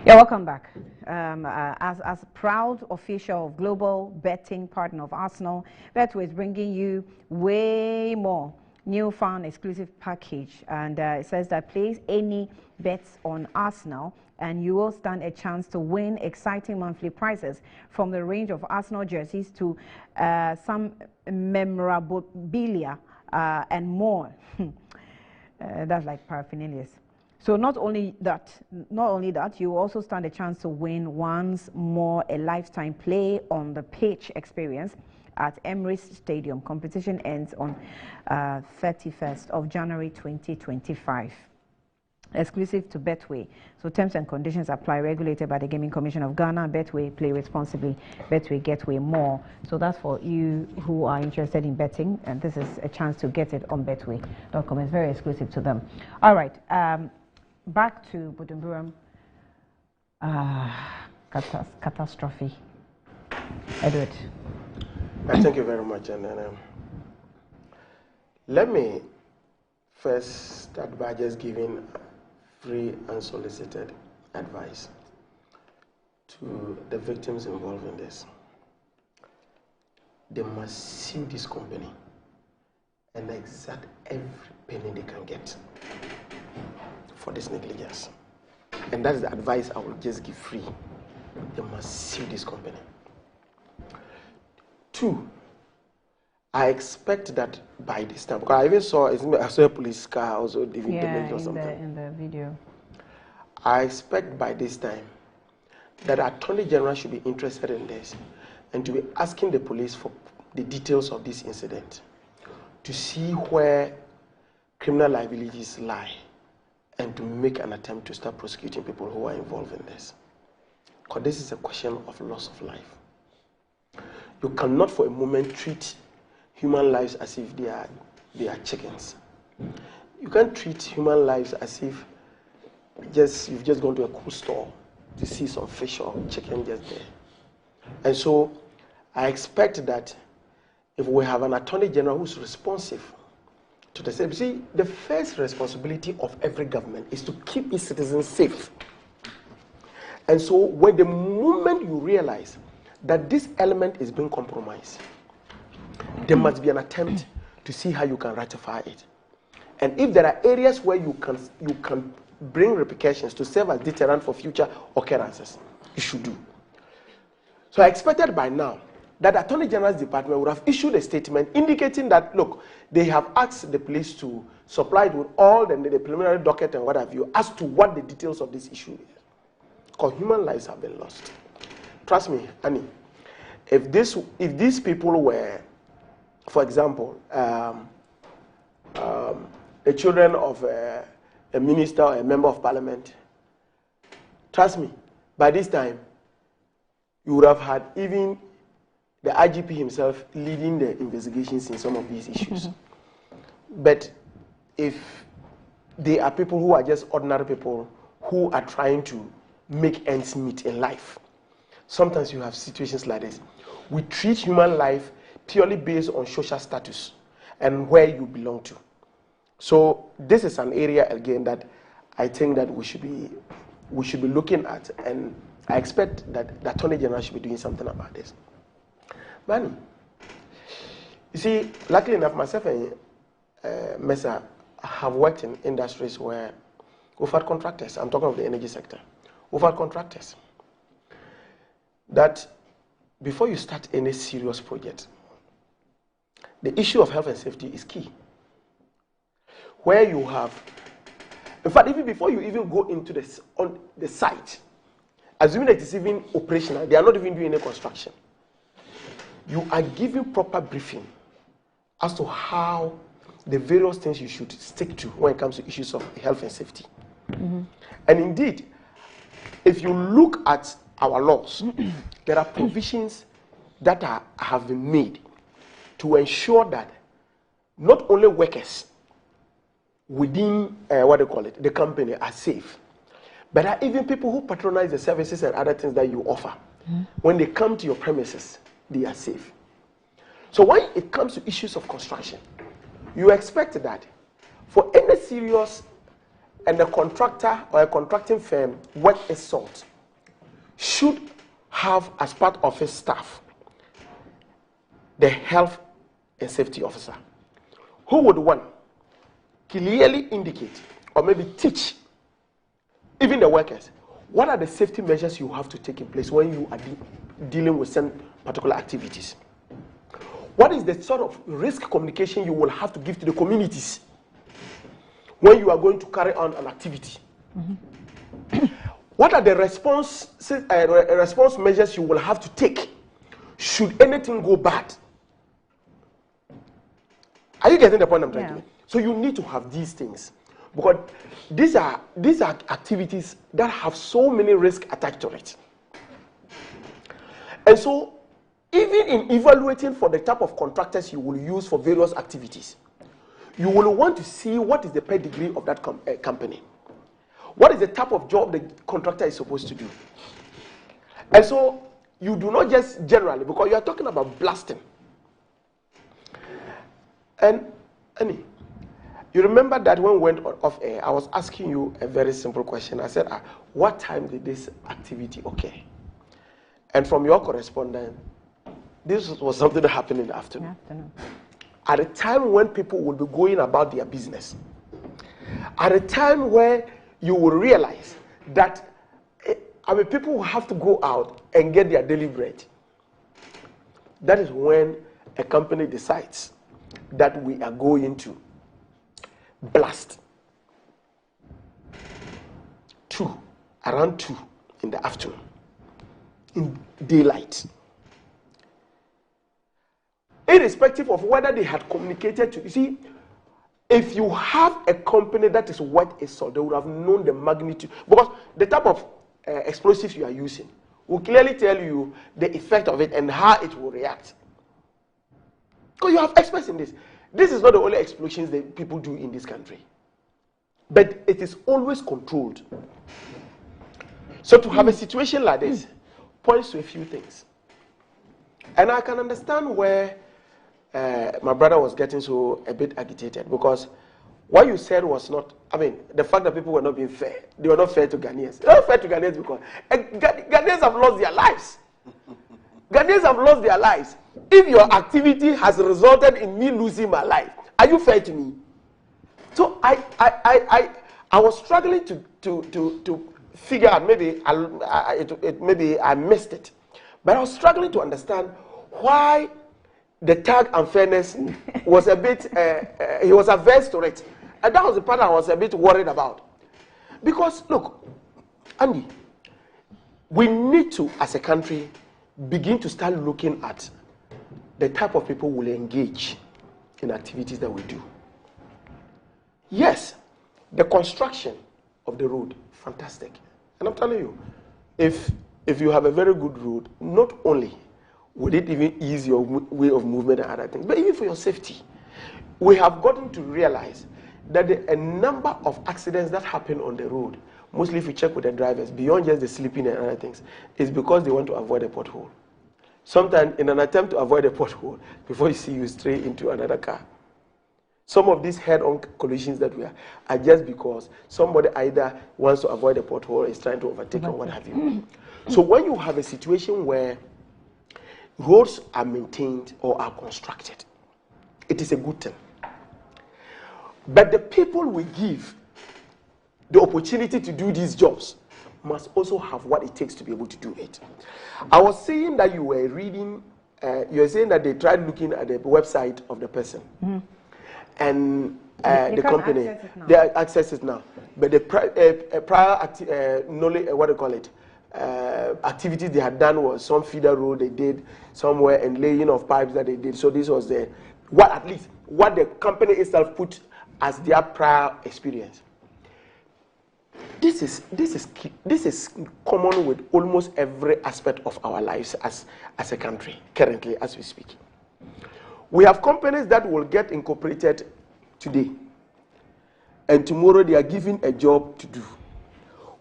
Speaker 13: Yeah, welcome back. As proud official of global betting partner of Arsenal, Betway is bringing you way more newfound exclusive package, and it says that place any bets on Arsenal and you will stand a chance to win exciting monthly prizes from the range of Arsenal jerseys to some memorabilia and more. That's like paraphernalia. So not only that, you also stand a chance to win once more a lifetime play on the pitch experience at Emirates Stadium. Competition ends on 31st of January 2025. Exclusive to Betway. So terms and conditions apply, regulated by the Gaming Commission of Ghana. Betway, play responsibly. Betway, get way more. So that's for you who are interested in betting, and this is a chance to get it on betway.com. It's very exclusive to them. All right. Back to Buur catastrophe. Edward.
Speaker 4: Thank you very much. And let me first start by just giving free unsolicited advice to the victims involved in this. They must sue this company and exact every penny they can get for this negligence. And that is the advice I will just give free. They must sue this company. 2, I expect that by this time, because I even saw a police car also damaged or something.
Speaker 13: In the video.
Speaker 4: I expect by this time that Attorney General should be interested in this and to be asking the police for the details of this incident, to see where criminal liabilities lie and to make an attempt to start prosecuting people who are involved in this. Because this is a question of loss of life. You cannot for a moment treat human lives as if they are chickens. You can't treat human lives as if you've just gone to a cool store to see some fish or chicken just there. And so I expect that if we have an Attorney General who's responsive to the same, see, the first responsibility of every government is to keep its citizens safe. And so when the moment you realize that this element is being compromised, there must be an attempt to see how you can ratify it. And if there are areas where you can bring repercussions to serve as deterrent for future occurrences, you should do. So I expected by now that the Attorney General's Department would have issued a statement indicating that, look, they have asked the police to supply it with all the preliminary docket and what have you as to what the details of this issue is. Because human lives have been lost. Trust me, Annie, if these people were, for example, the children of a minister or a member of parliament, trust me, by this time, you would have had even the IGP himself leading the investigations in some of these issues. But if they are people who are just ordinary people who are trying to make ends meet in life, sometimes you have situations like this. We treat human life purely based on social status and where you belong to. So this is an area again that I think that we should be looking at, and I expect that the Attorney General should be doing something about this. Man, you see, luckily enough, myself and Mesa have worked in industries where we've had contractors. I'm talking of the energy sector. We've had contractors that before you start any serious project, the issue of health and safety is key. Where you have, in fact, even before you even go into on the site, assuming that it's even operational, they are not even doing any construction, you are given proper briefing as to how the various things you should stick to when it comes to issues of health and safety. And indeed, if you look at our laws, there are provisions that have been made to ensure that not only workers within the company are safe, but there are even people who patronize the services and other things that you offer. When they come to your premises, they are safe. So when it comes to issues of construction, you expect that for any serious and a contractor or a contracting firm work is sought, should have as part of his staff the health and safety officer, who would clearly indicate or maybe teach even the workers what are the safety measures you have to take in place when you are dealing with some particular activities. What is the sort of risk communication you will have to give to the communities when you are going to carry on an activity? What are the response measures you will have to take should anything go bad? Are you getting the point I'm trying to make? So you need to have these things, because these are activities that have so many risks attached to it. And so even in evaluating for the type of contractors you will use for various activities, you will want to see what is the pedigree of that company. What is the type of job the contractor is supposed to do? And so you do not just generally, because you are talking about blasting. And Annie, you remember that when we went off air, I was asking you a very simple question. I said, what time did this activity occur? And from your correspondent, this was something that happened in the afternoon. At a time when people will be going about their business. At a time where you will realize that people will have to go out and get their daily bread. That is when a company decides that we are going to blast around 2 in the afternoon, in daylight. Irrespective of whether they had communicated to, you see, if you have a company that is worth its salt, they would have known the magnitude, because the type of explosives you are using will clearly tell you the effect of it and how it will react. Because you have experts in this. This is not the only explosions that people do in this country, but it is always controlled. So to have a situation like this points to a few things. And I can understand where my brother was getting so a bit agitated, because what you said was not, I mean, the fact that people were not being fair. They were not fair to Ghanaians. They were not fair to Ghanaians because Ghanaians have lost their lives. Ghanaians have lost their lives. If your activity has resulted in me losing my life, are you fair to me? So I was struggling to figure out, maybe maybe I missed it, but I was struggling to understand why the tag unfairness was a bit, he was averse to it. And that was the part I was a bit worried about. Because, look, Andy, we need to, as a country, begin to start looking at the type of people who will engage in activities that we do. Yes, the construction of the road, fantastic. And I'm telling you, if you have a very good road, not only would it even ease your way of movement and other things, but even for your safety. We have gotten to realize that a number of accidents that happen on the road, mostly if you check with the drivers, beyond just the sleeping and other things, is because they want to avoid a pothole. Sometimes in an attempt to avoid a pothole, before you see you stray into another car. Some of these head-on collisions that we are just because somebody either wants to avoid a pothole or is trying to overtake or what have you. So when you have a situation where roads are maintained or are constructed, it is a good thing. But the people we give the opportunity to do these jobs must also have what it takes to be able to do it. I was saying that you were reading, you were saying that they tried looking at the website of the person. And the company, they access it now. But the prior knowledge, what do you call it? Activities they had done was some feeder road they did somewhere and laying of pipes that they did. So this was what the company itself put as their prior experience. This is common with almost every aspect of our lives as a country currently as we speak. We have companies that will get incorporated today, and tomorrow they are given a job to do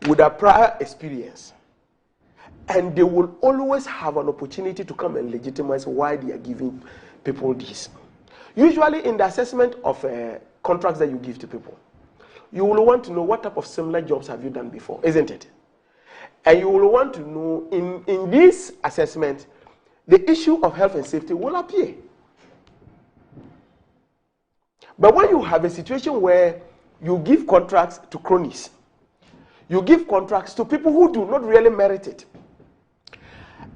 Speaker 4: with a prior experience. And they will always have an opportunity to come and legitimize why they are giving people this. Usually in the assessment of contracts that you give to people, you will want to know what type of similar jobs have you done before, isn't it? And you will want to know in this assessment, the issue of health and safety will appear. But when you have a situation where you give contracts to cronies, you give contracts to people who do not really merit it.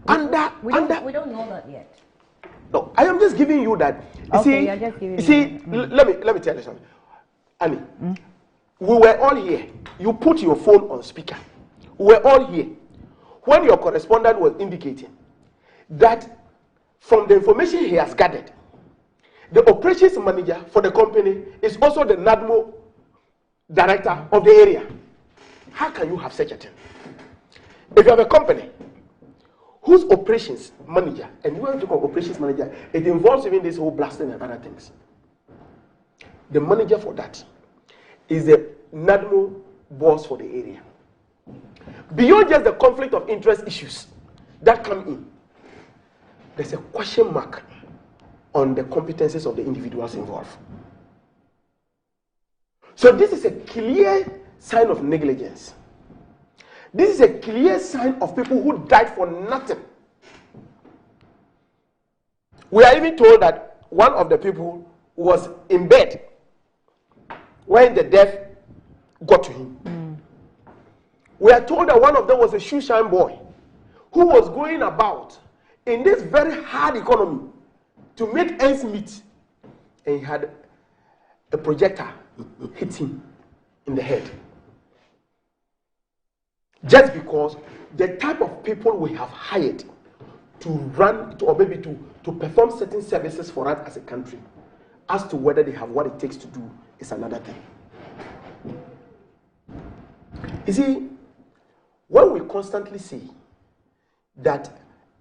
Speaker 13: We don't know that yet.
Speaker 4: No, I am just giving you that. You see, let me tell you something. Annie, we were all here. You put your phone on speaker. We were all here when your correspondent was indicating that from the information he has gathered, the operations manager for the company is also the NADMO director of the area. How can you have such a thing? If you have a company whose operations manager, and when you talk of operations manager, it involves even this whole blasting and other things. The manager for that is the NADMO boss for the area. Beyond just the conflict of interest issues that come in, there's a question mark on the competences of the individuals involved. So this is a clear sign of negligence. This is a clear sign of people who died for nothing. We are even told that one of the people was in bed when the death got to him. We are told that one of them was a shoe shine boy who was going about in this very hard economy to make ends meet, and he had a projector hit him in the head. Just because the type of people we have hired to run, or maybe to perform certain services for us as a country, as to whether they have what it takes to do is another thing. You see, when we constantly say that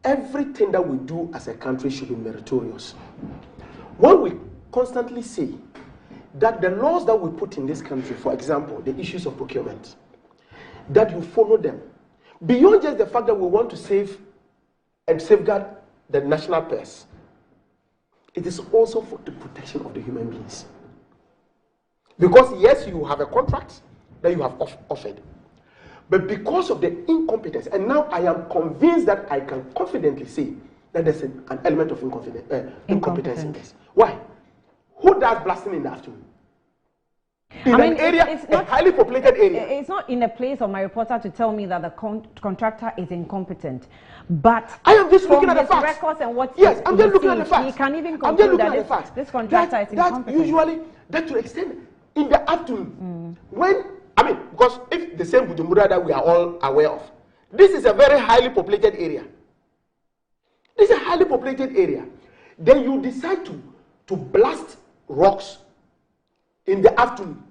Speaker 4: everything that we do as a country should be meritorious, when we constantly say that the laws that we put in this country, for example, the issues of procurement, that you follow them, beyond just the fact that we want to save and safeguard the national purse, it is also for the protection of the human beings. Because yes, you have a contract that you have offered, but because of the incompetence, and now I am convinced that I can confidently say that there's an element of incompetence in this. Why? Who does blasting in the afternoon? In an area, it's not, a highly populated area.
Speaker 13: It's not in the place of my reporter to tell me that the contractor is incompetent. But
Speaker 4: I am just looking at the facts.
Speaker 13: Records and what
Speaker 4: yes, I'm just looking at the facts.
Speaker 13: He can even conclude that this contractor is incompetent.
Speaker 4: That usually, that to extend in the afternoon, when, I mean, because if the same Bujumbura that we are all aware of, this is a very highly populated area. This is a highly populated area. Then you decide to blast rocks in the afternoon.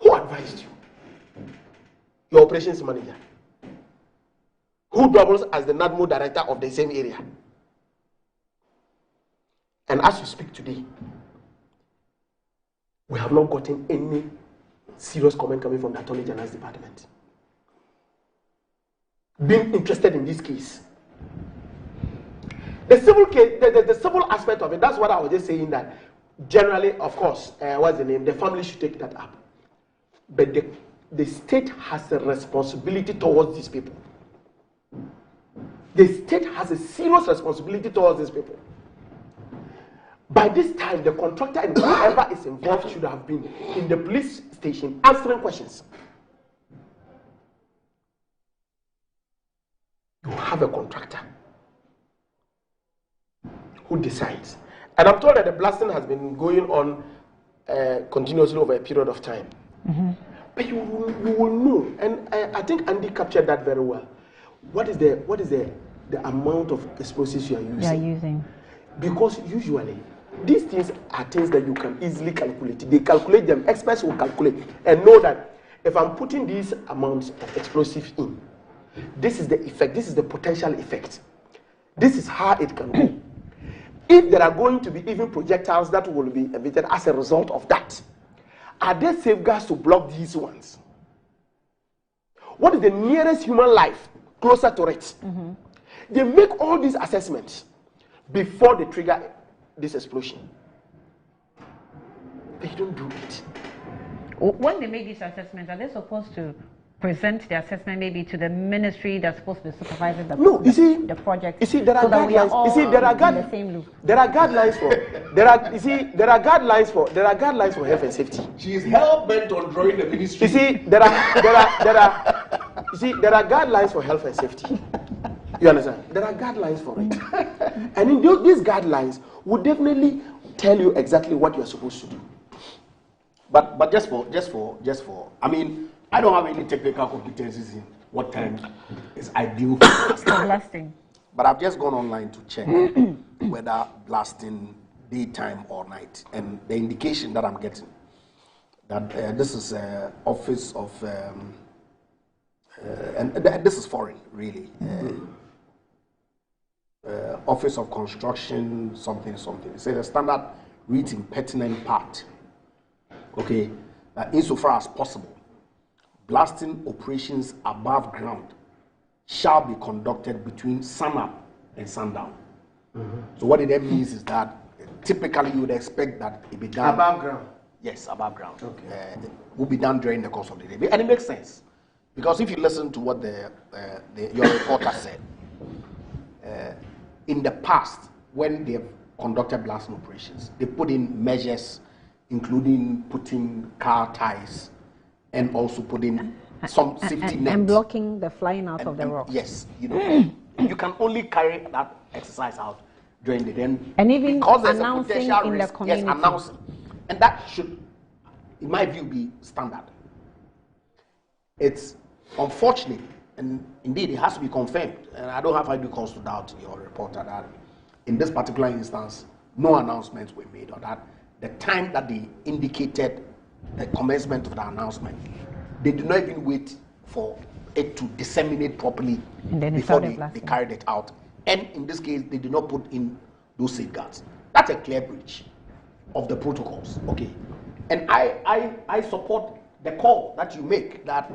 Speaker 4: Who advised you? Your operations manager, who doubles as the NADMO director of the same area. And as you speak today, we have not gotten any serious comment coming from the Attorney General's department being interested in this case. The civil case, the civil aspect of it, that's what I was just saying, that generally, of course, what's the name? The family should take that up. But the state has a responsibility towards these people. The state has a serious responsibility towards these people. By this time, the contractor and whoever is involved should have been in the police station answering questions. You have a contractor who decides. And I'm told that the blasting has been going on continuously over a period of time. But you will know, and I think Andy captured that very well. What is the amount of explosives you are using? Because usually these things are things that you can easily calculate. They calculate them. Experts will calculate and know that if I'm putting these amounts of explosives in, this is the effect. This is the potential effect. This is how it can go. If there are going to be even projectiles that will be emitted as a result of that, are there safeguards to block these ones? What is the nearest human life closer to it? They make all these assessments before they trigger this explosion. They don't do it.
Speaker 13: When they make these assessments, are they supposed to present the assessment maybe to the ministry that's supposed to be supervising the the project?
Speaker 4: You see, there are
Speaker 13: so
Speaker 4: guidelines. You see, there are
Speaker 13: in the same loop.
Speaker 4: There are guidelines for there are guidelines for health and safety.
Speaker 2: She is hell bent on drawing the ministry.
Speaker 4: You see, there are guidelines for health and safety. You understand? There are guidelines for it. And in these guidelines would definitely tell you exactly what you're supposed to do.
Speaker 2: But just for I mean, I don't have any technical competencies in what time is ideal for
Speaker 13: blasting.
Speaker 2: But I've just gone online to check whether blasting daytime or night, and the indication that I'm getting that this is office of and this is foreign really. Office of Construction, something. It says a standard written pertinent part. Okay, insofar as possible, blasting operations above ground shall be conducted between sunup and sundown. So what it means is that typically you would expect that it be done
Speaker 4: above ground.
Speaker 2: Yes, above ground.
Speaker 4: Okay.
Speaker 2: It will be done during the course of the day, and it makes sense because if you listen to what your reporter said. In the past, when they have conducted blasting operations, they put in measures, including putting car ties and also putting some safety nets.
Speaker 13: And blocking the flying out of the rocks.
Speaker 2: Yes, you know, you can only carry that exercise out during the day.
Speaker 13: And even
Speaker 2: because there's
Speaker 13: announcing
Speaker 2: a
Speaker 13: in
Speaker 2: risk,
Speaker 13: the community.
Speaker 2: Yes, announcing. And that should, in my view, be standard. It's unfortunate. And indeed, it has to be confirmed. And I don't have any cause to doubt your reporter that in this particular instance, no announcements were made or that the time that they indicated the commencement of the announcement, they did not even wait for it to disseminate properly before they carried it out. And in this case, they did not put in those safeguards. That's a clear breach of the protocols. Okay. And I support the call that you make that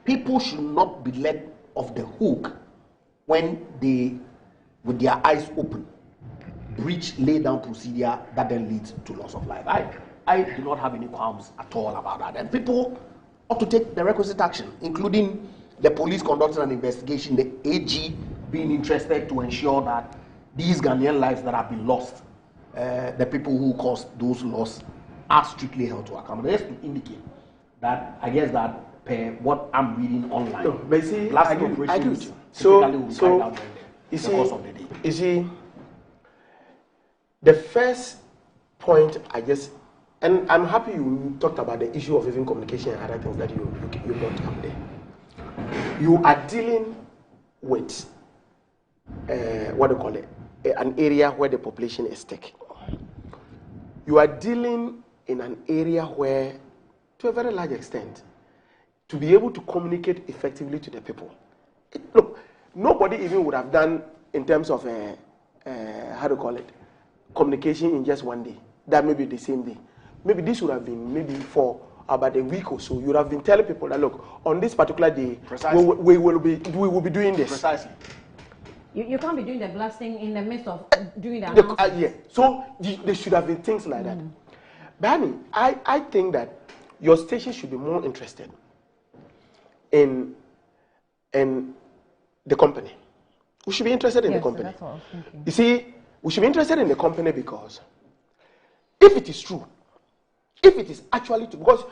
Speaker 2: people should not be let off the hook when they, with their eyes open, lay down procedure that then leads to loss of life. I do not have any qualms at all about that. And people ought to take the requisite action, including the police conducting an investigation, the AG being interested to ensure that these Ghanaian lives that have been lost, the people who caused those losses, are strictly held to account. Just to indicate that, I guess that per what I'm reading online,
Speaker 4: no, but see,
Speaker 2: blasting operations
Speaker 4: you see, the first point I guess, and I'm happy you talked about the issue of even communication and other things that you brought up there. You are dealing with what do you call it? An area where the population is sick. You are dealing in an area where, to a very large extent, to be able to communicate effectively to the people. Look, nobody even would have done in terms of how do you call it, communication in just one day. That may be the same day. Maybe this would have been maybe for about a week or so. You would have been telling people that look, on this particular day, we will be doing this.
Speaker 2: Precisely.
Speaker 13: You can't be doing the blasting in the midst of doing the announcement.
Speaker 4: Yeah. So there should have been things like that. Barney, I think that your station should be more interested in the company. We should be interested in the company.
Speaker 13: That's what I was thinking.
Speaker 4: You see, we should be interested in the company because if it is true, if it is actually true, because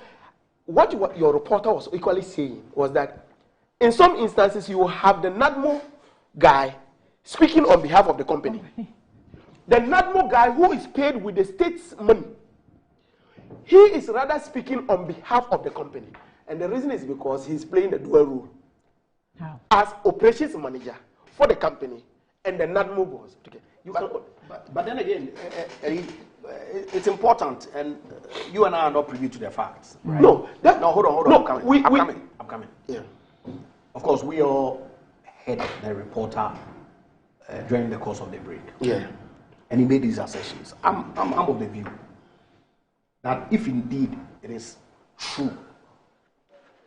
Speaker 4: what your reporter was equally saying was that in some instances you have the NADMO guy speaking on behalf of the company. The NADMO guy who is paid with the state's money, he is rather speaking on behalf of the company. And the reason is because he's playing the dual role.
Speaker 13: How?
Speaker 4: As operations manager for the company and the NADMO boss. Okay.
Speaker 2: But then again, it's important, and you and I are not privy to the facts. Right?
Speaker 4: No,
Speaker 2: hold on.
Speaker 4: No,
Speaker 2: I'm coming.
Speaker 4: Yeah.
Speaker 2: Of course, we all heard the reporter during the course of the break.
Speaker 4: Yeah.
Speaker 2: And he made these assertions. I'm of the view that if indeed it is true,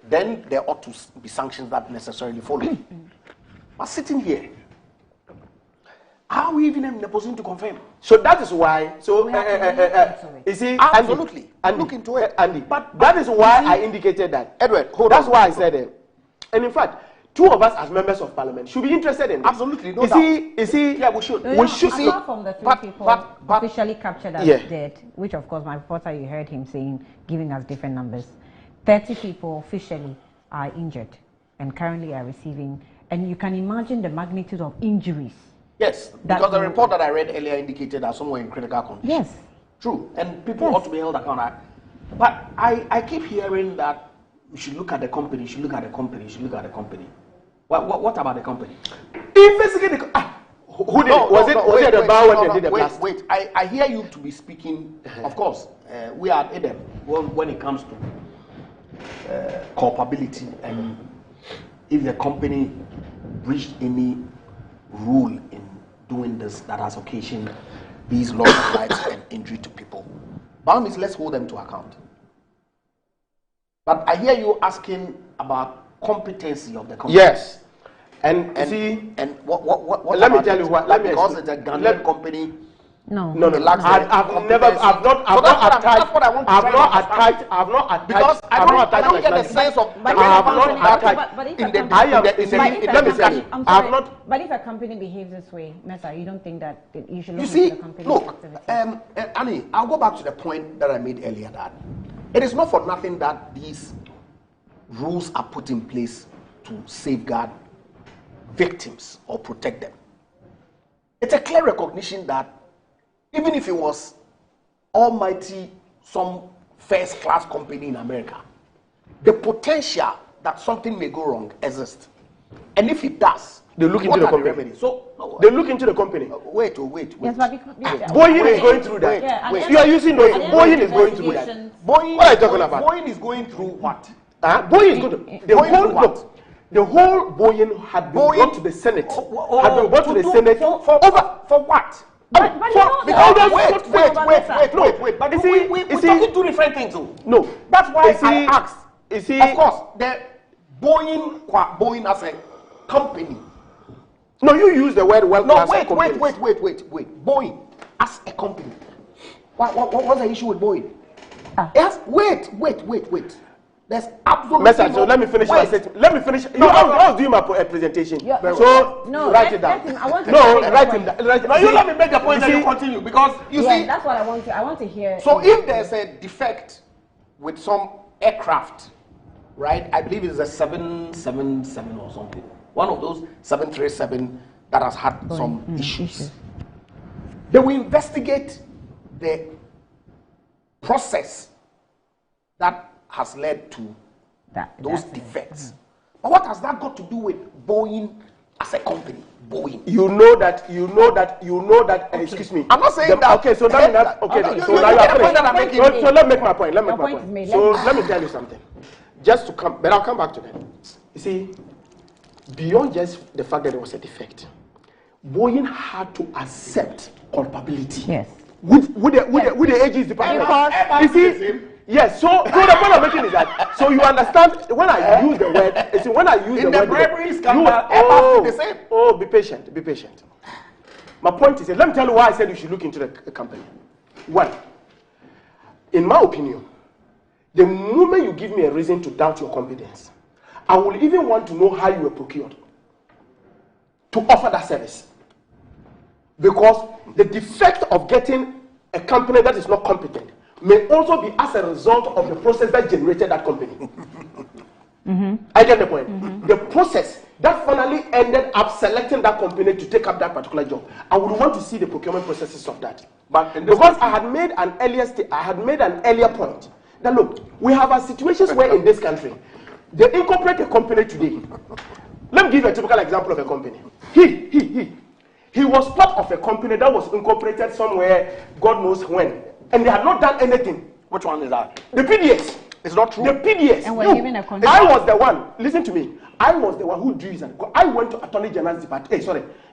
Speaker 2: then there ought to be sanctions that necessarily follow. But sitting here, how are we even in a position to confirm?
Speaker 4: So that is why. So you see,
Speaker 2: absolutely,
Speaker 4: Andy,
Speaker 2: look into it,
Speaker 4: Andy. But that is why I indicated that. Edward, that's why I said it. And in fact, two of us as members of parliament should be interested in this.
Speaker 2: Absolutely, no doubt.
Speaker 4: You see, yeah, we should.
Speaker 13: We should see. Apart from the three people officially captured as dead, which of course my reporter, you heard him saying, giving us different numbers. 30 people officially are injured and currently are receiving. And you can imagine the magnitude of injuries.
Speaker 2: Yes, because the report that I read earlier indicated that some were in critical condition.
Speaker 13: Yes.
Speaker 2: True, and people ought to be held accountable. But I keep hearing that we should look at the company, What about the company?
Speaker 4: Investigate who did it? Was it the bar when they did the blast?
Speaker 2: Wait, I hear you to be speaking, of course, we are at them when it comes to culpability and if the company breached any rule in doing this that has occasioned these loss of lives and injury to people. By means, let's hold them to account. But I hear you asking about competency of the company.
Speaker 4: Yes. And see,
Speaker 2: and what
Speaker 4: let me tell you what.
Speaker 2: Because it's a Ghanaian company.
Speaker 13: No.
Speaker 4: I've not attacked.
Speaker 2: Because I don't get the sense of.
Speaker 13: But if a company behaves this way, Mesa, you don't think that you should look into the company's activity?
Speaker 2: Annie, I'll go back to the point that I made earlier that it is not for nothing that these rules are put in place to safeguard victims or protect them. It's a clear recognition that even if it was almighty some first-class company in America, the potential that something may go wrong exists.
Speaker 4: And if it does,
Speaker 2: they look into the company.
Speaker 4: So
Speaker 2: they look into the company.
Speaker 4: Wait.
Speaker 13: Yes, but
Speaker 2: Boeing is going through that.
Speaker 13: Yeah,
Speaker 2: you are using those. Boeing is going through that. What are you talking about?
Speaker 4: Boeing is going through what?
Speaker 2: Boeing is going to the whole Boeing had been brought to the Senate. Had been brought to the Senate
Speaker 4: for what?
Speaker 2: Wait.
Speaker 4: But you see, we're talking two different things.
Speaker 2: No,
Speaker 4: that's why I asked.
Speaker 2: You see,
Speaker 4: of course, the Boeing as a company.
Speaker 2: No, you use the word well.
Speaker 4: No, wait. Boeing as a company. What's the issue with Boeing? Yes, wait. There's absolutely
Speaker 2: so let me finish my statement. Let me finish. I was doing my presentation. So write it down. Write it down.
Speaker 4: Now you let me make the point and you continue because you see.
Speaker 13: That's what I want to hear.
Speaker 4: So if there's a defect with some aircraft, right? I believe it's a 777 or something. One of those 737 that has had some issues. They will investigate the process that has led to those defects. But what has that got to do with Boeing as a company? Boeing.
Speaker 2: You know that. Excuse me.
Speaker 4: I'm not saying that.
Speaker 2: Okay, so that means that. Okay, so now you are finished. So let me make my point. So let me tell you something. Just to come, but I'll come back to that. You see, beyond just the fact that there was a defect, Boeing had to accept culpability.
Speaker 13: Yes.
Speaker 2: With the AG's department. You see. Yes, so the point I'm making is that, so you understand, when I use the word, when I use the word,
Speaker 4: bribery scandal,
Speaker 2: be patient. My point is, let me tell you why I said you should look into the company. One, in my opinion, the moment you give me a reason to doubt your competence, I will even want to know how you were procured to offer that service. Because the defect of getting a company that is not competent may also be as a result of the process that generated that company. I get the point. The process that finally ended up selecting that company to take up that particular job. I would want to see the procurement processes of that. But because I had made an earlier point that look, we have situations where in this country they incorporate a company today. Let me give you a typical example of a company. He was part of a company that was incorporated somewhere, God knows when. And they had not done anything.
Speaker 4: Which one is that?
Speaker 2: The PDS.
Speaker 4: It's not true.
Speaker 2: The PDS.
Speaker 13: And we're given a contract.
Speaker 2: I was the one. Listen to me. I was the one who drew it. I went to Attorney General's department.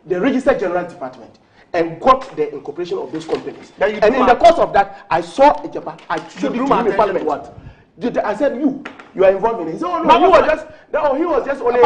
Speaker 2: The Register General Department, and got the incorporation of those companies. And in the course of that, I saw a Japan. I showed it to him in Parliament. What? I said, you are involved in it. He said, he was just only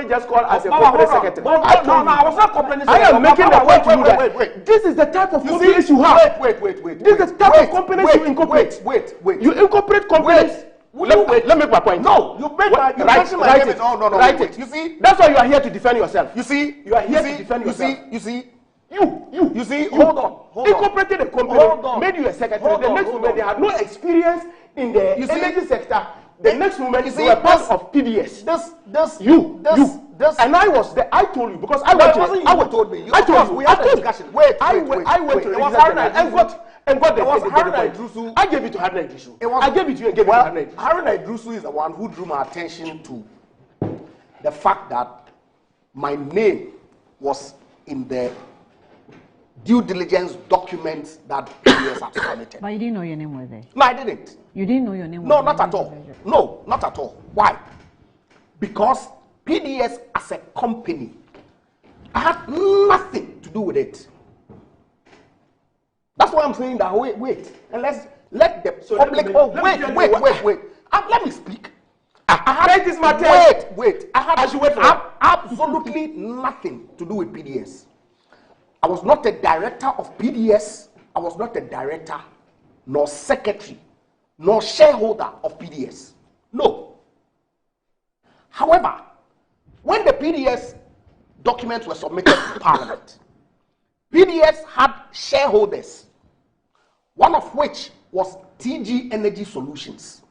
Speaker 2: just called as a corporate secretary.
Speaker 4: I was not complaining.
Speaker 2: I am making the point to you that this is the type of companies you have.
Speaker 4: Wait.
Speaker 2: This is the type of companies you incorporate.
Speaker 4: Wait.
Speaker 2: You incorporate companies. Let me make my point.
Speaker 4: No, you make my point. No.
Speaker 2: Write it.
Speaker 4: You see,
Speaker 2: that's why you are here to defend yourself.
Speaker 4: You see,
Speaker 2: you are here to defend yourself.
Speaker 4: You see.
Speaker 2: Hold on. Incorporated a company, made you a secretary. The next moment they had no experience in the energy sector. The next moment you were part of PDS. And I was there. I told you because I went to.
Speaker 4: You told me.
Speaker 2: I told you.
Speaker 4: We had a discussion. Wait.
Speaker 2: I went to the and got the point. I gave it to Haruna Idrisu. I gave it to you and gave it to Haruna Idrisu.
Speaker 4: Haruna Idrisu is the one who drew my attention to the fact that my name was in the due diligence documents that PDS had submitted.
Speaker 13: But you didn't know your name was there?
Speaker 4: No, I didn't.
Speaker 13: You didn't know your name was
Speaker 4: there?
Speaker 13: No,
Speaker 4: not at all. No, not at all. Why? Because PDS as a company, I had nothing to do with it. That's why I'm saying that. Wait. And let the public. Wait. Let me speak. Wait. I had absolutely nothing to do with PDS. I was not a director of PDS. I was not a director, nor secretary, nor shareholder of PDS. No. However, when the PDS documents were submitted to Parliament, PDS had shareholders, one of which was TG Energy Solutions.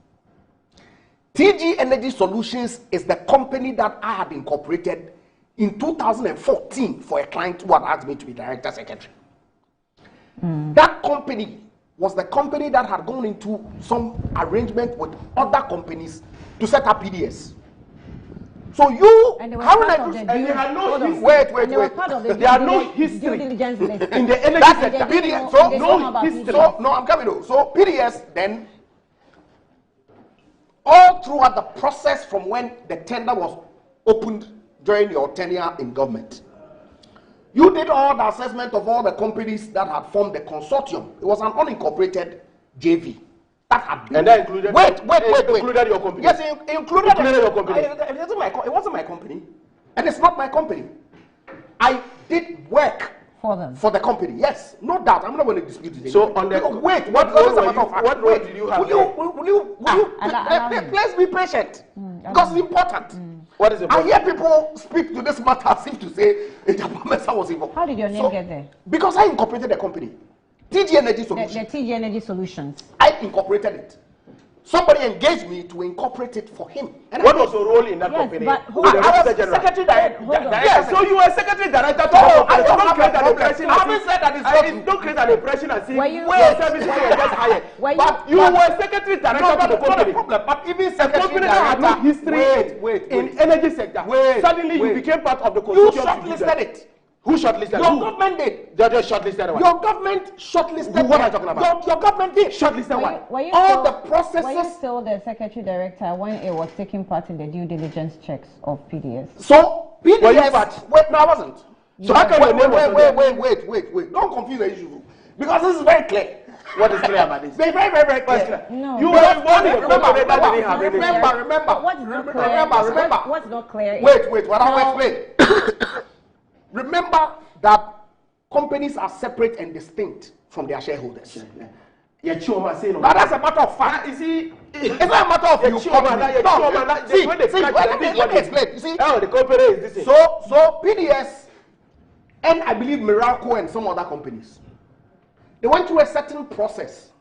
Speaker 4: TG Energy Solutions is the company that I had incorporated in 2014 for a client who had asked me to be director secretary. That company was the company that had gone into some arrangement with other companies to set up PDS. So you,
Speaker 13: and they
Speaker 4: how will I
Speaker 13: part
Speaker 4: do?
Speaker 13: of the
Speaker 4: And
Speaker 13: due-
Speaker 4: they had no
Speaker 13: hold on.
Speaker 4: history. Wait,
Speaker 13: And they were part of the
Speaker 4: There are no
Speaker 13: due
Speaker 4: history
Speaker 13: diligence list.
Speaker 4: in the energy
Speaker 13: That's
Speaker 4: sector.
Speaker 13: the
Speaker 4: PDS,
Speaker 13: so
Speaker 4: so
Speaker 13: they
Speaker 4: no
Speaker 13: know about
Speaker 4: history.
Speaker 13: PDS.
Speaker 4: So no, I'm coming to. So PDS then, all throughout the process from when the tender was opened during your tenure in government, you did all the assessment of all the companies that had formed the consortium. It was an unincorporated JV. That had been.
Speaker 2: And that included
Speaker 4: wait.
Speaker 2: Included your company.
Speaker 4: Yes, it included
Speaker 2: your company.
Speaker 4: It wasn't my company, and it's not my company. I did work
Speaker 13: for them,
Speaker 4: for the company. Yes, no doubt. I'm not going to dispute it.
Speaker 2: So on the what role did you have?
Speaker 4: Will you please be patient because it's important.
Speaker 2: What is it?
Speaker 4: I hear people speak to this matter as if to say Ejapamesa was involved.
Speaker 13: How did your name get there?
Speaker 4: Because I incorporated the company. TG Energy Solutions.
Speaker 13: The TG Energy Solutions.
Speaker 4: I incorporated it. Somebody engaged me to incorporate it for him.
Speaker 2: And what was your role in that company?
Speaker 4: I was secretary director.
Speaker 2: Yes, so you were secretary director.
Speaker 4: I don't create an impression. I haven't said that it's not.
Speaker 2: Don't create an impression and see
Speaker 4: your
Speaker 2: service when you just hired. But you were secretary director to the company.
Speaker 4: But even
Speaker 2: a company that had no history in energy sector. Suddenly you became part of the consortium.
Speaker 4: You shortlisted it.
Speaker 2: Who shortlisted?
Speaker 4: Your government did.
Speaker 2: They just shortlisted one.
Speaker 4: Your government shortlisted.
Speaker 2: What are you talking about?
Speaker 4: Your government did.
Speaker 2: Shortlisted one.
Speaker 13: All
Speaker 4: the processes.
Speaker 13: Were you still the secretary director when it was taking part in the due diligence checks of PDS?
Speaker 4: So PDS. Wait, no, I wasn't.
Speaker 2: So how can
Speaker 4: wait. Don't confuse the issue because this is very clear.
Speaker 2: What is clear about this?
Speaker 4: Very clear.
Speaker 13: No.
Speaker 4: You remember.
Speaker 13: What's not clear?
Speaker 4: Wait. What I'll explain. Remember that companies are separate and distinct from their shareholders.
Speaker 2: Now
Speaker 4: that's a matter of fact. It's not a matter of you. Let me explain. You see,
Speaker 2: the company is this.
Speaker 4: So PDS and I believe Miracle and some other companies, they went through a certain process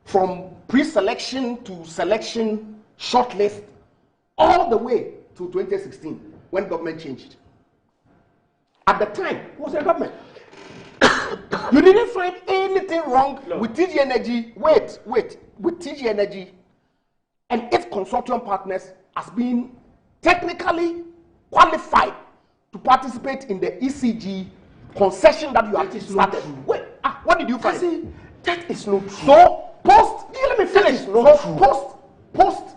Speaker 4: from pre-selection to selection, shortlist, all the way to 2016 when government changed. At the time, it was a government. You didn't find anything wrong with TG Energy. Wait. With TG Energy and its consortium partners as being technically qualified to participate in the ECG concession that you have started. Wait, what did you find?
Speaker 2: See, that is not true.
Speaker 4: So let me finish. Post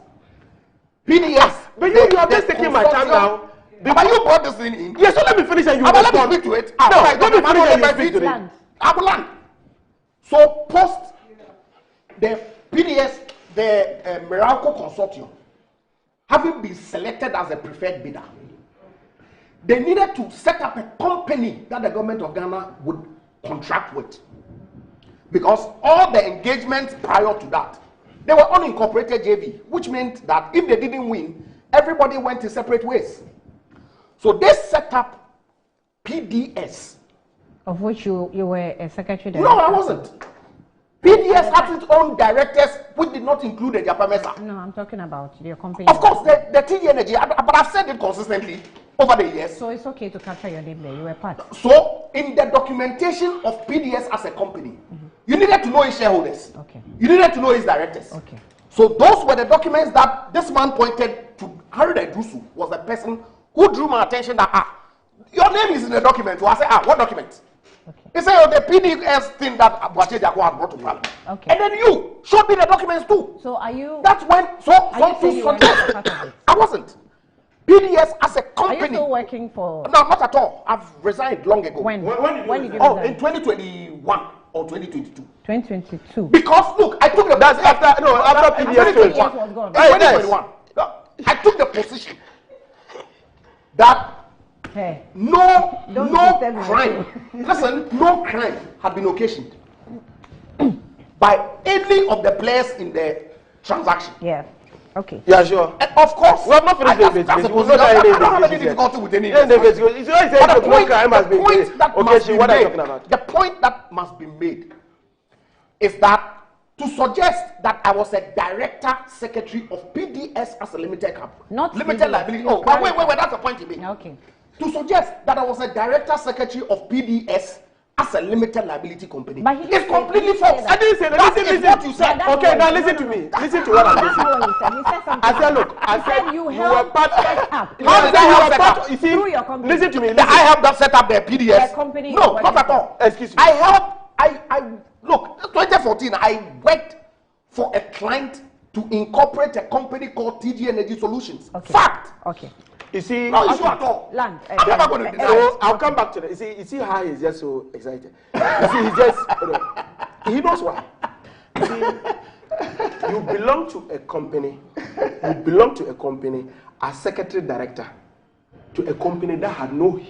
Speaker 4: PDS.
Speaker 2: But you are just taking my time now.
Speaker 4: But you brought this thing in.
Speaker 2: Yes, so let me finish and you will
Speaker 4: let me speak to it.
Speaker 2: Let me finish and you speak to it.
Speaker 4: I will land. So post the PDS, the Miracle Consortium, having been selected as a preferred bidder, they needed to set up a company that the government of Ghana would contract with. Because all the engagements prior to that, they were unincorporated JV, which meant that if they didn't win, everybody went in separate ways. So they set up PDS.
Speaker 13: Of which you were a secretary director?
Speaker 4: No, I wasn't. PDS had its own directors, which did not include the Japamesa.
Speaker 13: No, I'm talking about your company.
Speaker 4: Of course, the TG Energy, but I've said it consistently over the years.
Speaker 13: So it's okay to capture your name there. You were part.
Speaker 4: So in the documentation of PDS as a company, you needed to know its shareholders.
Speaker 13: Okay.
Speaker 4: You needed to know its directors.
Speaker 13: Okay.
Speaker 4: So those were the documents that this man pointed to. Harry Drusu was the person who drew my attention that your name is in the document. So I said, what document?
Speaker 13: Okay.
Speaker 4: He said, the PDS thing that Abuache Jakwa had brought to Parliament.
Speaker 13: Okay.
Speaker 4: And then you showed me the documents too.
Speaker 13: So are you?
Speaker 4: That's when. I wasn't. PDS as a company.
Speaker 13: Are you still working for?
Speaker 4: No, not at all. I've resigned long ago.
Speaker 13: When did you
Speaker 4: resign?
Speaker 13: resign?
Speaker 4: In 2021 or 2022.
Speaker 13: 2022.
Speaker 4: Because look, I took the after PDS
Speaker 13: was gone.
Speaker 4: 2021. I took the position that no crime. Listen, no crime had been occasioned by any of the players in the transaction.
Speaker 13: Yeah. Okay.
Speaker 2: Yeah, sure.
Speaker 4: And of course,
Speaker 2: we have not finished the investigation.
Speaker 4: I don't have any difficulty with any investigation.
Speaker 2: The
Speaker 4: point that must be made is that to suggest that I was a director secretary of PDS as a limited company,
Speaker 13: not
Speaker 4: limited liability. Oh, wait, that's the point you made.
Speaker 13: Okay.
Speaker 4: To suggest that I was a director secretary of PDS as a limited liability company.
Speaker 13: But
Speaker 4: It's completely false.
Speaker 14: I didn't say that. Listen,
Speaker 4: what you said.
Speaker 14: Okay, now listen to me. Listen to what I'm saying.
Speaker 13: That's not what he said. He said something.
Speaker 14: I said, look, I said
Speaker 13: you
Speaker 14: were
Speaker 13: helped
Speaker 14: part.
Speaker 13: set up.
Speaker 14: How did I help set up? You see,
Speaker 13: through your company.
Speaker 14: listen to me.
Speaker 4: I helped them set up their PDS.
Speaker 13: The company
Speaker 4: No, not at all.
Speaker 14: Excuse me.
Speaker 4: I helped. I look. 2014, I worked for a client to incorporate a company called TG Energy Solutions.
Speaker 13: Okay.
Speaker 4: Fact.
Speaker 13: Okay.
Speaker 14: You see,
Speaker 4: no issue at all.
Speaker 13: Land.
Speaker 4: I'm never going to deny.
Speaker 14: So I'll come back to that. You see how he's just so excited. You see, he's just, he knows why. You see, you belong to a company. You belong to a company as secretary director to a company that had no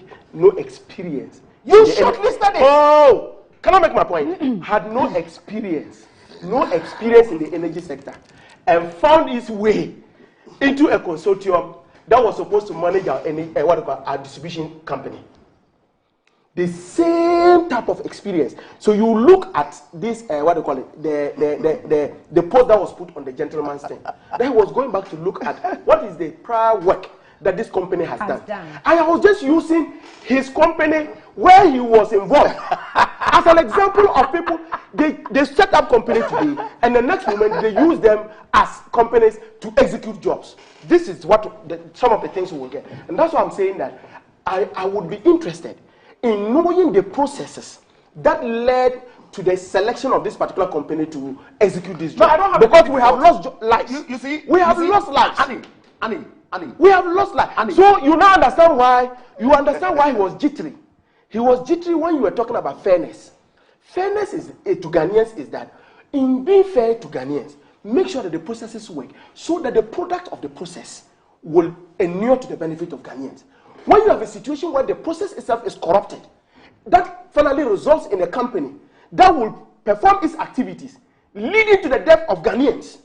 Speaker 14: experience.
Speaker 4: You shortlisted it.
Speaker 14: Oh, can I make my point? Had no experience in the energy sector, and found its way into a consortium that was supposed to manage our distribution company. The same type of experience. So you look at this, the post that was put on the gentleman's thing. That was going back to look at what is the prior work that this company has done. And I was just using his company where he was involved as an example of people. They set up company today, and the next moment they use them as companies to execute jobs. This is what some of the things we will get, and that's why I'm saying that I would be interested in knowing the processes that led to the selection of this particular company to execute this job.
Speaker 4: No, I don't have
Speaker 14: because we have lost lives.
Speaker 4: You see,
Speaker 14: we have lost lives.
Speaker 4: Annie.
Speaker 14: We have lost lives. So you now understand why. You understand why he was jittery. He was jittery when you were talking about fairness. Fairness is to Ghanaians is that in being fair to Ghanaians, make sure that the processes work so that the product of the process will inure to the benefit of Ghanaians. When you have a situation where the process itself is corrupted, that finally results in a company that will perform its activities, leading to the death of Ghanaians.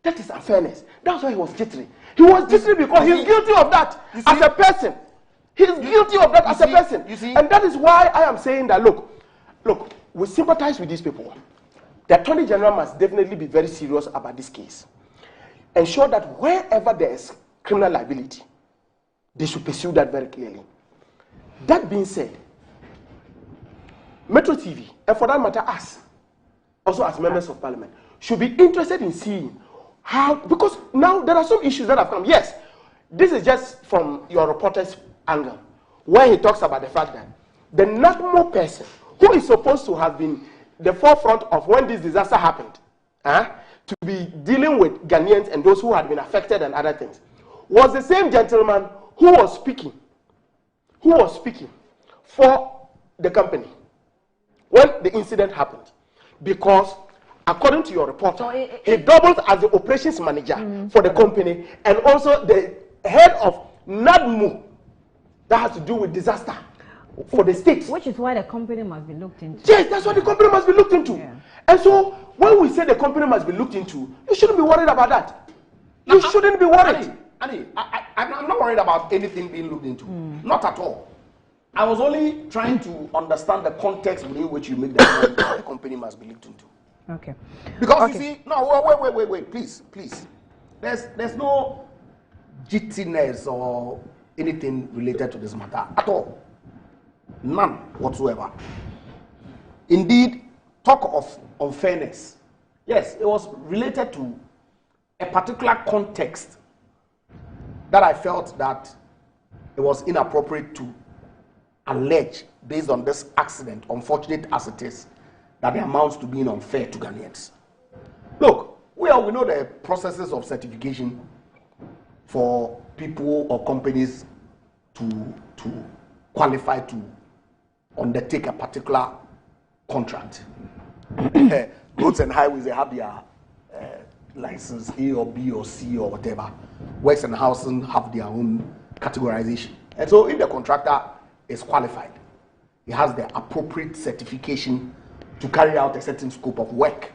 Speaker 14: That is unfairness. That's why he was jittery. He was jittery because he's guilty of that as a person. He's guilty of that as a person. And that is why I am saying that, look, we sympathize with these people. The Attorney General must definitely be very serious about this case. Ensure that wherever there is criminal liability, they should pursue that very clearly. That being said, Metro TV, and for that matter us, also as members of Parliament, should be interested in seeing how, because now there are some issues that have come. Yes, this is just from your reporter's angle, where he talks about the fact that the NACMO person who is supposed to have been the forefront of when this disaster happened, to be dealing with Ghanaians and those who had been affected and other things, was the same gentleman who was speaking for the company when the incident happened. Because according to your report, he doubled as the operations manager for the company and also the head of NADMO that has to do with disaster for the state.
Speaker 13: Which is why the company must be looked into.
Speaker 14: Yes, that's why the company must be looked into. Yeah. And so when we say the company must be looked into, you shouldn't be worried about that. You shouldn't be worried.
Speaker 4: Annie, I'm not worried about anything being looked into. Not at all. I was only trying to understand the context within which you make the company must be looked into.
Speaker 13: Okay.
Speaker 4: Because you see, no, wait, please. There's no jittiness or anything related to this matter at all. None whatsoever. Indeed, talk of unfairness. Yes, it was related to a particular context that I felt that it was inappropriate to allege, based on this accident, unfortunate as it is, that it amounts to being unfair to Ghanaians. Look, we know the processes of certification for people or companies to qualify to undertake a particular contract. Roads and highways, they have their license A or B or C or whatever. Works and housing have their own categorization. And so if the contractor is qualified, he has the appropriate certification to carry out a certain scope of work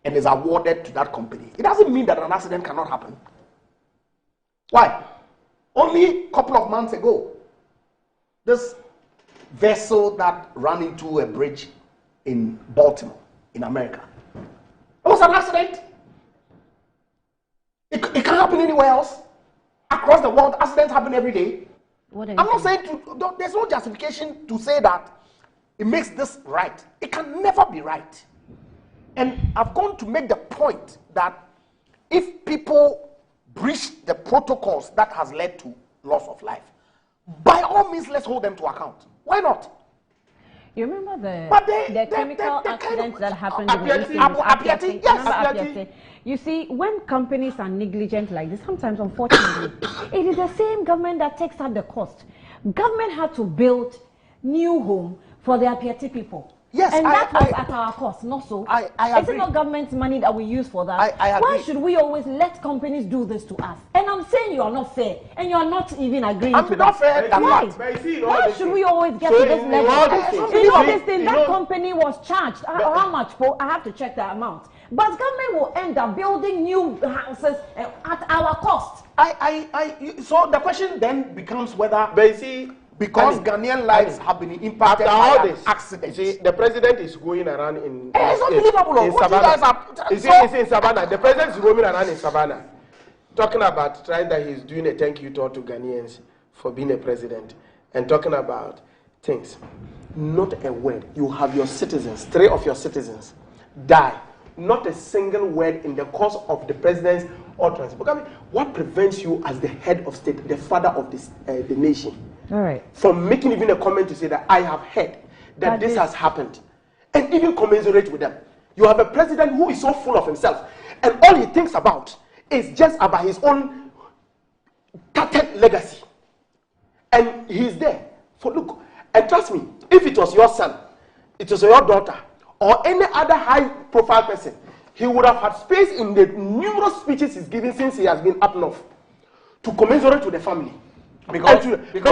Speaker 4: and is awarded to that company. It doesn't mean that an accident cannot happen. Why? Only a couple of months ago, this vessel that ran into a bridge in Baltimore, in America, it was an accident. It can't happen anywhere else. Across the world, accidents happen every day. I'm not saying there's no justification to say that
Speaker 14: it makes this right. It can never be right. And I've gone to make the point that if people breach the protocols that has led to loss of life, by all means, let's hold them to account. Why not?
Speaker 13: You remember the chemical accident that happened in the
Speaker 14: Apiati?
Speaker 13: Yes. You see, when companies are negligent like this, sometimes, unfortunately, it is the same government that takes up the cost. Government had to build new home for the Apiati people.
Speaker 14: Yes,
Speaker 13: and that was at our cost, not so.
Speaker 14: I agree.
Speaker 13: It's not government's money that we use for that.
Speaker 14: I agree.
Speaker 13: Why should we always let companies do this to us? And I'm saying you are not fair, and you are not even agreeing to that.
Speaker 14: Not fair.
Speaker 13: Why should we always get to this level? In all this thing, that company was charged. How much? I have to check the amount. But government will end up building new houses at our cost.
Speaker 14: So the question then becomes whether, because Ghanaian lives have been impacted by this accident.
Speaker 4: See, the president is going around in
Speaker 14: Savannah.
Speaker 4: It's in Savannah. The president is roaming around in Savannah, talking about trying that he's doing a thank you tour to Ghanaians for being a president, and talking about things. Not a word. You have your citizens, 3 of your citizens die. Not a single word in the course of the president's utterance. What prevents you as the head of state, the father of this, the nation,
Speaker 13: all right,
Speaker 4: from making even a comment to say that I have heard that this has happened, and even commensurate with them? You have a president who is so full of himself, and all he thinks about is just about his own tattered legacy, and he's there for look. And trust me, if it was your son, it was your daughter, or any other high-profile person, he would have had space in the numerous speeches he's given since he has been up north to commensurate with the family. But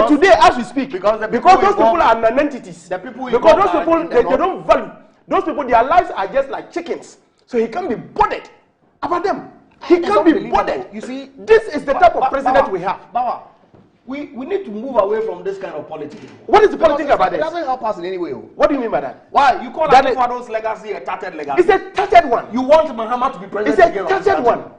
Speaker 4: today, as we speak, because those people are non-entities, because those people, they don't value. Those people, their lives are just like chickens. So he can't be bothered about them. He can't be bothered.
Speaker 14: You see,
Speaker 4: this is the type of president we have.
Speaker 14: We need to move away from this kind of politics.
Speaker 4: What is the politics about this?
Speaker 14: It doesn't help us in any way.
Speaker 4: What do you mean by that?
Speaker 14: Why? You call Akufo's legacy a tattered legacy.
Speaker 4: It's a tattered one.
Speaker 14: You want Mahama to be president?
Speaker 4: It's a tattered one.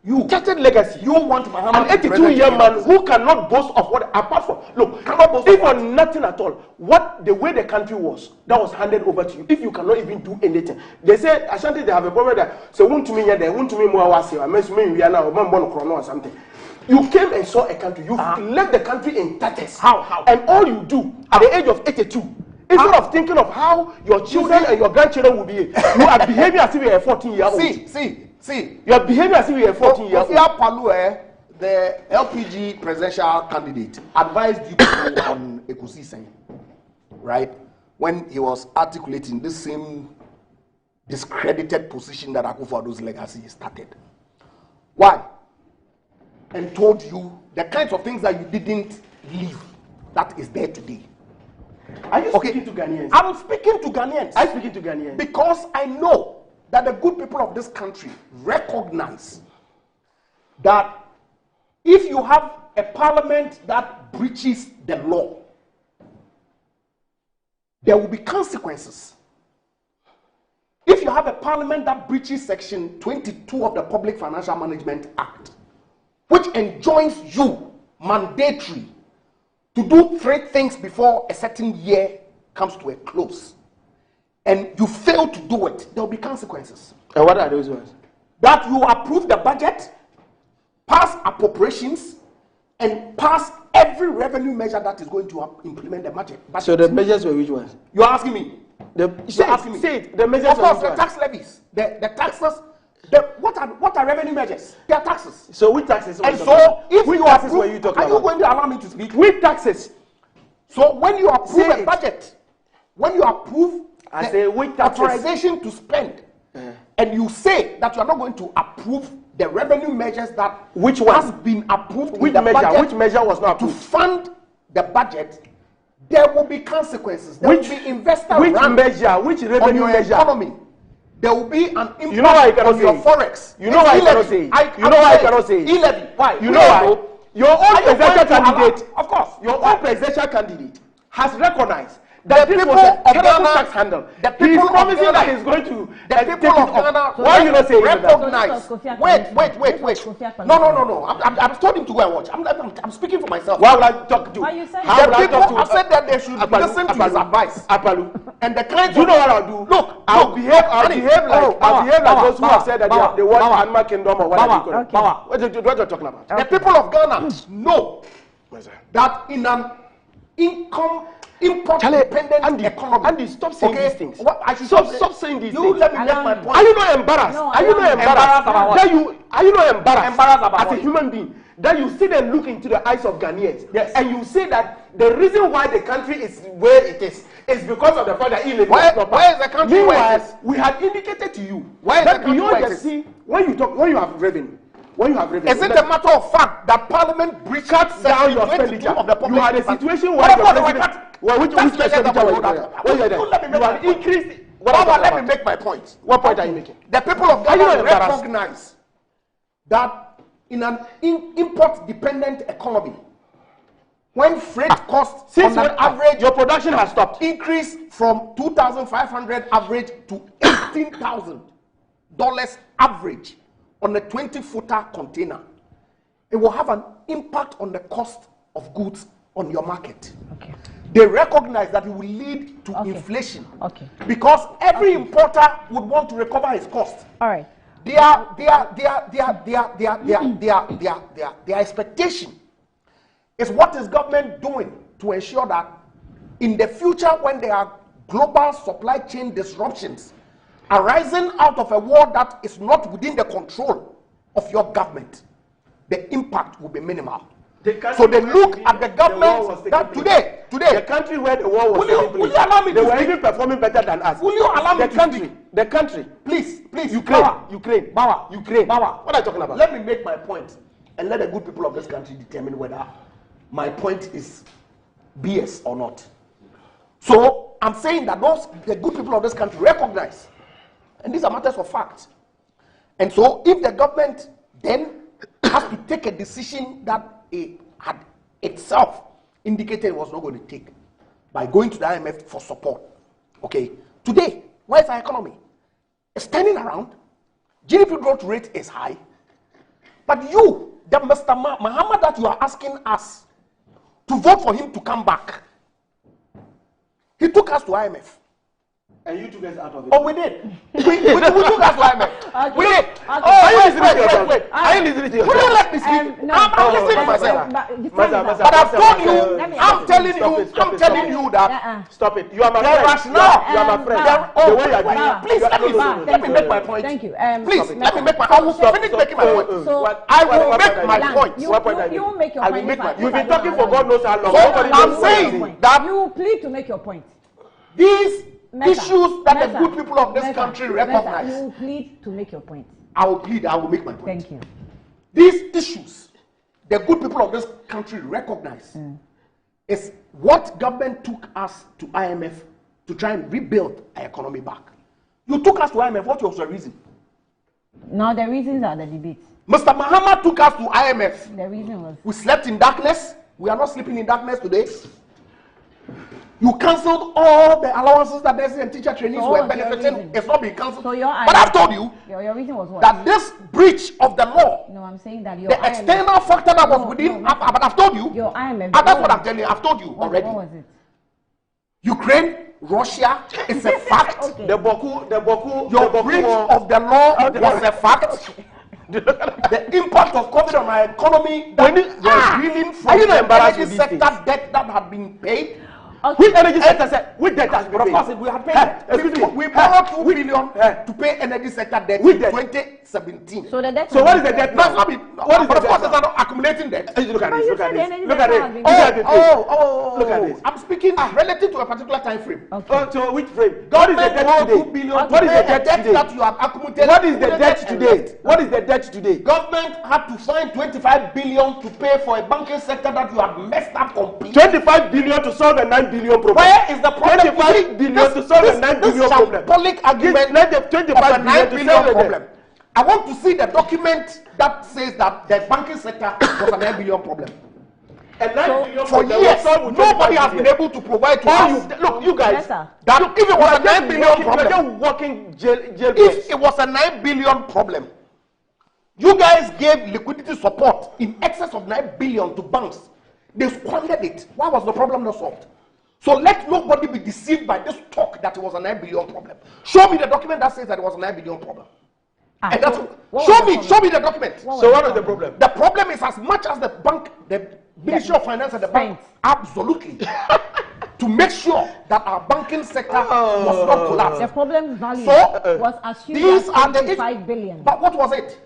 Speaker 4: You tattered legacy.
Speaker 14: You want Mahama
Speaker 4: to be president? An 82-year man who cannot boast of what, apart from, look, if for nothing at all, what the way the country was, that was handed over to you. If you cannot even do anything, they say Ashanti, they have a problem that so won't to me there, won't to me more wasi, I mean we are now or something. You came and saw a country. You left the country in tatters.
Speaker 14: How?
Speaker 4: And all you do at the age of 82, instead of thinking of how your children and your grandchildren will behave, you are behaving as if you are a 14-year-old.
Speaker 14: See.
Speaker 4: You are behaving as if you are a 14-year-old.
Speaker 14: Palu, the LPG presidential candidate, advised you people on Ekusi Sen, right? When he was articulating this same discredited position that Akufo's legacy started. Why? And told you the kinds of things that you didn't leave that is there today.
Speaker 4: Are you speaking to Ghanaians?
Speaker 14: I'm speaking to Ghanaians.
Speaker 4: I'm speaking to Ghanaians.
Speaker 14: Because I know that the good people of this country recognize that if you have a parliament that breaches the law, there will be consequences. If you have a parliament that breaches section 22 of the Public Financial Management Act, which enjoins you mandatory to do 3 things before a certain year comes to a close, and you fail to do it, there will be consequences.
Speaker 4: And what are those ones?
Speaker 14: That you approve the budget, pass appropriations, and pass every revenue measure that is going to implement the budget.
Speaker 4: So the measures were which ones?
Speaker 14: You are asking me.
Speaker 4: The measures.
Speaker 14: Of course, the tax levies, the taxes. What are revenue measures? They are taxes.
Speaker 4: So which taxes?
Speaker 14: And so, if
Speaker 4: which
Speaker 14: you
Speaker 4: taxes
Speaker 14: approve,
Speaker 4: were you talking
Speaker 14: are
Speaker 4: about?
Speaker 14: you going to allow me to speak?
Speaker 4: Which taxes?
Speaker 14: So when you approve a budget, when you approve
Speaker 4: which
Speaker 14: authorization to spend, and you say that you are not going to approve the revenue measures that has been approved
Speaker 4: which
Speaker 14: in the
Speaker 4: measure?
Speaker 14: budget
Speaker 4: Which measure was not approved?
Speaker 14: to fund the budget, there will be consequences. There will be investor
Speaker 4: which
Speaker 14: run
Speaker 4: measure? Which revenue
Speaker 14: on your
Speaker 4: measure?
Speaker 14: Economy. There will be an impact
Speaker 4: on
Speaker 14: your forex.
Speaker 4: You know why I cannot say it. You know why I cannot say it.
Speaker 14: E-levy. Why?
Speaker 4: You know why? Your own presidential candidate,
Speaker 14: of course,
Speaker 4: your own presidential candidate has recognized
Speaker 14: that this was a terrible tax handle. He is promising that he's going to
Speaker 2: the people of Ghana.
Speaker 14: Why are you not saying
Speaker 2: recognize? Wait. No. I'm told him to go and watch. I'm speaking for myself.
Speaker 14: Why would I talk to?
Speaker 2: I've said that they should listen to his advice. And the client.
Speaker 14: You know what I'll do?
Speaker 2: Look,
Speaker 14: I'll behave like those who have said that they want Animal Kingdom or whatever. What are you talking about?
Speaker 2: The people of Ghana know that in an import-dependent economy.
Speaker 14: Andy, stop saying these things.
Speaker 2: I should
Speaker 14: stop saying these things.
Speaker 2: You let me make my point.
Speaker 14: Are you not embarrassed? Are you not embarrassed? Are you not embarrassed as a human being? That you sit and look into the eyes of Ghanaians, and you say that the reason why the country is where it is because of the fact that illegal.
Speaker 2: Where is the country?
Speaker 14: Meanwhile, we had indicated to you that beyond the sea, when you have revenue. Is
Speaker 2: it a matter of fact that Parliament cuts down your expenditure of the public?
Speaker 14: You had a situation where the president, which you had increased.
Speaker 2: Let me make my point.
Speaker 14: What point are you making?
Speaker 2: The people of Ghana recognize that in an import-dependent economy, when freight costs
Speaker 14: since on average, your production has stopped,
Speaker 2: increase from $2,500 average to $18,000 average on a 20-footer container, it will have an impact on the cost of goods on your market.
Speaker 13: Okay.
Speaker 2: They recognize that it will lead to inflation. Okay. Because every importer would want to recover his cost.
Speaker 13: All right.
Speaker 2: Their expectation is what is government doing to ensure that in the future, when there are global supply chain disruptions arising out of a war that is not within the control of your government, the impact will be minimal. So they look at the government that today,
Speaker 14: the country where the war was taking place, they were even performing better than us.
Speaker 2: Will you allow me to speak?
Speaker 14: The country,
Speaker 2: please,
Speaker 14: Ukraine. What are you talking about?
Speaker 2: Let me make my point, and let the good people of this country determine whether my point is BS or not. So I'm saying that the good people of this country recognize, and these are matters of fact. And so if the government then has to take a decision that it had itself indicated it was not going to take by going to the IMF for support. Okay, today, where's our economy? It's turning around. GDP growth rate is high. But you, the Mr. Muhammad that you are asking us to vote for him to come back, he took us to IMF.
Speaker 14: And you took us out of it.
Speaker 2: Oh, we did. we took us to IMF. We did.
Speaker 14: Are you listening to yourself? Are you listening to yourself?
Speaker 2: Will you let me speak? I'm listening to myself. But I've told you, I'm telling you that.
Speaker 14: Stop it. You are my friend. You are my friend. The way you are doing.
Speaker 2: Please let me make my point.
Speaker 13: Thank you.
Speaker 2: Please let me make my. I will finish making my point. I will make my point.
Speaker 13: What point are you? You will make your point.
Speaker 14: You've been talking for God knows how long.
Speaker 2: So I'm saying that
Speaker 13: you plead to make your point.
Speaker 2: These issues that the good people of this country recognize.
Speaker 13: You will plead to make your point.
Speaker 2: I will plead, I will make my point.
Speaker 13: Thank you.
Speaker 2: These issues the good people of this country recognize is what government took us to IMF to try and rebuild our economy back. You took us to IMF, what was the reason?
Speaker 13: No, the reasons are the debates.
Speaker 2: Mr. Muhammad took us to IMF.
Speaker 13: The reason was
Speaker 2: we slept in darkness. We are not sleeping in darkness today. You cancelled all the allowances that nursing and teacher trainees were benefiting. It's not being cancelled. So but I've told you
Speaker 13: your reason was what?
Speaker 2: That this breach of the law,
Speaker 13: no, I'm saying that your
Speaker 2: the external factor that was within, but I've told you.
Speaker 13: Your IMF.
Speaker 2: That's what I'm telling you. I've told you already.
Speaker 13: What was it?
Speaker 2: Ukraine, Russia, it's a fact.
Speaker 14: Okay. The Boku,
Speaker 2: your breach of the law was a fact. The impact of COVID on our economy that was reeling from the energy sector debt that had been paid.
Speaker 14: Okay. Which energy sector said? Which debt has been paid?
Speaker 2: We had paid. We borrowed $2 billion to pay energy sector debt in 2017.
Speaker 13: So the debt.
Speaker 14: So what is the debt now?
Speaker 2: What is the debt? It's not accumulating debt.
Speaker 14: Look at this. Look at this. Look at this. Look at this.
Speaker 2: I'm speaking relative to a particular time frame.
Speaker 14: Okay. So which frame? What is the debt today?
Speaker 2: $2 billion.
Speaker 14: What is the debt today?
Speaker 2: That you have accumulated.
Speaker 14: What is the debt today? What is the debt today?
Speaker 2: Government had to find $25 billion to pay for a banking sector that you have messed up completely.
Speaker 14: $25 billion to solve a $9 billion problem.
Speaker 2: Where is the problem?
Speaker 14: $25 billion to solve a $9 billion problem.
Speaker 2: Public argument
Speaker 14: let the $25 billion to solve a
Speaker 2: problem. I want to see the document that says that the banking sector was a $9 billion problem.
Speaker 14: And 9 billion for years, nobody has been able to provide to us. Look, you guys, that if it was a 9 billion problem, if it was a 9 billion problem, you guys gave liquidity support in excess of 9 billion to banks. They squandered it. Why was the problem not solved? So let nobody be deceived by this talk that it was a 9 billion problem. Show me the document that says that it was a 9 billion problem. And that's show me the document. So what is the problem? The problem is as much as the bank, the Ministry of Finance and the bank, absolutely, to make sure that our banking sector was not collapsed.
Speaker 13: The problem value was assumed
Speaker 14: these
Speaker 13: at
Speaker 14: are the
Speaker 13: 5 billion.
Speaker 14: But what was it?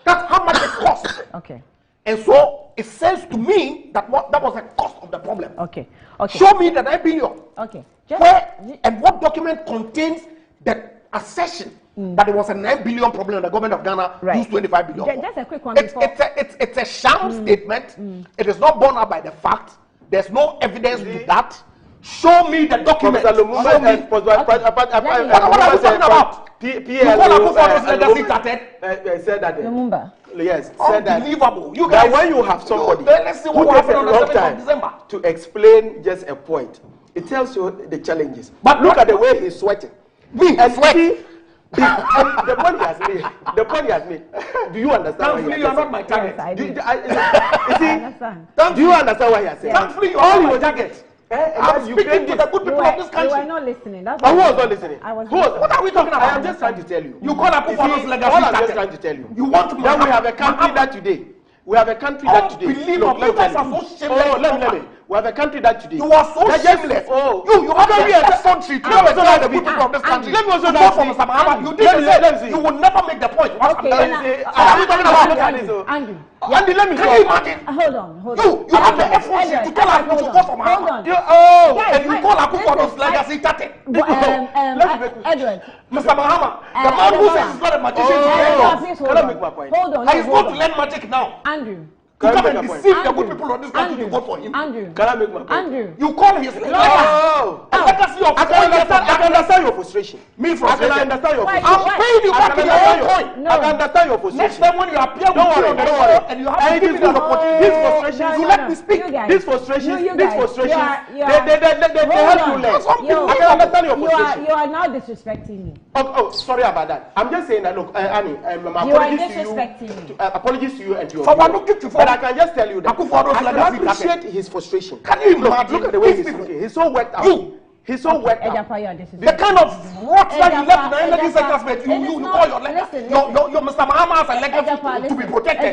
Speaker 14: That's how much it cost.
Speaker 13: Okay.
Speaker 14: And so it says to me that that was the cost of the problem.
Speaker 13: Okay.
Speaker 14: Show me the 9 billion.
Speaker 13: Okay.
Speaker 14: And what document contains the assertion that it was a 9 billion problem and the government of Ghana used 25 billion.
Speaker 13: Just a quick one.
Speaker 14: It's a sham statement. It is not borne out by the fact. There's no evidence to that. Show me the document. What are we talking about? You call Akufo-Addo's legacy started?
Speaker 4: Said that.
Speaker 13: Lumumba.
Speaker 4: Yes, said that.
Speaker 14: Unbelievable. You guys,
Speaker 4: when you have somebody
Speaker 14: let's see what
Speaker 4: who takes a
Speaker 14: happened on the
Speaker 4: long
Speaker 14: 7th
Speaker 4: time
Speaker 14: of December
Speaker 4: to explain just a point, it tells you the challenges. But look at the way he's sweating.
Speaker 14: And
Speaker 4: sweating. The point he has made. The point he has made. Do you understand what he has said?
Speaker 14: You are not my target.
Speaker 4: Do you understand what he has said?
Speaker 14: Thankfully, you are not my target. I'm speaking to the good people of this country.
Speaker 13: You are not listening. That's
Speaker 4: who was not listening?
Speaker 14: What are we talking about?
Speaker 4: I am just trying to tell you.
Speaker 14: You call Akufo-Addo's legacy.
Speaker 4: All I'm just trying to tell you.
Speaker 14: You want
Speaker 4: that we have a country that today. We have a country that today.
Speaker 14: Unbelievable. You guys are so shameless.
Speaker 4: Let me. We have a country that today.
Speaker 14: You are so shameless. You have to be a country to tell the people of this country. Let me also know from Mr. Mahama. You did you will never make the point. What are we talking about?
Speaker 13: Andy,
Speaker 14: let me
Speaker 13: can you imagine? Hold on.
Speaker 14: You have the effort to tell Akufo to go for Mahama. And you call Akufo-Addo's legacy started.
Speaker 13: Edward.
Speaker 14: Mr. Mahama, the man who says he's not a magician.
Speaker 13: Can I make my point? Hold on.
Speaker 14: He's going to learn magic now.
Speaker 13: Andrew.
Speaker 14: To come and deceive the good people of this country to vote for him.
Speaker 13: Andrew.
Speaker 4: Can I make my point?
Speaker 13: Andrew.
Speaker 14: You call his legacy.
Speaker 4: I can understand your frustration.
Speaker 14: Me frustration.
Speaker 4: I can understand your frustration.
Speaker 14: I'm paying you back in your own coin.
Speaker 4: I can understand your frustration.
Speaker 14: Next time when you appear with me on the show and you have to give me the opportunity,
Speaker 4: this frustration,
Speaker 14: you let me speak.
Speaker 4: This frustration, they help you learn. I can understand your frustration.
Speaker 13: You are now disrespecting me.
Speaker 4: Oh, sorry about that. I'm just saying that. Look, Annie, apologies to you and your. But I can just tell you that I can appreciate his frustration.
Speaker 14: Can you imagine?
Speaker 4: Look at the way he's looking. He's so worked out. He's so worked out.
Speaker 14: The kind of rot that you left in the energy sector, but you call your Mr. Mahama as a legacy to be protected.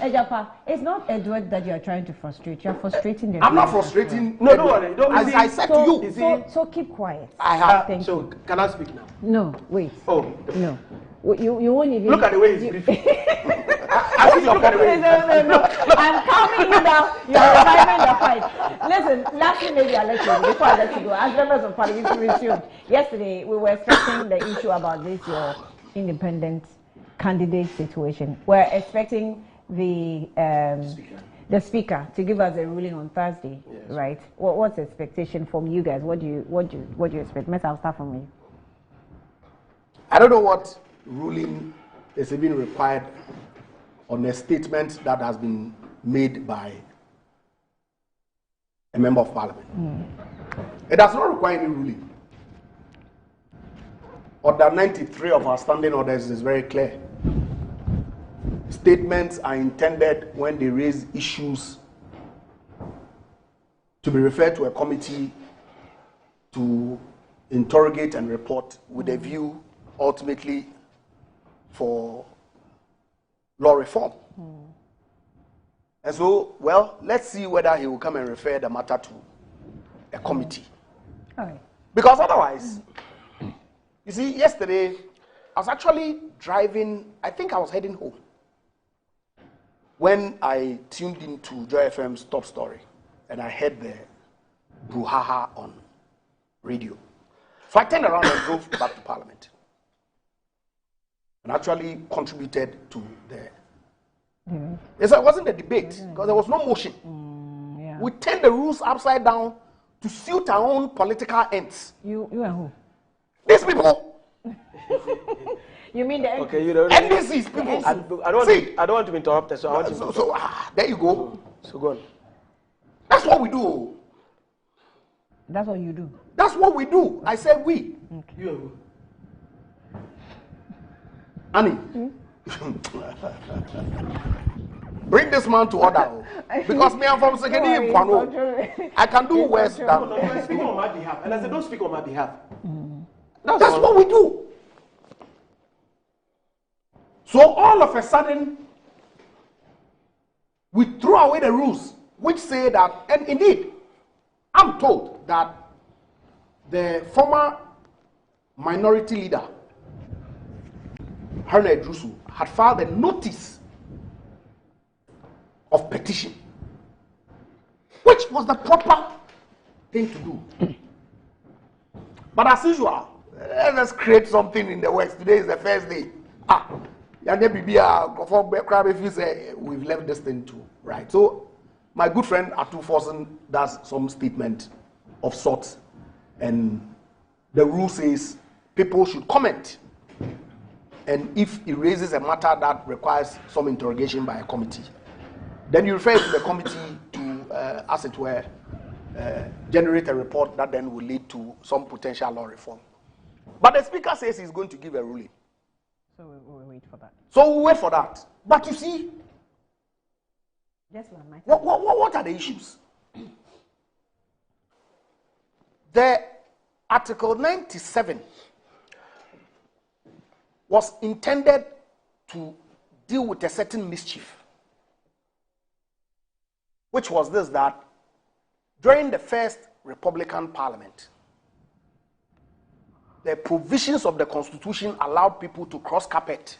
Speaker 13: Ejapa, it's not Edward that you are trying to frustrate. You are frustrating them.
Speaker 14: I'm not frustrating.
Speaker 4: No, don't worry.
Speaker 14: As I said to you.
Speaker 13: So keep quiet.
Speaker 14: I have.
Speaker 13: Thank
Speaker 4: so
Speaker 13: you.
Speaker 4: Can I speak now?
Speaker 13: No, wait.
Speaker 4: Oh.
Speaker 13: No. You won't even.
Speaker 4: Look at the way he's briefing.
Speaker 13: I see your No. I'm calming you down. You're reviving the fight. Listen, lastly, maybe I'll let you before I let you go. As members of Parliamentary resumed, yesterday we were expecting the issue about this your independent candidate situation. We're expecting the speaker to give us a ruling on Thursday, right? What's the expectation from you guys? What do you expect? Mess, I'll start from you.
Speaker 2: I don't know what ruling is even required on a statement that has been made by a member of parliament. It does not require any ruling. Order 93 of our standing orders is very clear. Statements are intended when they raise issues to be referred to a committee to interrogate and report with a view ultimately for law reform. And so, well, let's see whether he will come and refer the matter to a committee.
Speaker 13: All right.
Speaker 2: Because otherwise, you see, yesterday, I was actually driving, I think I was heading home, when I tuned into Joy FM's Top Story, and I heard the brouhaha on radio. So I turned around and drove back to Parliament, and actually contributed to the. Yes, it wasn't a debate because there was no motion. We turned the rules upside down to suit our own political ends.
Speaker 13: You and who?
Speaker 2: These people.
Speaker 13: You mean the
Speaker 2: NDC's people.
Speaker 4: I don't want to be interrupted, so I want to.
Speaker 2: There you go.
Speaker 4: So go on.
Speaker 14: That's what we do.
Speaker 13: That's what you do.
Speaker 14: That's what we do. I said we.
Speaker 13: Okay.
Speaker 14: You. Annie. Bring this man to order. Because me, I'm from Sekedi Kwano. I can do worse than.
Speaker 4: No, speak on my behalf. And I said, don't speak on my behalf.
Speaker 14: That's what we do. So all of a sudden, we throw away the rules which say that, and indeed, I'm told that the former minority leader, Haruna Idrisu, had filed a notice of petition, which was the proper thing to do. But as usual, let's create something in the West. Today is the first day. We've left this thing too, right? So my good friend Atu Forsen does some statement of sorts, and the rule says people should comment, and if it raises a matter that requires some interrogation by a committee, then you refer to the committee to, as it were, generate a report that then will lead to some potential law reform. But the speaker says he's going to give a ruling.
Speaker 13: So we'll wait for that.
Speaker 14: So we'll wait for that. But you see,
Speaker 13: yes,
Speaker 14: what are the issues? The Article 97 was intended to deal with a certain mischief, which was this, that during the first Republican Parliament, the provisions of the Constitution allowed people to cross carpet.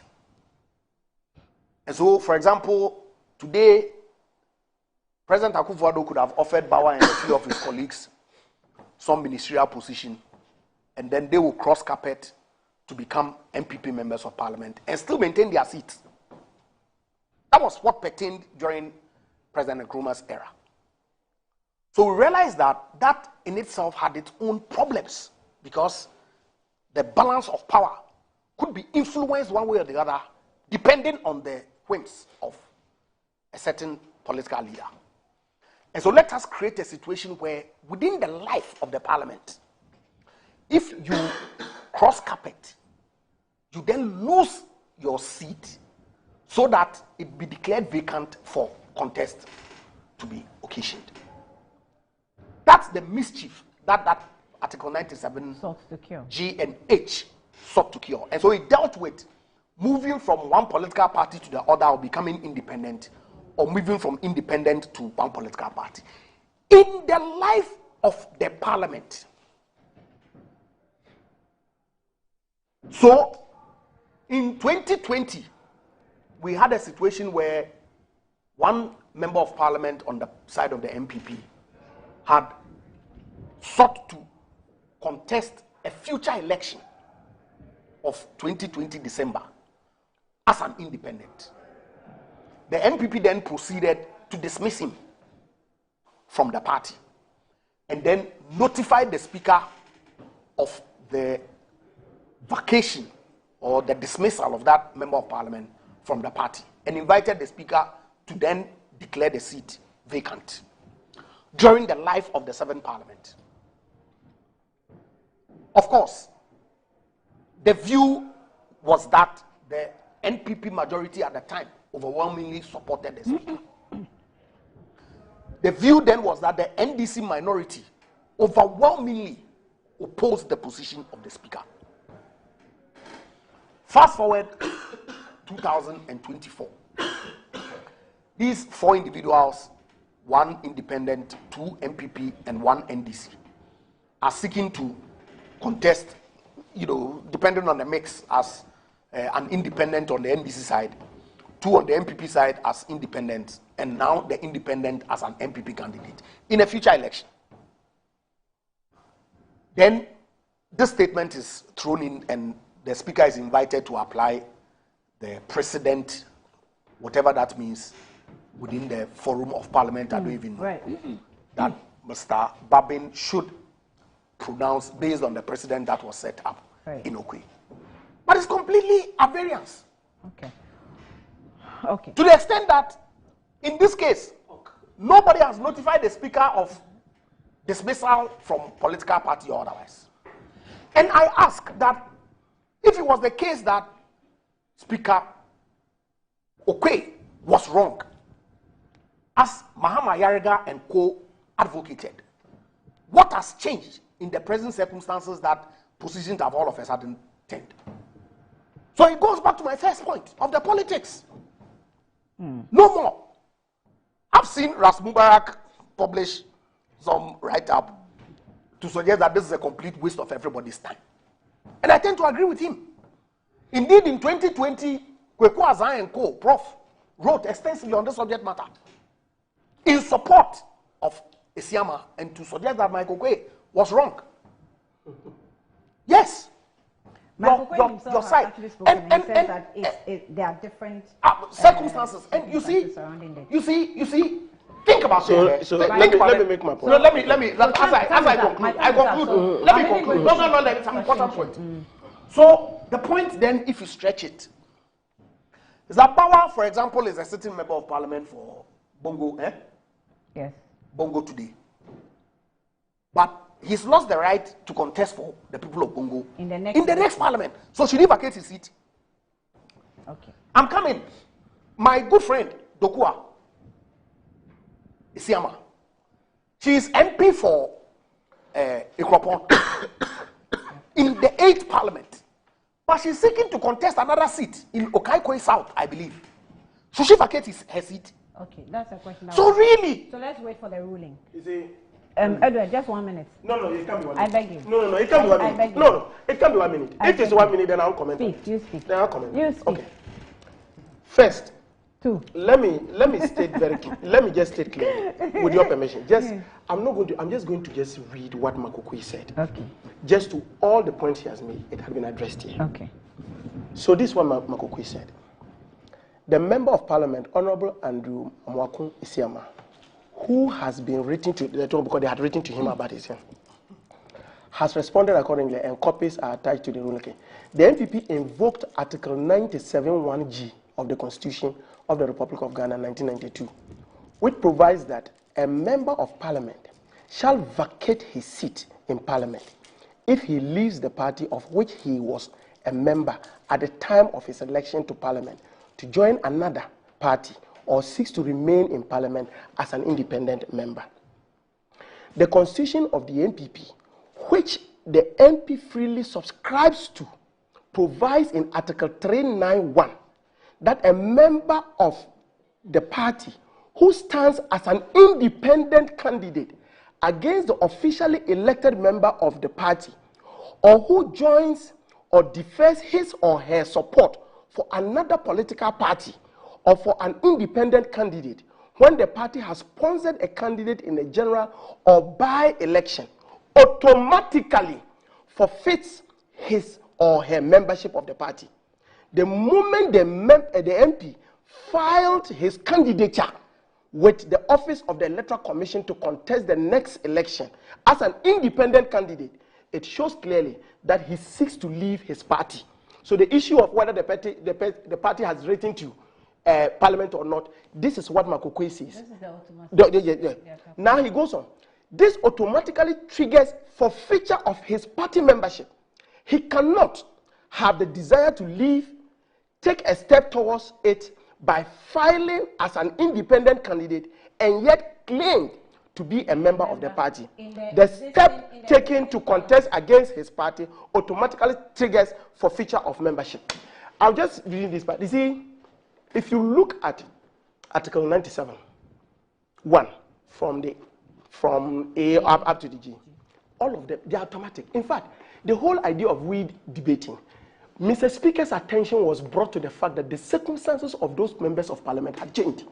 Speaker 14: And so, for example, today, President Akufo-Addo could have offered Bauer and a few of his colleagues some ministerial position, and then they will cross carpet to become MPP members of Parliament and still maintain their seats. That was what pertained during President Nkrumah's era. So we realized that that in itself had its own problems, because the balance of power could be influenced one way or the other depending on the whims of a certain political leader. And so let us create a situation where within the life of the Parliament, if you cross carpet, you then lose your seat so that it be declared vacant for contest to be occasioned. That's the mischief that Article 97 G and H sought to cure. And so it dealt with moving from one political party to the other, or becoming independent, or moving from independent to one political party. In the life of the Parliament. So, in 2020, we had a situation where one member of Parliament on the side of the MPP had sought to contest a future election of 2020 December as an independent. The MPP then proceeded to dismiss him from the party and then notified the Speaker of the vacation or the dismissal of that member of Parliament from the party and invited the Speaker to then declare the seat vacant during the life of the 7th Parliament. Of course, the view was that the NPP majority at the time overwhelmingly supported the Speaker. The view then was that the NDC minority overwhelmingly opposed the position of the Speaker. Fast forward 2024. These 4 individuals, 1 independent, 2 MPP, and 1 NDC, are seeking to contest, depending on the mix, as an independent on the NDC side, 2 on the MPP side as independents, and now the independent as an MPP candidate in a future election. Then this statement is thrown in, and the Speaker is invited to apply the precedent, whatever that means, within the forum of Parliament. I don't even know that Mr. Babin should pronounce based on the precedent that was set up in Okwe. But it's completely a variance.
Speaker 13: Okay.
Speaker 14: To the extent that, in this case, nobody has notified the speaker of dismissal from political party or otherwise. And I ask that if it was the case that Speaker Okwe was wrong, as Mahama Yarega and co advocated, what has changed in the present circumstances that positions have all of a sudden turned? So it goes back to my first point of the politics. No more. I've seen Ras Mubarak publish some write-up to suggest that this is a complete waste of everybody's time. And I tend to agree with him. Indeed, in 2020, Kweku Azan and co, Prof, wrote extensively on this subject matter in support of Isiama and to suggest that Michael Kwe was wrong. Yes. Your side. And
Speaker 13: said that there are different
Speaker 14: circumstances. And you see, think about it.
Speaker 4: Let me make my point.
Speaker 14: No, let me as I conclude. Let me conclude. No, it's an important point. So the point then, if you stretch it, is that power, for example, is a sitting member of parliament for Bongo,
Speaker 13: Yes.
Speaker 14: Bongo today. But he's lost the right to contest for the people of Bongo in the next parliament. So should he vacate his seat?
Speaker 13: Okay.
Speaker 14: I'm coming. My good friend, Dokua Isiama, she is MP for Ikropon in the 8th parliament. But she's seeking to contest another seat in Okaikoi South, I believe. Should she vacate her seat?
Speaker 13: Okay, that's a question.
Speaker 14: So really?
Speaker 13: So let's wait for the ruling.
Speaker 4: Is it?
Speaker 13: Edward, just 1 minute.
Speaker 4: No, it can't be 1 minute.
Speaker 13: I beg you.
Speaker 4: No, it can't be 1 minute.
Speaker 13: I beg you.
Speaker 4: No, it can't be 1 minute. If it's 1 minute, then I'll comment.
Speaker 13: Speak, you speak.
Speaker 4: Then I'll comment.
Speaker 13: You speak.
Speaker 4: Okay. First,
Speaker 13: 2.
Speaker 4: Let me state very clear. Let me just state clearly, with your permission. I'm just going to read what Makokui said.
Speaker 13: Okay.
Speaker 4: Just to all the points he has made, it had been addressed here.
Speaker 13: Okay.
Speaker 4: So this is what Makokui said. The Member of Parliament, Honorable Andrew Mwakun Isiama, who has been written to the because they had written to him about his has responded accordingly, and copies are attached to the ruling. The NPP invoked Article 97(1)(g) of the Constitution of the Republic of Ghana 1992, which provides that a member of parliament shall vacate his seat in parliament if he leaves the party of which he was a member at the time of his election to parliament to join another party or seeks to remain in parliament as an independent member. The constitution of the NPP, which the MP freely subscribes to, provides in Article 391 that a member of the party who stands as an independent candidate against the officially elected member of the party, or who joins or defers his or her support for another political party or for an independent candidate when the party has sponsored a candidate in a general or by-election, automatically forfeits his or her membership of the party. The moment the MP filed his candidature with the Office of the Electoral Commission to contest the next election as an independent candidate, it shows clearly that he seeks to leave his party. So the issue of whether the party has written to Parliament or not, this is what Makokwe says. This is the automatic. Now he goes on. This automatically triggers forfeiture of his party membership. He cannot have the desire to leave, take a step towards it by filing as an independent candidate and yet claim to be a member of the party. The step taken to contest against his party automatically triggers forfeiture of membership. I'll just read this part. You see, if you look at Article 97(1) from A up to the G, all of them, they are automatic. In fact, the whole idea of we debating, Mr. Speaker's attention was brought to the fact that the circumstances of those members of parliament had changed.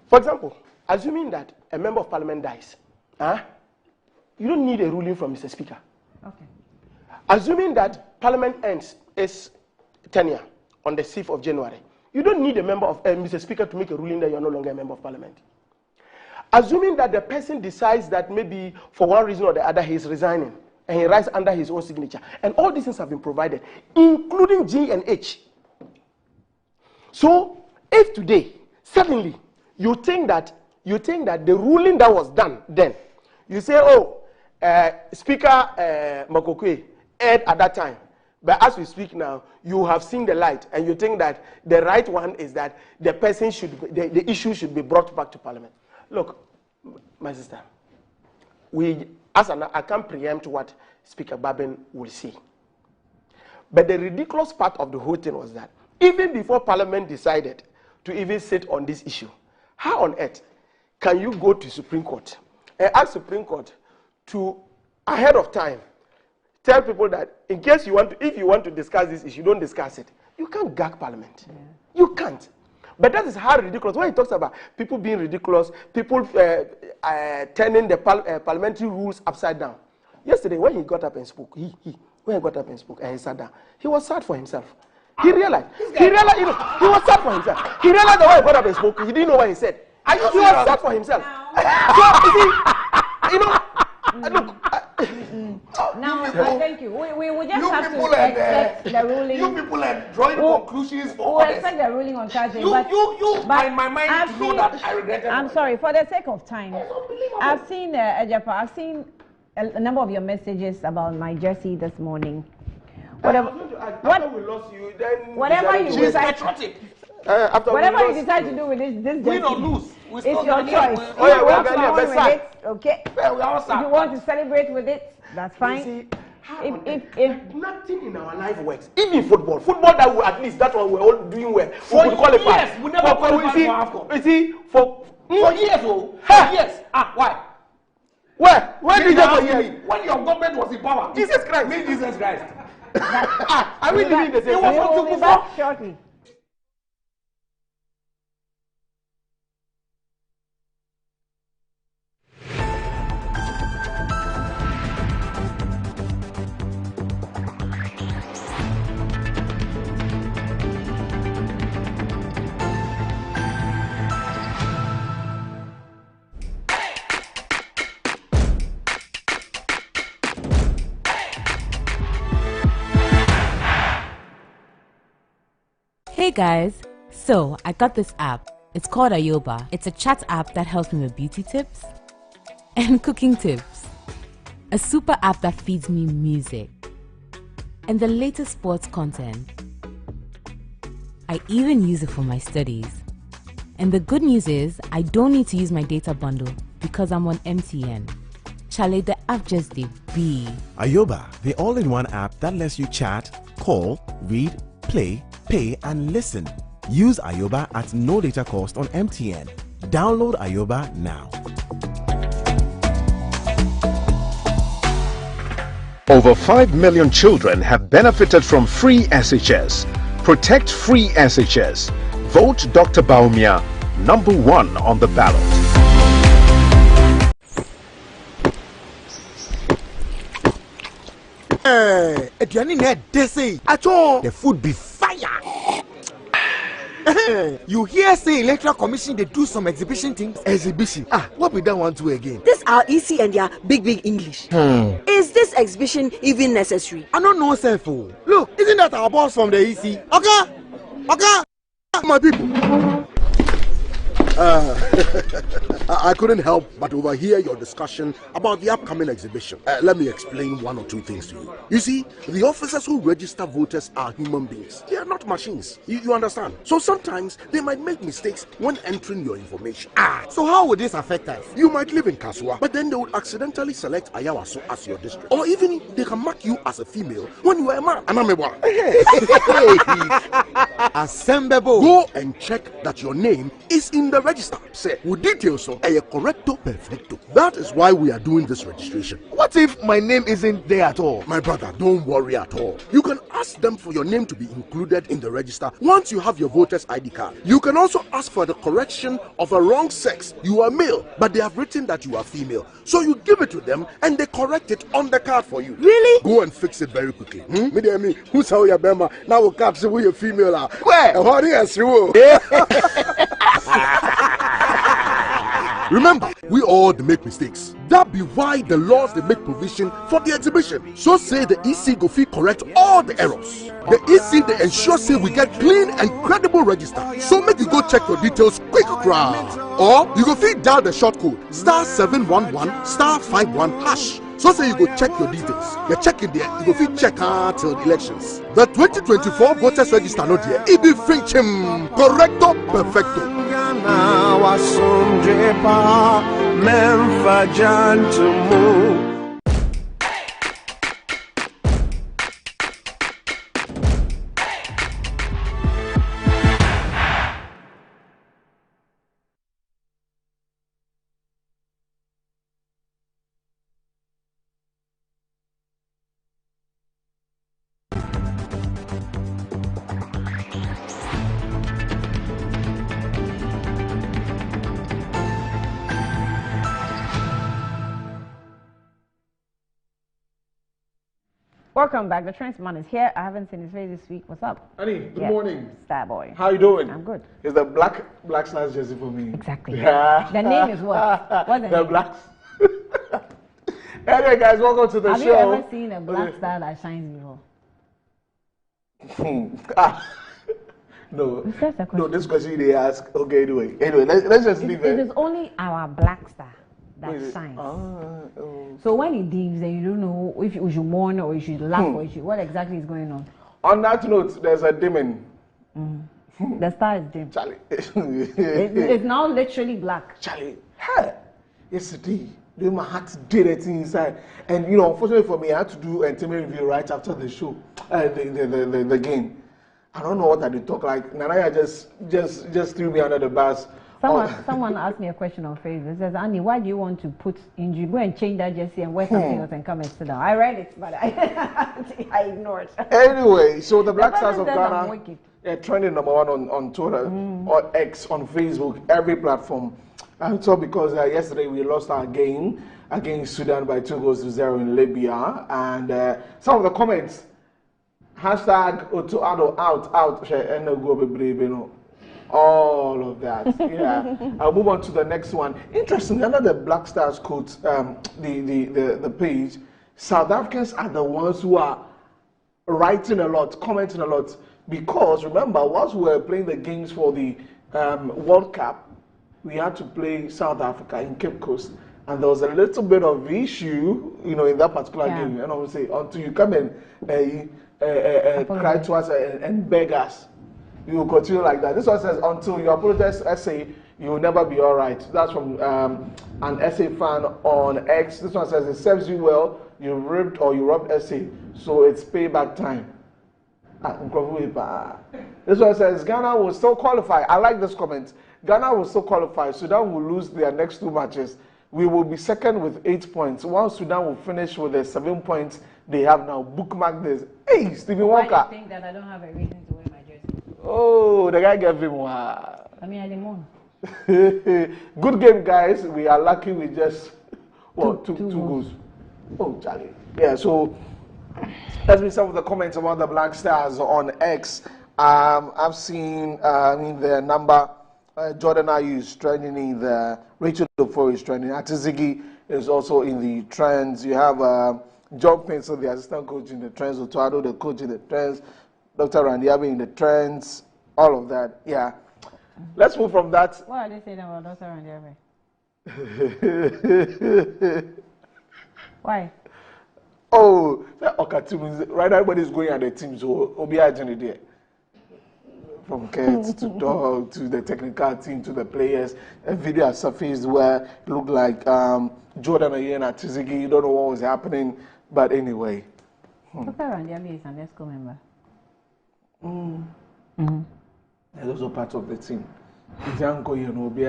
Speaker 4: For example, assuming that a member of parliament dies, you don't need a ruling from Mr. Speaker.
Speaker 13: Okay.
Speaker 4: Assuming that parliament ends its tenure on the 6th of January, you don't need a member of Mr. Speaker to make a ruling that you're no longer a member of parliament. Assuming that the person decides that maybe for one reason or the other he is resigning, and he writes under his own signature. And all these things have been provided, including G and H. So, if today, suddenly, you think that
Speaker 14: you think that the ruling that was done then, you say, oh, Speaker Makokwe erred at that time. But as we speak now, you have seen the light, and you think that the right one is that the person should, the issue should be brought back to Parliament. Look, my sister, I can't preempt what Speaker Babin will see. But the ridiculous part of the whole thing was that even before Parliament decided to even sit on this issue, how on earth can you go to Supreme Court and ask Supreme Court to, ahead of time, tell people that in case you want to, if you want to discuss this issue, don't discuss it. You can't gag Parliament. Yeah. You can't. But that is how ridiculous. When he talks about people being ridiculous, people turning the parliamentary rules upside down. Yesterday, when he got up and spoke, when he got up and spoke and he sat down, he was sad for himself. He realized, he was sad for himself. He realized that when he got up and spoke, he didn't know what he said. He was sad for himself. So, look.
Speaker 13: Now, thank you. We will just have to accept the ruling.
Speaker 4: You people are drawing conclusions for
Speaker 13: we'll
Speaker 4: others.
Speaker 13: accept the ruling on Thursday.
Speaker 4: But in my mind, to know that I regret it.
Speaker 13: I'm sorry, for the sake of time. I've seen, Ejapa, I've seen a number of your messages about my jersey this morning. Whatever
Speaker 14: we lost you, then
Speaker 13: whatever you decide. Whatever you decide to do with this jersey,
Speaker 4: win or lose,
Speaker 13: it's your choice.
Speaker 14: Oh yeah, we are
Speaker 13: going to
Speaker 14: with it.
Speaker 13: Okay. If you want to celebrate with it, that's fine.
Speaker 14: If nothing in our life works, even football that we, at least that one we're all doing well. We could qualify.
Speaker 4: Yes, we never qualified for AFCON.
Speaker 14: You see, for
Speaker 4: years, yes. Why?
Speaker 14: Where did you go for years?
Speaker 4: When your government was in power.
Speaker 14: Jesus Christ.
Speaker 4: Me, Jesus Christ.
Speaker 14: Are we living the same?
Speaker 13: We will be back shortly.
Speaker 19: Hey guys, so I got this app. It's called Ayoba. It's a chat app that helps me with beauty tips and cooking tips. A super app that feeds me music and the latest sports content. I even use it for my studies. And the good news is I don't need to use my data bundle because I'm on MTN. Chale, the app just did be.
Speaker 20: Ayoba, the all-in-one app that lets you chat, call, read, play, pay and listen. Use Ayoba at no data cost on MTN. Download Ayoba now.
Speaker 6: Over 5 million children have benefited from free SHS. Protect free SHS. Vote Dr. Baumia #1 on the ballot.
Speaker 17: The food be fire. You hear say Electoral Commission they do some exhibition things?
Speaker 21: Exhibition? What we don't want to again?
Speaker 23: This are EC and their big English. Is this exhibition even necessary?
Speaker 21: I don't know, self. Look, isn't that our boss from the EC? Okay, my people. I couldn't help but overhear your discussion about the upcoming exhibition. Let me explain one or two things to you. You see, the officers who register voters are human beings. They are not machines. You understand? So sometimes they might make mistakes when entering your information.
Speaker 17: So how would this affect us?
Speaker 21: You might live in Kaswa, but then they would accidentally select Ayawaso as your district. Or even they can mark you as a female when you are a man.
Speaker 17: Assemble.
Speaker 21: Go and check that your name is in the register. Say, with details of a correcto perfecto. That is why we are doing this registration. What if my name isn't there at all? My brother, don't worry at all. You can ask them for your name to be included in the register once you have your voter's ID card. You can also ask for the correction of a wrong sex. You are male, but they have written that you are female. So you give it to them and they correct it on the card for you.
Speaker 23: Really?
Speaker 21: Go and fix it very quickly. Me, who's how you bema? Now we'll catch you a female.
Speaker 17: Where?
Speaker 21: What is you? Remember, we all make mistakes. That be why the laws they make provision for the exhibition. So say the EC go fit correct all the errors. The EC they ensure say we get clean and credible register. So make you go check your details quick crowd. Or you go fit dial the short code *711*51#. So say you go check your details. You check it there, you go fit check till the elections. The 2024 voters register not there. It be finchim correcto perfecto.
Speaker 13: Welcome back. The Trends Man is here. I haven't seen his face this week. What's up?
Speaker 2: Annie, good morning.
Speaker 13: Star boy.
Speaker 2: How you doing?
Speaker 13: I'm good.
Speaker 2: It's the black stars jersey for me.
Speaker 13: Exactly. Yeah. The name is what? What's the name?
Speaker 2: Blacks. Anyway, guys, welcome to the show.
Speaker 13: Have you ever seen a black star that shines before?
Speaker 2: No. No, this question they ask. Okay, anyway, let's just leave it.
Speaker 13: It is only our black star that shines. So when it dims, then you don't know if you should mourn or you should laugh or you should, what exactly is going on.
Speaker 2: On that note, there's a dimming.
Speaker 13: The star is dim.
Speaker 2: Charlie.
Speaker 13: It's now literally black.
Speaker 2: Charlie, hey, yesterday, my heart did it inside. And you know, unfortunately for me, I had to do a team review right after the show, the game. I don't know what I did talk like. Nanaya just threw me under the bus.
Speaker 13: Someone asked me a question on Facebook. It says, Annie, why do you want to put injury? Go and change that jersey and wear something else and come and sit down. I read it, but I ignored it.
Speaker 2: Anyway, so the Black Stars of Ghana trending #1 on Twitter or X on Facebook, every platform. And so because yesterday we lost our game against Sudan by 2-0 in Libya, and some of the comments, #Otuado out, all of that. Yeah. I'll move on to the next one. Interesting, under the Black Stars quote, the page, South Africans are the ones who are writing a lot, commenting a lot, because remember, whilst we were playing the games for the World Cup, we had to play South Africa in Cape Coast, and there was a little bit of issue, you know, in that particular game. And I would say, until you come and cry to us and beg us, you will continue like that. This one says, until you apologize essay, you will never be all right. That's from an essay fan on X. This one says, it serves you well, you ripped or you robbed essay, so it's payback time. This one says, Ghana will still qualify. I like this comment. Ghana will still qualify. Sudan will lose their next 2 matches. We will be second with 8 points. While Sudan will finish with the 7 points they have now. Bookmark this. Hey, Stephen Walker.
Speaker 13: Why do you think that I don't have a reason to wear my jersey?
Speaker 2: Oh, the guy gave him one.
Speaker 13: I mean, I didn't want.
Speaker 2: Good game, guys. We are lucky we just two goals. Oh, Charlie. Yeah, so let's read some of the comments about the Black Stars on X. I've seen the number Jordan Ayew is trending in the Rachel Dufo is trending. Atizigi is also in the trends. You have John Pencil, the assistant coach in the trends. Otuado, the coach in the trends. Dr. Randiabe in the trends. All of that. Yeah. Let's move from that.
Speaker 13: What are they saying about Dr. Randiabe? Why?
Speaker 2: Oh, okay, right now everybody's going at the team, so Obi Ajani there. From Kate to Dog to the technical team to the players. A video has surfaced where it looked like Jordan Ayew and Atizigi. You don't know what was happening, but anyway.
Speaker 13: Dr. Randiabe is an ESCO member.
Speaker 2: He's also part of the team. Janko, you know, Obi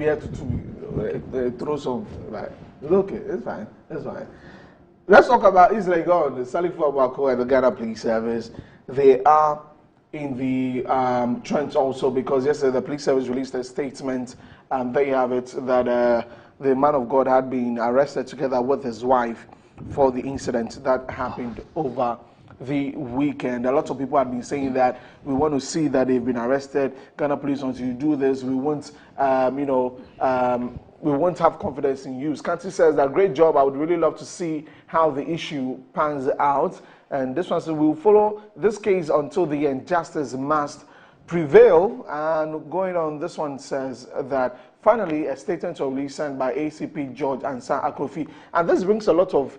Speaker 2: had to throw some, like, look, it's fine, it's fine. Let's talk about Legon, the Salifou Abako and the Ghana Police Service. They are in the trends also because yesterday the police service released a statement and they have it that the man of God had been arrested together with his wife for the incident that happened over the weekend. A lot of people have been saying that we want to see that they've been arrested. Ghana police, until you do this, we won't,
Speaker 14: we won't have confidence in you. Scanty says that great job. I would really love to see how the issue pans out. And this one says we will follow this case until the end. Justice must prevail. And going on, this one says that finally a statement was released sent by ACP George Ansa Akrofi. And this brings a lot of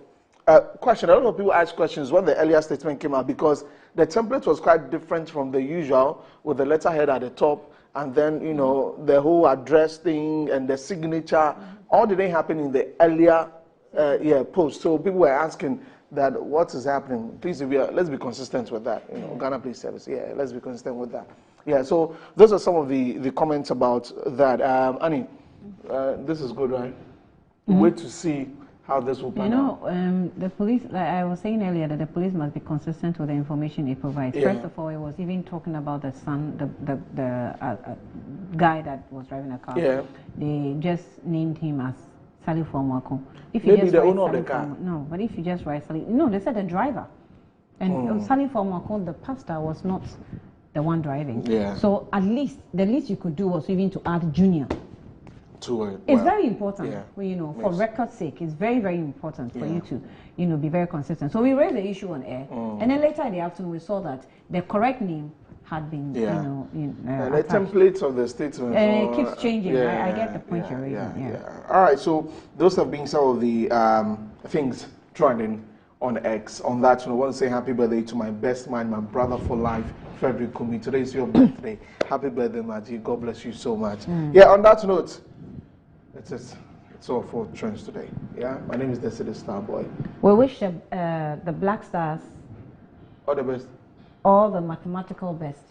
Speaker 14: questions. A lot of people ask questions when the earlier statement came out because the template was quite different from the usual with the letterhead at the top. And then, you know, the whole address thing and the signature, all didn't happen in the earlier post. So people were asking that what is happening. Please, let's be consistent with that. You know, Ghana Police Service, let's be consistent with that. Yeah, so those are some of the comments about that. Annie, this is good, right? Wait to see how this will pan out.
Speaker 13: The police, like I was saying earlier, that the police must be consistent with the information it provides. Yeah. First of all, it was even talking about the son, the guy that was driving a car. Yeah. They just named him as Sally Formako. If you just the owner of the car. No, but if you just write Sally, no, they said the driver. And Sally Formako, the pastor, was not the one driving. Yeah. So at least, the least you could do was even to add Junior. It's very important, you know, for record's sake. It's very, very important for you to, you know, be very consistent. So we raised the issue on air, and then later in the afternoon we saw that the correct name had been, you know,
Speaker 14: and the templates of the statement.
Speaker 13: It keeps changing. I get the point you're raising.
Speaker 14: All right, so those have been some of the things trending on X. On that, I want to say happy birthday to my best man, my brother for life, Frederick Kumi. Today is your birthday. Happy birthday, Maji. God bless you so much. Yeah, on that note, it's all for trends today. Yeah, my name is Desiree Starboy.
Speaker 13: We wish the Black Stars
Speaker 14: all the best,
Speaker 13: all the mathematical best.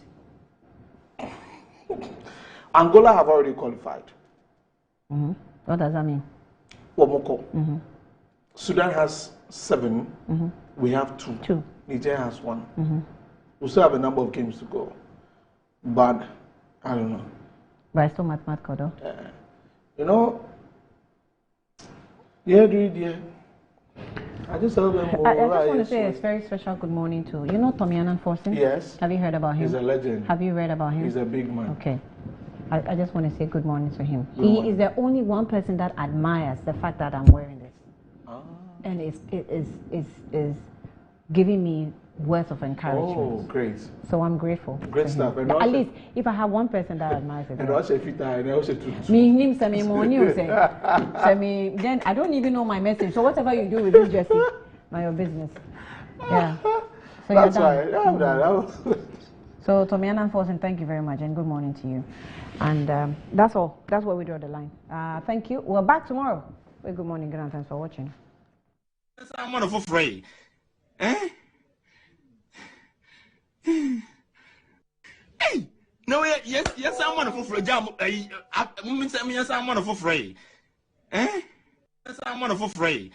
Speaker 14: Angola have already qualified.
Speaker 13: What does that mean?
Speaker 14: Womoko. Sudan has 7. We have 2. Nigeria has 1. We still have a number of games to go, but I don't know.
Speaker 13: But it's still mathematical, though.
Speaker 14: You know, I just want
Speaker 13: to say a very special good morning to, you know, Tomianan Forsen? Yes. Have you heard about him?
Speaker 14: He's a legend.
Speaker 13: Have you read about him?
Speaker 14: He's a big man.
Speaker 13: Okay. I just want to say good morning to him. He is the only one person that admires the fact that I'm wearing this. And it is giving me words of encouragement.
Speaker 14: Oh, great.
Speaker 13: So I'm grateful.
Speaker 14: Great stuff. And
Speaker 13: at least if I have one person that admires it.
Speaker 14: And also if it and also to
Speaker 13: me then I don't even know my message. So whatever you do with this jersey, not your business. Yeah. So
Speaker 14: that's right.
Speaker 13: So Tomiana Forsen, thank you very much and good morning to you. And that's all. That's where we draw the line. Thank you. We're back tomorrow. Well, good morning, Grant. Thanks for watching.
Speaker 3: I'm wonderful free. Hey, no, yes, I'm wonderful for a job. Yes, I'm wonderful free. Yes, I'm wonderful free.